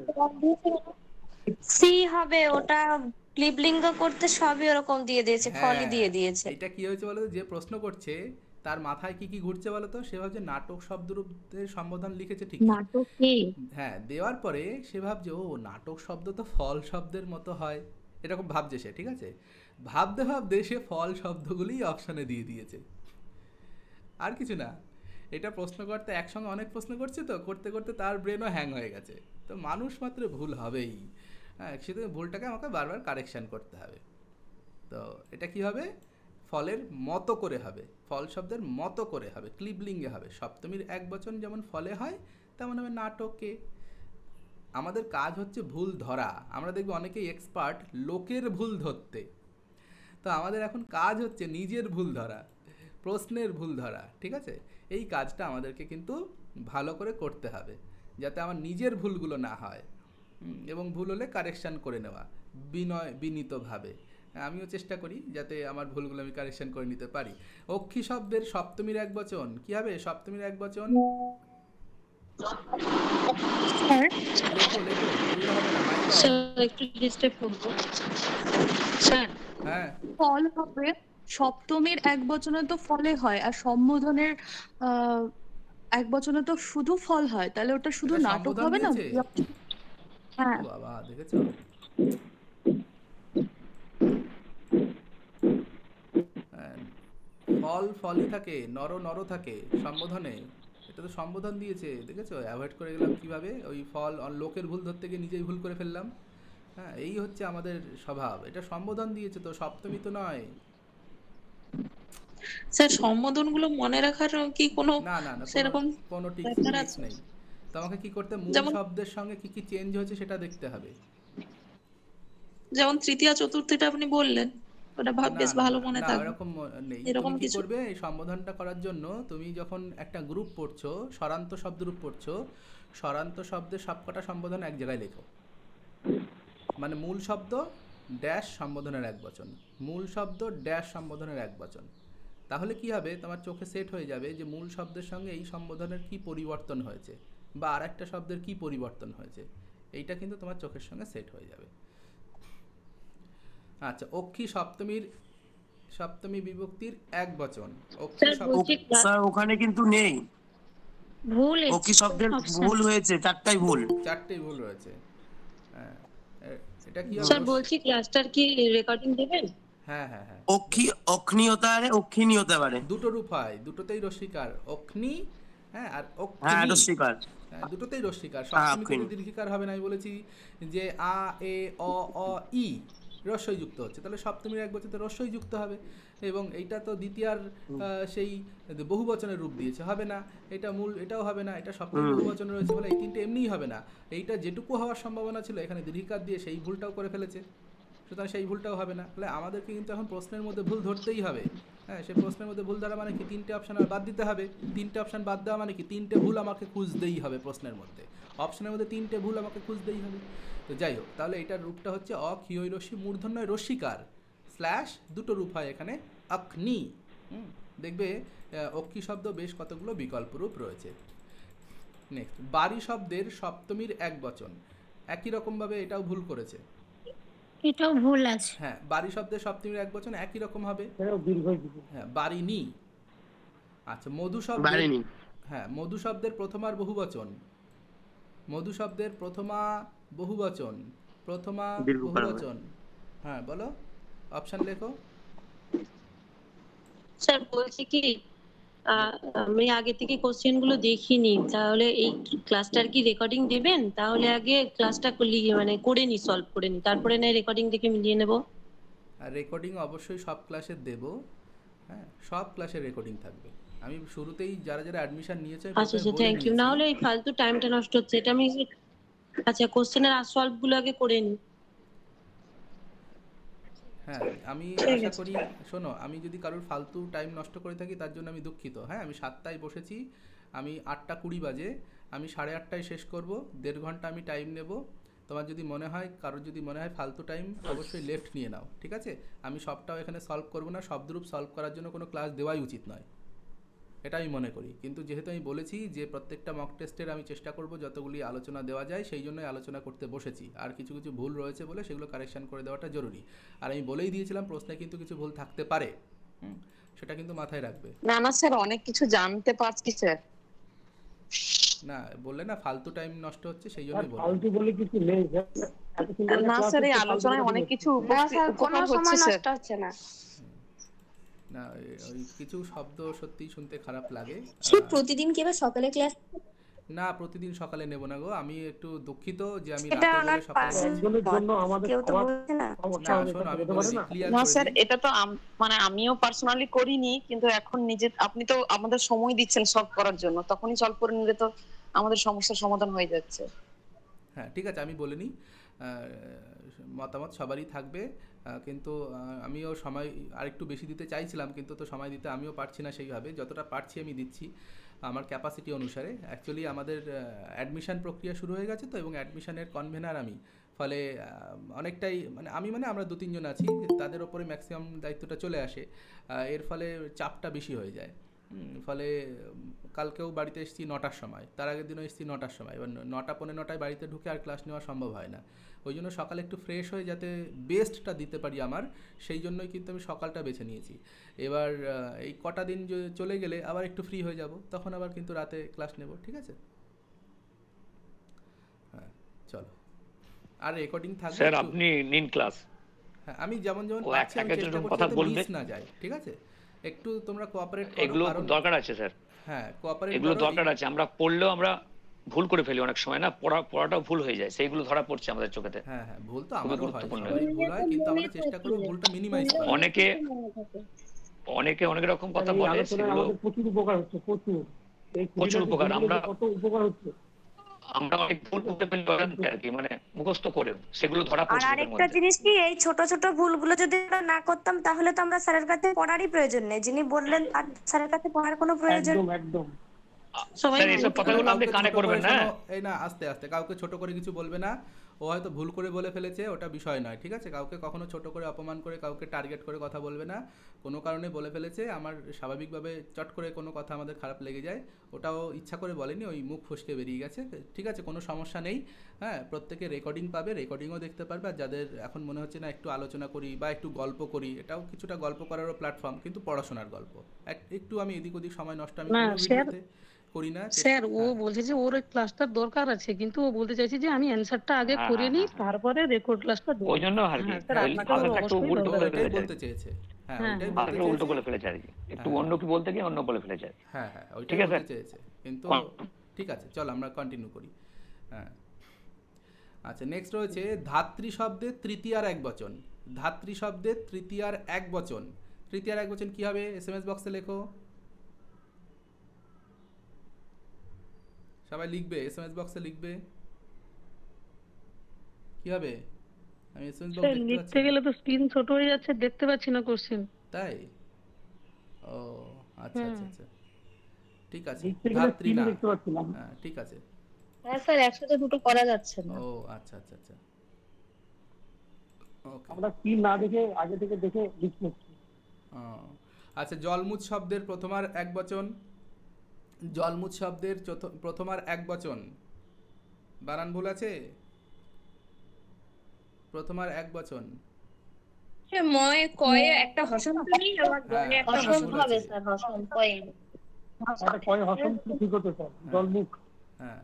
সি হবে, ওটা ক্লিবলিঙ্গ করতে সবই ওরকম দিয়ে দিয়েছে, ফলই দিয়ে দিয়েছে। এটা কি হয়েছে বলো তো? যে প্রশ্ন করছে তার মাথায় কি কি ঘুরছে বলো তো? সে ভাবছে নাটক শব্দরূপের সম্বোধন লিখেছে ঠিক, নাটক কি? হ্যাঁ, দেওয়ার পরে সে ভাবছে ও নাটক শব্দ তো ফল শব্দের মতো হয়, এরকম ভাবছে সে, ঠিক আছে? ভাবতে ভাবতে সে ফল শব্দগুলিই অপশানে দিয়ে দিয়েছে, আর কিছু না। এটা প্রশ্ন করতে একসঙ্গে অনেক প্রশ্ন করছে, তো করতে করতে তার ব্রেনও হ্যাং হয়ে গেছে। তো মানুষ মাত্র ভুল হবেই, হ্যাঁ, সেটা ভুলটাকে আমাকে বারবার কারেকশান করতে হবে। তো এটা কি হবে? ফলের মতো করে হবে, ফল শব্দের মতো করে হবে, ক্লিবলিঙ্গে হবে। সপ্তমীর এক বচন যেমন ফলে হয় তেমন হবে নাটকে। আমাদের কাজ হচ্ছে ভুল ধরা। আমরা দেখব অনেকেই এক্সপার্ট লোকের ভুল ধরতে, তো আমাদের এখন কাজ হচ্ছে নিজের ভুল ধরা, প্রশ্নের ভুল ধরা, ঠিক আছে? এই কাজটা আমাদেরকে কিন্তু ভালো করে করতে হবে, যাতে আমার নিজের ভুলগুলো না হয়, এবং ভুল হলে কারেকশান করে নেওয়া বিনীতভাবে। আমিও চেষ্টা করি যাতে আমার ভুলগুলো আমি কারেকশান করে নিতে পারি। অক্ষী শব্দের সপ্তমীর এক বচন কি হবে? সপ্তমীর এক বচন স্যার লেখো, লেখো, বললে হবে না, মাইক দাও। স্যার একটু ডিস্টার্ব করবো। স্যার হ্যাঁ, ফল হবে, সপ্তমীর এক বচনে তো ফলে হয়, আর সম্বোধনের এক বচনে তো শুধু ফল হয়, তাহলে ওটা শুধু এটা নাটক সম্বোধন হবে না? দিয়েছে? হ্যাঁ। ও বাবা, দেখেছো? হ্যাঁ, ফল ফলই থাকে, নর নর থাকে সম্বোধনে। এটা তো সম্বোধন দিয়েছে, দেখেছো? অ্যাভয়েড করে গেলাম কিভাবে? ওই ফল লোকের ভুল ধরতে গিয়ে নিজেই ভুল করে ফেললাম। হ্যাঁ, এই হচ্ছে আমাদের স্বভাব। এটা সম্বোধন দিয়েছে তো, সপ্তমী তো নয়। স্যার সম্বোধন গুলো মনে রাখার কি কোনো না না না, সেরকম কোনো ব্যাপার টিক্স আছে? নেই। তোমাকে কি করতে মূল যেমন- শব্দের সঙ্গে কি কি চেঞ্জ হয়েছে সেটা দেখতে হবে। যেমন তৃতীয় চতুর্থীটা আপনি বললেন, ওটা বেশ ভালো মনে না, থাকবে। এরকম নেই। এরকম তুমি কি কিছু- করবে এই সম্বোধনটা করার জন্য, তুমি যখন একটা গ্রুপ পড়ছো, স্বরান্ত শব্দরূপ পড়ছো, স্বরান্ত শব্দের সবকটা সম্বোধন এক জায়গায় লেখো। মানে মূল শব্দ ড্যাশ সম্বোধনের এক বচন, মূল শব্দ ড্যাশ সম্বোধনের এক বচন। তাহলে কি হবে, তোমার চোখে সেট হয়ে যাবে যে মূল শব্দের সঙ্গে এই সম্বোধনের কি পরিবর্তন হয়েছে বা আরেকটা শব্দের কি পরিবর্তন হয়েছে, এইটা কিন্তু তোমার চোখের সঙ্গে সেট হয়ে যাবে। আচ্ছা, অক্ষী সপ্তমী বিভক্তির এক বচন। অক্ষী স্যার শব্দ বলছি স্যার ওখানে কিন্তু নেই, ভুল ও কি শব্দের ভুল হয়েছে, চারটাই ভুল। চারটেই ভুল রয়েছে। হ্যাঁ, এটা কি হবে? স্যার বলছি ক্লাসটার কি রেকর্ডিং দেবেন? হ্যাঁ হ্যাঁ হ্যাঁ, অক্ষনি হতে পারে, অক্ষিণী হতে পারে। দুটো রূপ হয়, দুটোতেই রস্যিকার। অগ্নি, হ্যাঁ, আর হ্যাঁ, অক্ষিণী, রস্যিকার। হ্যাঁ, দুটোতেই রস্যিকার। হ্যাঁ, সপ্তমীতে অক্ষিণী। দীর্ঘিকার হবে না। আমি বলেছি যে আ এ অ অ ই রস্যই যুক্ত হচ্ছে, তাহলে সপ্তমীর এক বচনে রস্যই যুক্ত হবে। এবং এইটা তো দ্বিতীয়ার সেই বহুবচনের রূপ দিয়েছে, হবে না। এটা মূল, এটাও হবে না। এটা সপ্তমী বহুবচন রয়েছে বলে এই তিনটে এমনিই হবে না। এইটা যেটুকু হওয়ার সম্ভাবনা ছিল এখানে দীর্ঘিকার দিয়ে সেই ভুলটাও করে ফেলেছে, সুতরাং সেই ভুলটাও হবে না। তাহলে আমাদেরকে কিন্তু এখন প্রশ্নের মধ্যে ভুল ধরতেই হবে। হ্যাঁ, সেই প্রশ্নের মধ্যে ভুল ধরা মানে কি, তিনটে অপশন আর বাদ দিতে হবে। তিনটে অপশন বাদ দেওয়া মানে কি, তিনটে ভুল আমাকে খুঁজতেই হবে প্রশ্নের মধ্যে। অপশনের মধ্যে তিনটে ভুল আমাকে খুঁজতেই হবে। তো যাই হোক, তাহলে এটার রূপটা হচ্ছে অক্ষিয়ই রশ্মি মূর্ধন্যয় রস্যিকার স্ল্যাশ দুটো রূপ হয় এখানে অগ্নি। দেখবে অক্ষি শব্দ বেশ কতগুলো বিকল্প রূপ রয়েছে। নেক্সট, বাড়ি শব্দের সপ্তমীর এক বচন। একই রকমভাবে এটাও ভুল করেছে। এটাও ভুল আছে। হ্যাঁ, বাড়ি শব্দের সপ্তমীর এক বচন একই রকম হবে। এটাও দীর্ঘ দিবে। হ্যাঁ, বাড়িনি। আচ্ছা, মধু শব্দ, বাড়িনি। হ্যাঁ, মধু শব্দের প্রথমার বহুবচন। মধু শব্দের প্রথমা বহুবচন, প্রথমা দীর্ঘকার হবে। বহুবচন। হ্যাঁ, বলো, অপশন লেখো। স্যার বলছি কি আমি আগে থেকে কোশ্চেন গুলো দেখিনি, তাহলে এই ক্লাসটার কি রেকর্ডিং দেবেন? তাহলে আগে ক্লাসটা মানে করে নি, সলভ করে নি, তারপরে না রেকর্ডিং দেখে মিলিয়ে নেব। আর রেকর্ডিং অবশ্যই সব ক্লাসে দেব। হ্যাঁ, সব ক্লাসে রেকর্ডিং থাকবে। আমি শুরুতেই যারা যারা অ্যাডমিশন নিয়েছে আমি আচ্ছা প্রথমে আচ্ছা, বলে থ্যাংক ইউ। নিয়েছি। না হলে এই ফালতু টাইমটা নষ্ট হচ্ছে, এটা আমি আচ্ছা কোশ্চেনের সলভ গুলো আগে করে নি। হ্যাঁ, আমি ঠিক আশা আছে। করি, শোনো, আমি যদি কারোর ফালতু টাইম নষ্ট করে থাকি তার জন্য আমি দুঃখিত। হ্যাঁ, আমি 7টায় বসেছি, আমি 8টা 20 বাজে, আমি 8:30টায় শেষ করব। 1.5 ঘন্টা আমি টাইম নেব। তোমার যদি মনে হয়, কারোর যদি মনে হয় ফালতু টাইম, অবশ্যই লেফট নিয়ে নাও, ঠিক আছে? আমি সবটাও এখানে সলভ করব না। শব্দরূপ সলভ করার জন্য কোনো ক্লাস দেওয়াই উচিত নয়, এটা আমি মনে করি। কিন্তু যেহেতু আমি বলেছি যে প্রত্যেকটা মক টেস্টের আমি চেষ্টা করব যতগুলি আলোচনা দেওয়া যায়, সেই জন্যই আলোচনা করতে বসেছি। আর কিছু কিছু ভুল রয়েছে বলে সেগুলো কারেকশন করে দেওয়াটা জরুরি। আর আমি বলেই দিয়েছিলাম প্রশ্নে কিন্তু কিছু ভুল থাকতে পারে, সেটা কিন্তু মাথায় রাখবে। না না স্যার, অনেক কিছু জানতে পারছি স্যার। না, বললে না ফালতু টাইম নষ্ট হচ্ছে, সেই আর জন্যই বললাম। ফালতু বলে কিছু নেই। এত সুন্দর একটা না class স্যার, এই হচ্ছে, আলোচনায় ফালতু অনেক বলে কিছু না স্যার, কোনো উপকার সময় হচ্ছে স্যার। নষ্ট হচ্ছে না। না, ওই কিছু শব্দ সত্যিই শুনতে খারাপ লাগে। প্রতিদিন কি এবার সকালে ক্লাস? না, প্রতিদিন সকালে নেব না গো। আমি একটু দুঃখিত যে আমি এটা রাতে ওনার বলে সকালে personal নেব। একজনের জন্য আমাদের কেউ তো সবার বলছে না। সমস্যা না, হবে, শোনো, আমি হতে পারে বলে না। ক্লিয়ার না করে স্যার, দিই। এটা তো মানে আমিও পার্সোনালি করিনি, কিন্তু এখন নিজে আপনি তো আমাদের সময় দিচ্ছেন সলভ করার জন্য, তখনই সলভ করে নিলে তো আমাদের সমস্যার সমাধান হয়ে যাচ্ছে। হ্যাঁ, ঠিক আছে, আমি বলে নিই। মতামত সবারই থাকবে, কিন্তু আমিও সময় আরেকটু বেশি দিতে চাইছিলাম, কিন্তু তো সময় দিতে আমিও পারছি না সেইভাবে। যতটা পারছি আমি দিচ্ছি আমার ক্যাপাসিটি অনুসারে। অ্যাকচুয়ালি আমাদের অ্যাডমিশন প্রক্রিয়া শুরু হয়ে গেছে তো, এবং অ্যাডমিশনের কনভেনার আমি। ফলে অনেকটাই মানে আমরা 2-3 জন আছি, তাদের ওপরে ম্যাক্সিমাম দায়িত্বটা চলে আসে। এর ফলে চাপটা বেশি হয়ে যায়। ফলে কালকেও বাড়িতে এসেছি 9টার সময়, তার আগের দিনও এসেছি 9টার সময়। এবার 9:15 বাড়িতে ঢুকে আর ক্লাস নেওয়া সম্ভব হয় না। ওই জন্য সকালে একটু ফ্রেশ হয়ে যাতে বেস্টটা দিতে পারি আমার, সেই জন্যই কিন্তু আমি সকালটা বেছে নিয়েছি। এবার এই কটা দিন চলে গেলে আবার একটু ফ্রি হয়ে যাব, তখন আবার কিন্তু রাতে ক্লাস নেব, ঠিক আছে? হ্যাঁ, চলো। আর রেকর্ডিং থাকবে। স্যার আপনি নিন ক্লাস। হ্যাঁ, আমি যেমন ও পাচ্ছি আমি একের চেষ্টা জন্য করছি কথা যাতে বলবে। মিস না যায়, ঠিক আছে? একটু তোমরা কোঅপারেট করো, এগুলো কারণ দরকার আছে স্যার, হ্যাঁ, কোঅপারেট এগুলো করো। দরকার আছে। আমরা পড়লেও আমরা ভুল করে ফেলি অনেক সময়, না পড়াটাও ভুল হয়ে যায়, সেইগুলো ধরা পড়ছে আমাদের চোখেতে। হ্যাঁ হ্যাঁ, ভুল তো খুবই আমারও হয়, গুরুত্বপূর্ণ। সবারই ভুল হয়, কিন্তু আমরা চেষ্টা করব ভুলটা মিনিমাইজ করার। অনেকে অনেক রকম কথা এই বলে, আলোচনায় সেগুলো আমাদের প্রচুর উপকার হচ্ছে, প্রচুর। এই প্রচুর উপকার। কুড়িটা আমরা কত উপকার হচ্ছে। আমরা অনেক ভুল করতে ফেলি আর কি, মানে মুখস্থ করে সেগুলো ধরা আর পড়ছে এর আরেকটা মধ্যে। জিনিস কি, এই ছোট ছোট ভুলগুলো যদি আমরা না করতাম তাহলে তো আমরা স্যারের কাছে পড়ারই প্রয়োজন নেই, যিনি বললেন আর স্যারের কাছে পড়ার কোনো প্রয়োজন। একদম একদম। সবাই স্যার এইসব কথাগুলো আপনি কাউকে কানে ছোট করবেন করে না। শোনো, এই না আস্তে আস্তে, কাউকে ছোট করে কিছু বলবে না। ও হয়তো ভুল করে বলে ফেলেছে, ওটা বিষয় নয়, ঠিক আছে? কাউকে কখনো ছোট করে অপমান করে কাউকে টার্গেট করে কথা বলবে না। কোনো কারণে বলে ফেলেছে, আমার স্বাভাবিকভাবে চট করে কোনো কথা আমাদের খারাপ লেগে যায়, ওটাও ইচ্ছা করে বলেনি, ওই মুখ ফসকে বেরিয়ে গেছে, ঠিক আছে? কোনো সমস্যা নেই। হ্যাঁ, প্রত্যেকে রেকর্ডিং পাবে, রেকর্ডিংও দেখতে পারবে। আর যাদের এখন মনে হচ্ছে না একটু আলোচনা করি বা একটু গল্প করি, এটাও কিছুটা গল্প করারও প্ল্যাটফর্ম, কিন্তু পড়াশোনার গল্প। একটু আমি এদিক ওদিক সময় নষ্ট আমি না, কোনো ভিডিওতে করি না। স্যার ও বলছে যে ওর ওই ক্লাসটার দরকার আছে, কিন্তু ও বলতে চাইছে যে আমি অ্যানসারটা আগে হ্যাঁ, করে হ্যাঁ, নিই, হ্যাঁ। তারপরে রেকর্ড ক্লাসটা দেবো। ওই জন্য আর কি হ্যাঁ, স্যার আপনাকে তো ভাষাটা একটু অবশ্যই উল্টো দরকার করে আছে। ওইটাই ফেলেছে। বলতে চেয়েছে। হ্যাঁ, হ্যাঁ, ওইটাই ভাষাটা বলতে উল্টো চেয়েছে। করে ফেলেছে আর কি, একটু হ্যাঁ। অন্য কি বলতে গিয়ে অন্য বলে ফেলেছে। হ্যাঁ হ্যাঁ, ওইটাই ঠিক আছে? বলতে চেয়েছে, কিন্তু ঠিক আছে, চল আমরা কন্টিনিউ করি। হ্যাঁ, আচ্ছা, নেক্সট রয়েছে ধাত্রী শব্দের তৃতীয়ার এক বচন। ধাত্রী শব্দের তৃতীয়ার এক বচন, তৃতীয়ার এক বচন কি হবে? এসএমএস বক্সে লেখো, সবাই লিখবে, এসএমএস বক্সে লিখবে কি হবে? আমি এসএমএস বক্স স্যার দেখতে লিখতে পাচ্ছি না। গেলে তো স্ক্রিন ছোট হয়ে যাচ্ছে, দেখতে পাচ্ছি না কোশ্চেন। তাই? ও আচ্ছা আচ্ছা আচ্ছা, ঠিক আছে। লিখতে গেলে ধাত্রী স্ক্রিনে না, দেখতে পাচ্ছি না। হ্যাঁ ঠিক আছে। হ্যাঁ স্যার, একসাথে দুটো করা যাচ্ছে না। ও আচ্ছা আচ্ছা আচ্ছা, ওকে। আমরা স্ক্রিন না দেখে আগে থেকে দেখে লিখতে হচ্ছে। আচ্ছা, জলমুচ শব্দের প্রথমার এক বচন। জলমুচ শব্দের প্রথমার এক বচন, বানান ভুল আছে? প্রথমার এক বচন ময় কয়ে একটা হসন্ত নেই, আবার গয়ে একটা হ্যাঁ, হসন্ত ভুল হবে আছে। স্যার, হসন্ত কয়ে। একটা কয় হসন ঠিক হতে স্যার, জলমুখ। হ্যাঁ,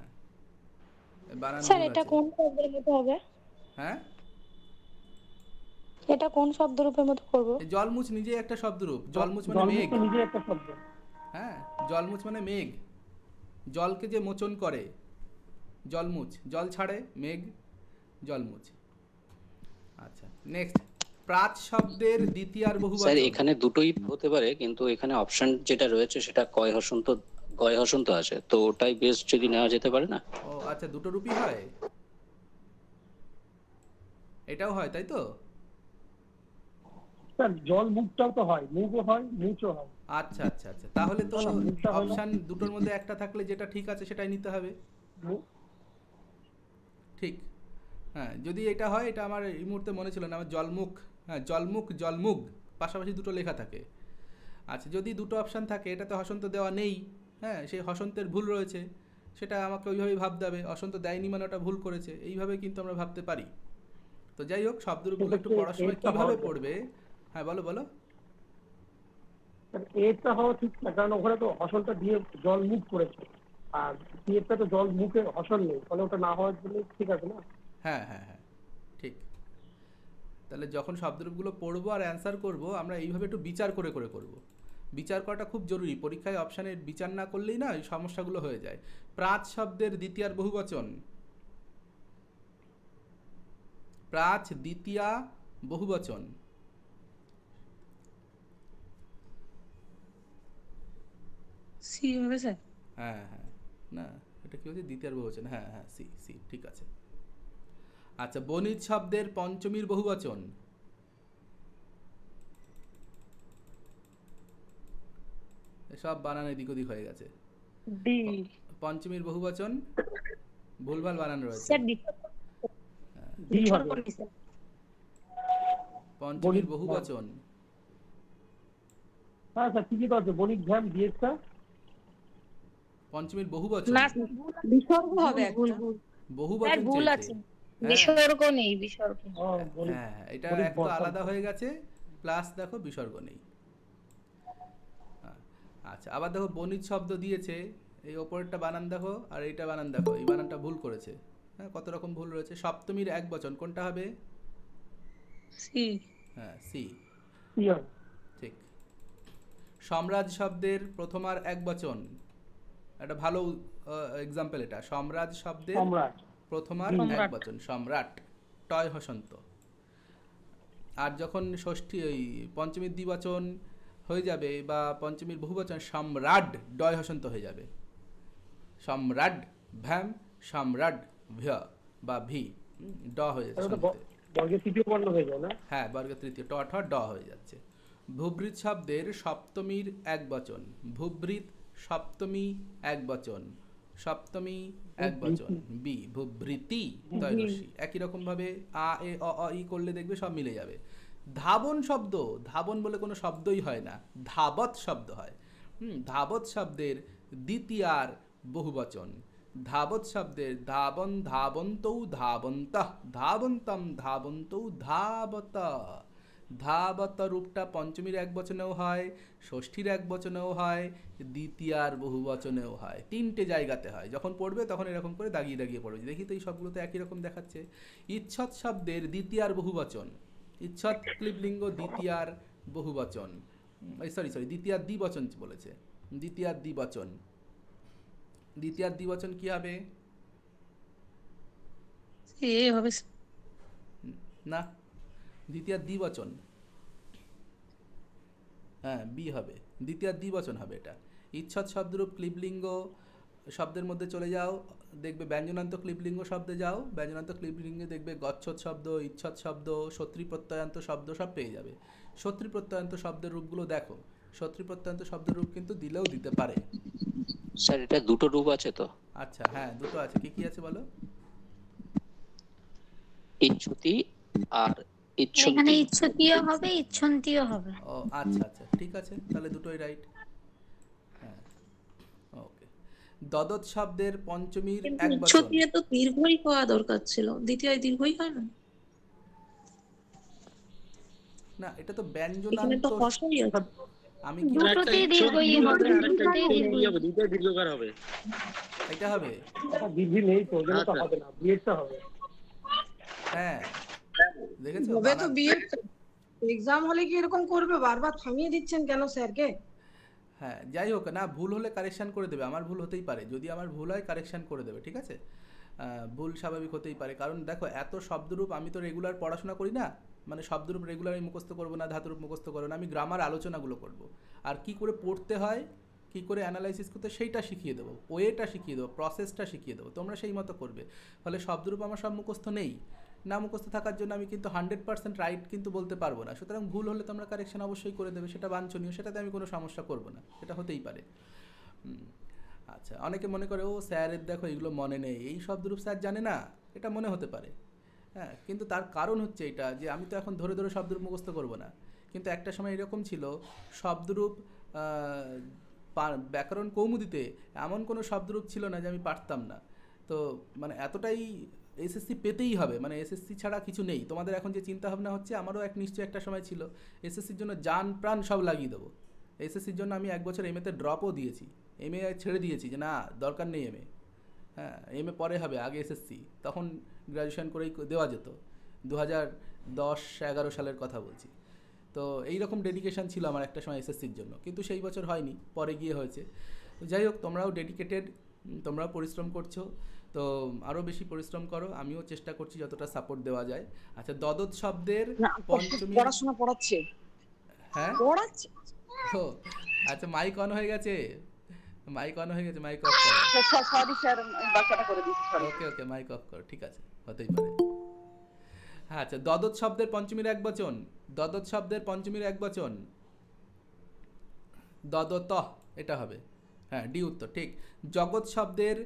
বানান স্যার ভুল এটা আছে। কোন শব্দের মতো হবে? হ্যাঁ, এটা কোন শব্দরূপের মতো করব? এই জলমুচ নিজেই একটা শব্দরূপ। জলমুচ মানে জলমুখ মেঘ। তো নিজে একটা শব্দ। হ্যাঁ, জলমুচ মানে মেঘ, জলকে যে মোচন করে, জলমুচ, জল ছাড়ে, মেঘ, জলমুচ। আচ্ছা, নেক্সট, প্রাচ শব্দের দ্বিতীয়ার স্যার বহুবচন। এখানে দুটোই হতে পারে, কিন্তু এখানে অপশন যেটা রয়েছে সেটা কয় হসন্ত গয় হসন্ত আছে, তো ওটাই বেস্ট যদি নেওয়া যেতে পারে না? ও আচ্ছা, দুটো রূপই হয়, এটাও হয় তাই তো? স্যার জল মুখটাও তো হয়, মুখও হয়, মুচও হয়। আচ্ছা আচ্ছা আচ্ছা, তাহলে তো মুখটা হলো অপশন দুটোর মধ্যে একটা থাকলে যেটা ঠিক আছে সেটাই নিতে হবে। মুখ। ঠিক, হ্যাঁ, যদি এটা হয়, এটা আমার এই মুহূর্তে মনে ছিল না, আমার জলমুখ, হ্যাঁ জলমুখ জলমুখ পাশাপাশি দুটো লেখা থাকে। আচ্ছা, যদি দুটো অপশান থাকে, এটাতে হসন্ত দেওয়া নেই, হ্যাঁ সেই হসন্তের ভুল রয়েছে, সেটা আমাকে ওইভাবেই ভাবতে হবে, হসন্ত দেয়নি মানে ওটা ভুল করেছে, এইভাবে কিন্তু আমরা ভাবতে পারি। তো যাই হোক, শব্দরূপগুলো একটু পড়ার সময় কীভাবে পড়বে। হ্যাঁ বলো বলো। এটা হওয়া ঠিক না, কারণ ওখানে তো হসনটা দিয়ে জল মুখ করেছে, আর এটা তো জল মুখে হসন নেই, ফলে ওটা না হওয়ার জন্য ঠিক আছে না? হ্যাঁ হ্যাঁ হ্যাঁ, ঠিক। তাহলে যখন শব্দরূপগুলো পড়বো আর অ্যান্সার করব, আমরা এইভাবে একটু বিচার করে করে করব। বিচার করাটা খুব জরুরি, পরীক্ষায় অপশানের বিচার না করলেই না এই সমস্যাগুলো হয়ে যায়। প্রাচ শব্দের দ্বিতীয়ার বহুবচন। প্রাচ দ্বিতীয়া বহুবচন। সি হবে স্যার? হ্যাঁ হ্যাঁ, না এটা কি হচ্ছে, দ্বিতীয়ার বহুবচন, হ্যাঁ হ্যাঁ, সি সি, ঠিক আছে। আচ্ছা, বনিজ শব্দের পঞ্চমীর বহুবচন। সব বানান এদিক ওদিক হয়ে গেছে। ডি। পঞ্চমীর বহুবচন ভুলভাল বানান রয়েছে। স্যার ডি হবে। পঞ্চমীর বহুবচন, হ্যাঁ স্যার ঠিকই তো আছে, বণিক ধ্যান দিয়েছে। পঞ্চমীর বহুবচন, না বিসর্গ হবে একটা। বহুবচন ভুল চেয়েছে। আছে, হ্যাঁ, বিসর্গ নেই, বিসর্গ। হ্যাঁ এটা একটু আলাদা হয়ে গেছে, প্লাস দেখো বিসর্গ নেই। আচ্ছা, আবার দেখো বনিজ শব্দ দিয়েছে, এই ওপরেরটা বানান দেখো আর এইটা বানান দেখো, এই বানানটা ভুল করেছে। হ্যাঁ, কত রকম ভুল রয়েছে। সপ্তমীর এক বচন কোনটা হবে? সি। হ্যাঁ, সি, ঠিক। সম্রাজ শব্দের প্রথমার এক বচন, একটা ভালো এক্সাম্পল এটা। সম্রাজ শব্দের প্রথমার এক বচন, সম্রাট, টয় হসন্ত। আর যখন ষষ্ঠী ওই পঞ্চমীর দ্বিবচন হয়ে যাবে বা পঞ্চমীর বহুবচন, সম্রাট, ডয় হসন্ত হয়ে যাবে। সম্রাট, ভ্যাম, সম্রাট ভ্য বা ভি, ড হয়ে যাচ্ছে তাহলে তো শুনতে। বর্গের তৃতীয় বর্ণ হয়ে যায় না? হ্যাঁ, বর্গের তৃতীয় ট ঠ ড হয়ে যাচ্ছে। ভূভৃৎ শব্দের সপ্তমীর এক বচন, ভূভৃৎ সপ্তমী এক বচন, সপ্তমী এক বচন বি, ভূভৃতি তৈরসী। একই রকম ভাবে আ এ অ অ ই করলে দেখবে সব মিলে যাবে। ধাবন শব্দ, ধাবন বলে কোনো শব্দই হয় না, ধাবত শব্দ হয়। ধাবত শব্দের দ্বিতীয়ার বহুবচন, ধাবত শব্দের ধাবন ধাবন্তৌ ধাবন্তঃ, ধাবন্তম ধাবন্তৌ ধাবত। ধাবত রূপটা পঞ্চমীর এক বচনেও হয়, ষষ্ঠীর এক বচনেও হয়, দ্বিতীয়ার বহু বচনেও হয়, তিনটে জায়গাতে হয়। যখন পড়বে তখন এরকম করে দাগিয়ে দাগিয়ে পড়বে। দেখি তো এই সবগুলো তো একই রকম দেখাচ্ছে। ইচ্ছত শব্দের দ্বিতীয়ার বহু বচন, ইচ্ছত ক্লিবলিঙ্গ দ্বিতীয়ার বহু বচন, সরি দ্বিতীয়ার দ্বিবচন বলেছে, দ্বিতীয়ার দ্বিবচন। দ্বিতীয়ার দ্বিবচন কি হবে? এ হবে না, দ্বিতীয়ার দ্বিবচন, হ্যাঁ বি হবে, দ্বিতীয়ার দ্বিবচন হবে এটা। ইচ্ছত শব্দরূপ ক্লিবলিঙ্গ শব্দের মধ্যে চলে যাও, দেখবে ব্যঞ্জনান্ত ক্লিবলিঙ্গ শব্দে যাও, ব্যঞ্জনান্ত ক্লিবলিঙ্গে দেখবে গচ্ছত শব্দ, ইচ্ছত শব্দ, সত্রী প্রত্যয়ান্ত শব্দ সব পেয়ে যাবে। সত্রী প্রত্যয়ান্ত শব্দের রূপগুলো দেখো, সত্রী প্রত্যয়ান্ত শব্দের রূপ কিন্তু দিলেও দিতে পারে। স্যার এটা দুটো রূপ আছে তো? আচ্ছা হ্যাঁ, দুটো আছে। কি কি আছে বলো? ইচ্ছুতি আর এখানে ইচ্ছন্তি। ইচ্ছতীয় হবে, ইচ্ছন্তীয় হবে। ও আচ্ছা আচ্ছা, ঠিক আছে, তাহলে দুটোই রাইট। হ্যাঁ ওকে। দদত শব্দের পঞ্চমীর এক বচন, ইচ্ছতীয় তো দীর্ঘই হওয়া দরকার ছিল, দ্বিতীয় দীর্ঘই হয় না? না এটা তো এখানে ব্যঞ্জনান্ত। তো হর্ষই আছে। আমি কি দুটোতেই দীর্ঘই হবে, দুটোতেই দীর্ঘই হবে। দুটোই দীর্ঘকার হবে। এটা হবে? দীর্ঘি নেই তো, ওজন্য তো হবে না, বিয়েটা হবে। হ্যাঁ দেখেছো, হবে তো বিয়ে। এক্সাম হলে কি এরকম করবে? বারবার থামিয়ে দিচ্ছেন কেন স্যারকে? হ্যাঁ যাই হোক না, ভুল হলে কারেকশন করে দেবে, আমার ভুল হতেই পারে, যদি আমার ভুল হয় কারেকশন করে দেবে, ঠিক আছে? ভুল স্বাভাবিক হতেই পারে, কারণ দেখো এত শব্দরূপ আমি তো রেগুলার পড়াশোনা করি না, মানে শব্দরূপ রেগুলার আমি মুখস্থ করবো না, ধাতুরূপ মুখস্থ করবো না, আমি গ্রামার আলোচনাগুলো করব, আর কি করে পড়তে হয়, কি করে অ্যানালাইসিস করতে সেইটা শিখিয়ে দেবো, ওয়েটা শিখিয়ে দেবো, প্রসেসটা শিখিয়ে দেবো, তোমরা সেই মতো করবে। ফলে শব্দরূপ আমার সব মুখস্থ নেই, না মুখস্থ থাকার জন্য আমি কিন্তু 100% রাইট কিন্তু বলতে পারবো না। সুতরাং ভুল হলে তোমরা কারেকশন অবশ্যই করে দেবে, সেটা বাঞ্ছনীয়, সেটাতে আমি কোনো সমস্যা করব না, সেটা হতেই পারে। আচ্ছা, অনেকে মনে করে ও স্যারের দেখো এগুলো মনে নেই, এই শব্দরূপ স্যার জানে না, এটা মনে হতে পারে। হ্যাঁ, কিন্তু তার কারণ হচ্ছে এটা যে আমি তো এখন ধরে ধরে শব্দরূপ মুখস্থ করব না, কিন্তু একটা সময় এরকম ছিল শব্দরূপ ব্যাকরণ কৌমুদিতে এমন কোনো শব্দরূপ ছিল না যে আমি পারতাম না। তো মানে এতটাই এসএসসি পেতেই হবে, মানে এসএসসি ছাড়া কিছু নেই। তোমাদের এখন যে চিন্তা ভাবনা হচ্ছে, আমারও নিশ্চয়ই একটা সময় ছিল এসএসসির জন্য জান প্রাণ সব লাগিয়ে দেবো। এসএসসির জন্য আমি 1 বছর এমএতে ড্রপও দিয়েছি, এমএ ছেড়ে দিয়েছি যে না দরকার নেই এমএ, হ্যাঁ এমএ পরে হবে, আগে এসএসসি, তখন গ্র্যাজুয়েশন করেই দেওয়া যেত, 2010-11 সালের কথা বলছি। তো এইরকম ডেডিকেশন ছিল আমার একটা সময় এসএসসির জন্য, কিন্তু সেই বছর হয়নি, পরে গিয়ে হয়েছে। যাই হোক, তোমরাও ডেডিকেটেড, তোমরাও পরিশ্রম করছো, তো আরও বেশি পরিশ্রম করো, আমিও চেষ্টা করছি যতটা সাপোর্ট দেওয়া যায়। আচ্ছা, দদত শব্দের পঞ্চমী পড়াশোনা পড়াচ্ছে। হ্যাঁ পড়াচ্ছে। ও আচ্ছা, মাইক অন হয়ে গেছে, মাইক অন হয়ে গেছে, মাইক অফ করো। সরি স্যার, বাচ্চাটা করে দিচ্ছি। ওকে ওকে, মাইক অফ করো, ঠিক আছে, হতেই পারে। হ্যাঁ আচ্ছা, দদত শব্দের পঞ্চমীর এক বচন, দদত শব্দের পঞ্চমীর এক বচন দদত, এটা হবে, হ্যাঁ ডি উত্তর, ঠিক। জগৎ শব্দের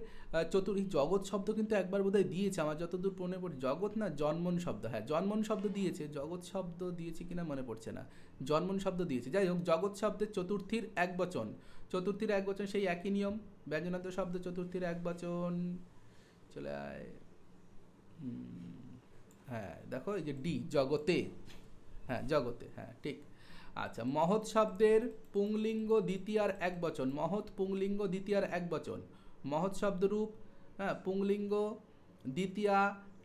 চতুর্থী, জগৎ শব্দ কিন্তু একবার বোধহয় দিয়েছে, আমার যতদূর মনে পড়ে, জগৎ না জন্মন শব্দ, হ্যাঁ জন্মন শব্দ দিয়েছে, জগৎ শব্দ দিয়েছে কিনা মনে পড়ছে না, জন্মন শব্দ দিয়েছে। যাই হোক, জগৎ শব্দের চতুর্থীর এক বচন, চতুর্থীর এক বচন সেই একই নিয়ম, ব্যঞ্জনান্ত শব্দ চতুর্থীর এক বচন চলে আয়। হ্যাঁ দেখো এই যে ডি, জগতে, হ্যাঁ জগতে, হ্যাঁ ঠিক। আচ্ছা, মহৎ শব্দের পুংলিঙ্গ দ্বিতীয়ার এক বচন, মহৎ পুংলিঙ্গ দ্বিতীয়ার এক বচন, মহৎ শব্দরূপ, হ্যাঁ পুংলিঙ্গ দ্বিতীয়া।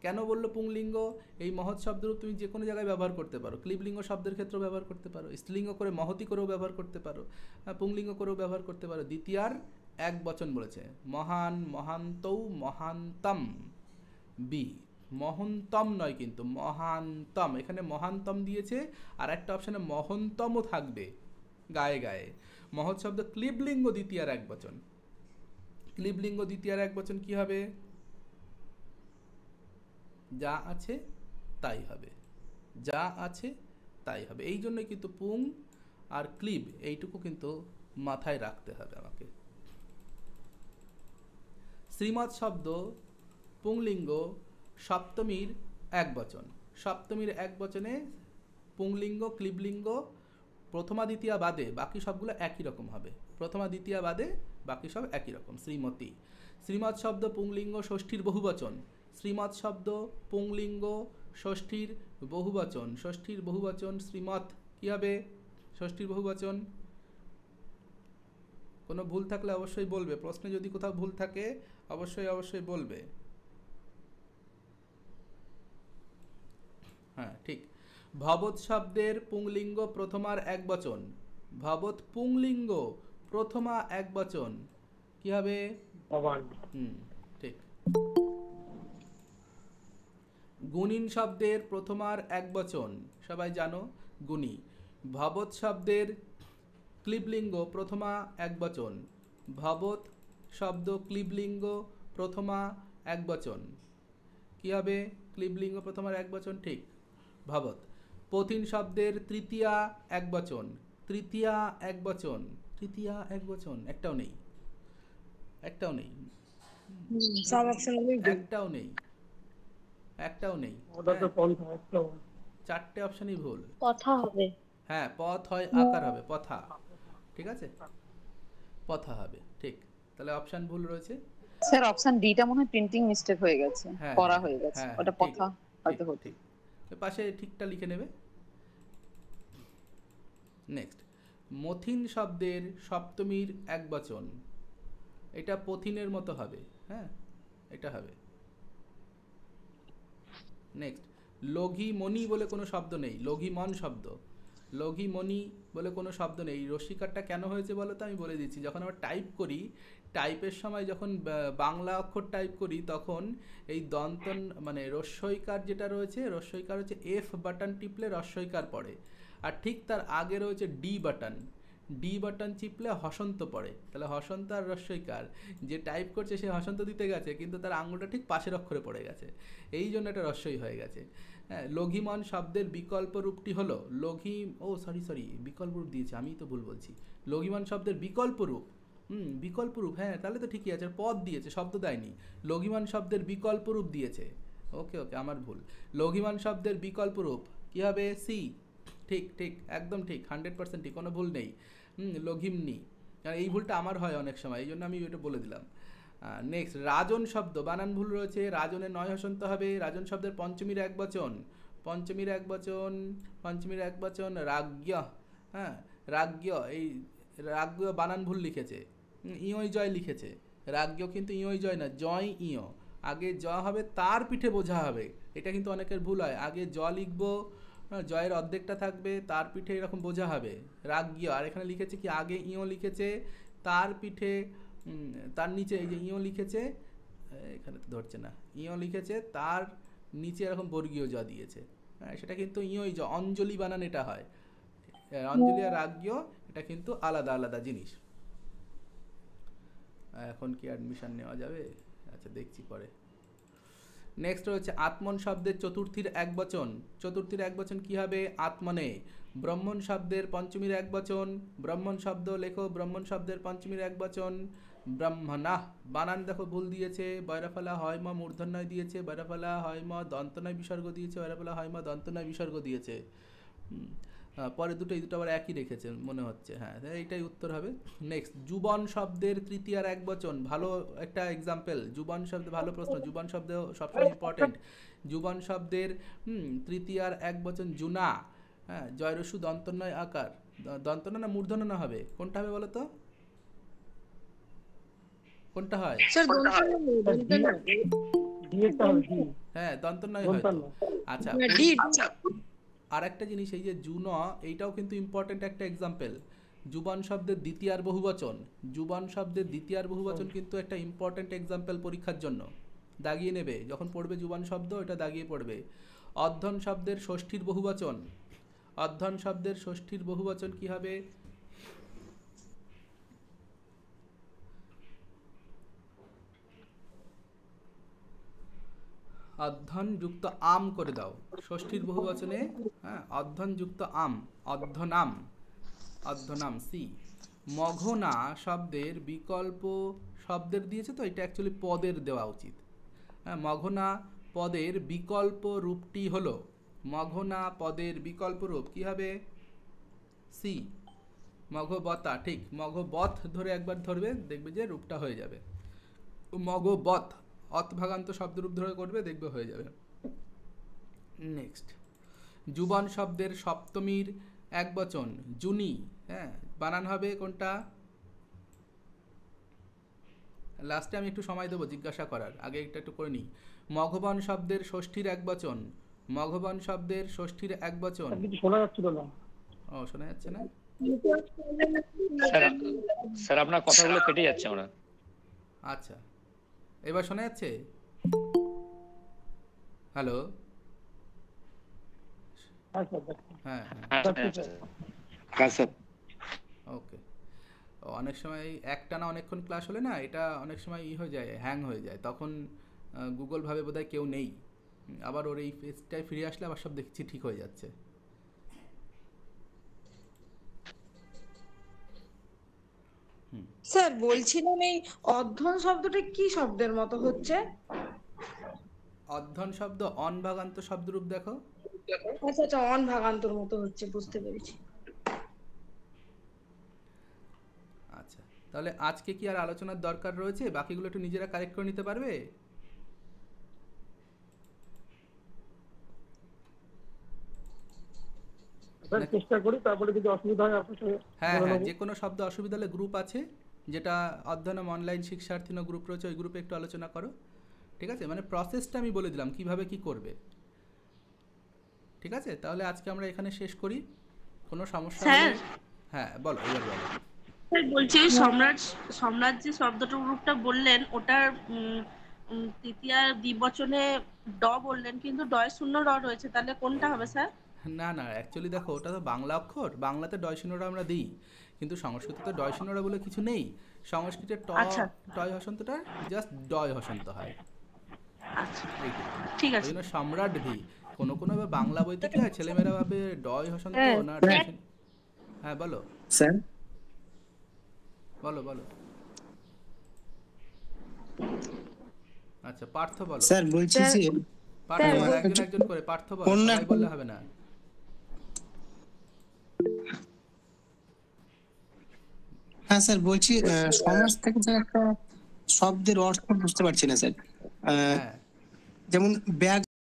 কেন বললো পুংলিঙ্গ? এই মহৎ শব্দরূপ তুমি যে কোনো জায়গায় ব্যবহার করতে পারো, ক্লিবলিঙ্গ শব্দের ক্ষেত্রেও ব্যবহার করতে পারো, স্ত্রীলিঙ্গ করে মহতি করেও ব্যবহার করতে পারো, পুংলিঙ্গ করেও ব্যবহার করতে পারো। দ্বিতীয়ার এক বচন বলেছে, মহান, মহান্তৌ, মহান্তম, বি, মহন্তম নয় কিন্তু মহান্তম, এখানে মহান্তম দিয়েছে, আর একটা অপশানে মহন্তমও থাকবে গায়ে গায়ে। মহৎ শব্দ ক্লিবলিঙ্গ দ্বিতীয়ার এক বচন, ক্লিবলিঙ্গ দ্বিতীয়ার এক বচন কি হবে? যা আছে তাই হবে, যা আছে তাই হবে। এই জন্যই কিন্তু পুং আর ক্লিব এইটুকু কিন্তু মাথায় রাখতে হবে আমাকে। শ্রীমৎ শব্দ পুংলিঙ্গ সপ্তমীর একবচন। সপ্তমীর একবচনে পুংলিঙ্গ ক্লিবলিঙ্গ প্রথমা দ্বিতীয়া বাদে বাকি সবগুলো একই রকম হবে। প্রথমা দ্বিতীয়া বাদে বাকি সব একই রকম। শ্রীমতী। শ্রীমৎ শব্দ পুংলিঙ্গ ষষ্ঠীর বহুবচন। শ্রীমৎ শব্দ পুংলিঙ্গ ষষ্ঠীর বহুবচন। ষষ্ঠীর বহুবচন শ্রীমৎ কী হবে? ষষ্ঠীর বহুবচন। কোনো ভুল থাকলে অবশ্যই বলবে, প্রশ্নে যদি কোথাও ভুল থাকে অবশ্যই বলবে। হ্যাঁ ঠিক। ভবৎ শব্দের পুংলিঙ্গ প্রথমার একবচন। ভবৎ পুংলিঙ্গ প্রথমা একবচন কি হবে? ভবান। ঠিক। গুণিন শব্দের প্রথমার একবচন সবাই জানো, গুণী। ভবৎ শব্দের ক্লিবলিঙ্গ প্রথমা একবচন। ভবৎ শব্দ ক্লিবলিঙ্গ প্রথমা একবচন কি হবে? ক্লিবলিঙ্গ প্রথমার একবচন, ঠিক। ভবৎ। পথিন শব্দের তৃতীয়া একবচন। তৃতীয়া একবচন। তৃতীয়া একবচন একটাও নেই, একটাও নেই, একটাও নেই, একটাও নেই। চারটে অপশনই ভুল। কথা হবে। হ্যাঁ পথ হয় আকার হবে, পথা। ঠিক আছে, পথা হবে, ঠিক। তাহলে অপশন ভুল রয়েছে। স্যার অপশন ডি টা মনে হয় প্রিন্টিং মিস্টেক হয়ে গেছে, পড়া হয়ে গেছে, ওটা পথা হয়তো হতো। ঠিক, পাশে ঠিকটা লিখে নেবে। নেক্সট, মথিন শব্দের সপ্তমীর একবচন। এটা পথিনের মতো হবে, হ্যাঁ এটা হবে। নেক্সট, লঘিমণি বলে কোনো শব্দ নেই। লঘিমন শব্দ, লঘিমণি বলে কোনো শব্দ নেই। রস্যিকারটা কেন হয়েছে বলো তো, আমি বলে দিচ্ছি। যখন আমরা টাইপ করি, টাইপের সময় যখন বাংলা অক্ষর টাইপ করি তখন এই দন্তন মানে রস্যইকার যেটা রয়েছে, রস্যইকার হচ্ছে এফ বাটন টিপলে রস্যইকার পড়ে, আর ঠিক তার আগে রয়েছে ডি বাটন। ডি বাটন চিপলে হসন্ত পড়ে। তাহলে হসন্ত আর রস্যইকার, যে টাইপ করছে সে হসন্ত দিতে গেছে কিন্তু তার আঙুলটা ঠিক পাশের অক্ষরে পড়ে গেছে, এই জন্য এটা রস্যই হয়ে গেছে। হ্যাঁ, লঘিমন শব্দের বিকল্প রূপটি হলো সরি বিকল্প রূপ দিয়েছে, আমি তো ভুল বলছি। লঘিমন শব্দের বিকল্প রূপ, বিকল্প রূপ, হ্যাঁ তাহলে তো ঠিকই আছে, পদ দিয়েছে শব্দ দেয়নি। লঘিমন শব্দের বিকল্প রূপ দিয়েছে। ওকে আমার ভুল। লঘিমন শব্দের বিকল্প রূপ কী হবে? সি। ঠিক ঠিক, একদম ঠিক, 100% ঠিক, কোনো ভুল নেই। লঘিমনি, কারণ এই ভুলটা আমার হয় অনেক সময়, এই জন্য আমি এটা বলে দিলাম। নেক্সট, রাজন শব্দ বানান ভুল রয়েছে। রাজনে 9 হসন্ত হবে। রাজন শব্দের পঞ্চমীর একবচন। পঞ্চমীর একবচন, পঞ্চমীর একবচন রাজ্ঞ। হ্যাঁ রাজ্ঞ, এই রাজ্ঞ বানান ভুল লিখেছে, ইয়ই জয় লিখেছে। রাজ্ঞ কিন্তু ইয়ই জয় না, জয় ইয়। আগে জ হবে তার পিঠে বোঝা হবে, এটা কিন্তু অনেকের ভুল হয়। আগে জ লিখবো, জয়ের অর্ধেকটা থাকবে, তার পিঠে এরকম বোঝা হবে রাজ্ঞ। আর এখানে লিখেছে কি, আগে ইয় লিখেছে তার পিঠে, তার নিচে এই যে ইয় লিখেছে, এখানে তো ধরছে না, ইয় লিখেছে তার নিচে এরকম বর্গীয় জ দিয়েছে। হ্যাঁ সেটা কিন্তু ইয়ই জ, অঞ্জলি বানান এটা হয়। অঞ্জলি আর রাজ্ঞ এটা কিন্তু আলাদা আলাদা জিনিস। এখন কি অ্যাডমিশন নেওয়া যাবে? আচ্ছা দেখছি পরে। নেক্সট রয়েছে আত্মন শব্দের চতুর্থীর একবচন। চতুর্থীর একবচন কি হবে? আত্মনে। ব্রহ্মণ শব্দের পঞ্চমীর একবচন। ব্রহ্মণ শব্দ লেখো, ব্রহ্মণ শব্দের পঞ্চমীর একবচন ব্রহ্মণাহ। বানান দেখো ভুল দিয়েছে, বৈরাফলা হয় ম মূর্ধন্যয় দিয়েছে, বৈরাফলা হয় ম দন্তনয় বিসর্গ দিয়েছে, বৈরাফলা হয় ম দন্তনয় বিসর্গ দিয়েছে। পরে দুটো আবার একই রেখেছে মনে হচ্ছে, হ্যাঁ এইটাই উত্তর হবে। নেক্সট, যুবন শব্দের তৃতীয়ার একবচন। ভালো একটা এক্সাম্পল, যুবন শব্দ, ভালো প্রশ্ন। যুবন শব্দ সবসময় ইম্পর্টেন্ট। যুবন শব্দের তৃতীয়ার একবচন জুনা। হ্যাঁ জয়রসু দন্তন্বয় আকার, দন্তন না মূর্ধন্য না হবে, কোনটা হবে বলো তো? কোনটা হয়? হ্যাঁ দন্তন্বয় হয় তো। আচ্ছা আর একটা জিনিস, এই যে জুন, এইটাও কিন্তু ইম্পর্টেন্ট একটা এক্সাম্পল। যুবন শব্দের দ্বিতীয়ার বহুবচন। যুবন শব্দের দ্বিতীয়ার বহুবচন কিন্তু একটা ইম্পর্টেন্ট এক্সাম্পল পরীক্ষার জন্য, দাগিয়ে নেবে যখন পড়বে যুবন শব্দ, এটা দাগিয়ে পড়বে। অধ্যয়ন শব্দের ষষ্ঠীর বহুবচন। অধ্যয়ন শব্দের ষষ্ঠীর বহুবচন কি হবে? অধ্যয়ন যুক্ত আম করে দাও, ষষ্ঠীর বহুবচনে। হ্যাঁ, অধ্যয়ন যুক্ত আম, অধ্যনাম, অধ্যনাম সি। মঘনা শব্দের বিকল্প শব্দের দিয়েছে, তো এটা অ্যাকচুয়ালি পদের দেওয়া উচিত। হ্যাঁ, মঘনা পদের বিকল্প রূপটি হলো, মঘনা পদের বিকল্প রূপ কি হবে? সি, মঘবতা। ঠিক, মঘবত ধরে একবার ধরবে, দেখবে যে রূপটা হয়ে যাবে। মঘবত, অত ভাগান্ত শব্দরূপ ধরে করবে, দেখবে হয়ে যাবে। নেক্সট, যুবন শব্দের সপ্তমীর একবচন জুনি। হ্যাঁ, বানান হবে কোনটা? লাস্টে আমি একটু সময় দেবো জিজ্ঞাসা করার, আগে এটা একটু করে নিই। মঘবন শব্দের ষষ্ঠীর একবচন, মঘবন শব্দের ষষ্ঠীর একবচন। কিছু শোনা যাচ্ছিল না। ও, শোনা যাচ্ছে না? স্যার আপনার কথাগুলো কেটে যাচ্ছে আমরা। আচ্ছা, এবার শোনা যাচ্ছে? হ্যালো? হ্যাঁ হ্যাঁ স্যার। ওকে। অনেক সময় একটানা অনেকক্ষণ ক্লাস হলে না, এটা অনেক সময় হয়ে যায়, হ্যাং হয়ে যায়, তখন গুগল ভাবে বোধহয় কেউ নেই, আবার ওর এই পেজটায় ফিরে আসলে আবার সব দেখছি ঠিক হয়ে যাচ্ছে। স্যার বলছিলাম এই অধ্যয়ন শব্দটা কি শব্দের মতো হচ্ছে? অধ্যয়ন শব্দ অন ভাগান্ত শব্দরূপ দেখো। আচ্ছা আচ্ছা, অন ভাগান্তর মতো হচ্ছে, বুঝতে পেরেছি। আচ্ছা, তাহলে আজকে কি আর আলোচনার দরকার রয়েছে? বাকিগুলো একটু নিজেরা কারেক্ট করে নিতে পারবে? চেষ্টা করি, তারপরে যদি অসুবিধা হয় আপনার সঙ্গে। হ্যাঁ হ্যাঁ, যে কোনো শব্দ অসুবিধা হলে গ্রুপ আছে, যেটা অধ্যয়নম অনলাইন শিক্ষার্থীন গ্রুপ রয়েছে, ওই গ্রুপে একটু আলোচনা করো। ঠিক আছে, মানে প্রসেসটা আমি বলে দিলাম কিভাবে কি করবে। ঠিক আছে, তাহলে আজকে আমরা এখানে শেষ করি। কোনো সমস্যা হলে হ্যাঁ বলো, এবার বলো। স্যার বলছি সম্রাট যে শব্দটার রূপটা বললেন, ওটার তৃতীয়া দ্বিবচনে ড বললেন, কিন্তু ডয় শূন্য র রয়েছে, তাহলে কোনটা হবে স্যার? না না, অ্যাকচুয়ালি দেখো, ওটা তো বাংলা অক্ষর, বাংলাতে ডয় শূন্যটা আমরা দিই, কিন্তু সংস্কৃতে ডয় শূন্যটা বলে কিছু নেই। সংস্কৃতে টয় হসন্তটা জাস্ট ডয় হসন্ত হয়। ঠিক আছে, সম্রাট ভি কোনো কোনো বাংলা বইতে কি হয়, ছেলেমেয়েরা ভাবে ডয় হসন্ত না। হ্যাঁ বলো স্যার। বলো বলো। আচ্ছা, পার্থ বলো। স্যার বলছি যে পার্থ বলো, একজন একজন করে পার্থ বলো, সবাই বললে হবে না। হ্যাঁ স্যার, বলছি সমাজ থেকে যে একটা শব্দের অর্থ বুঝতে পারছি না স্যার। যেমন ব্যাগ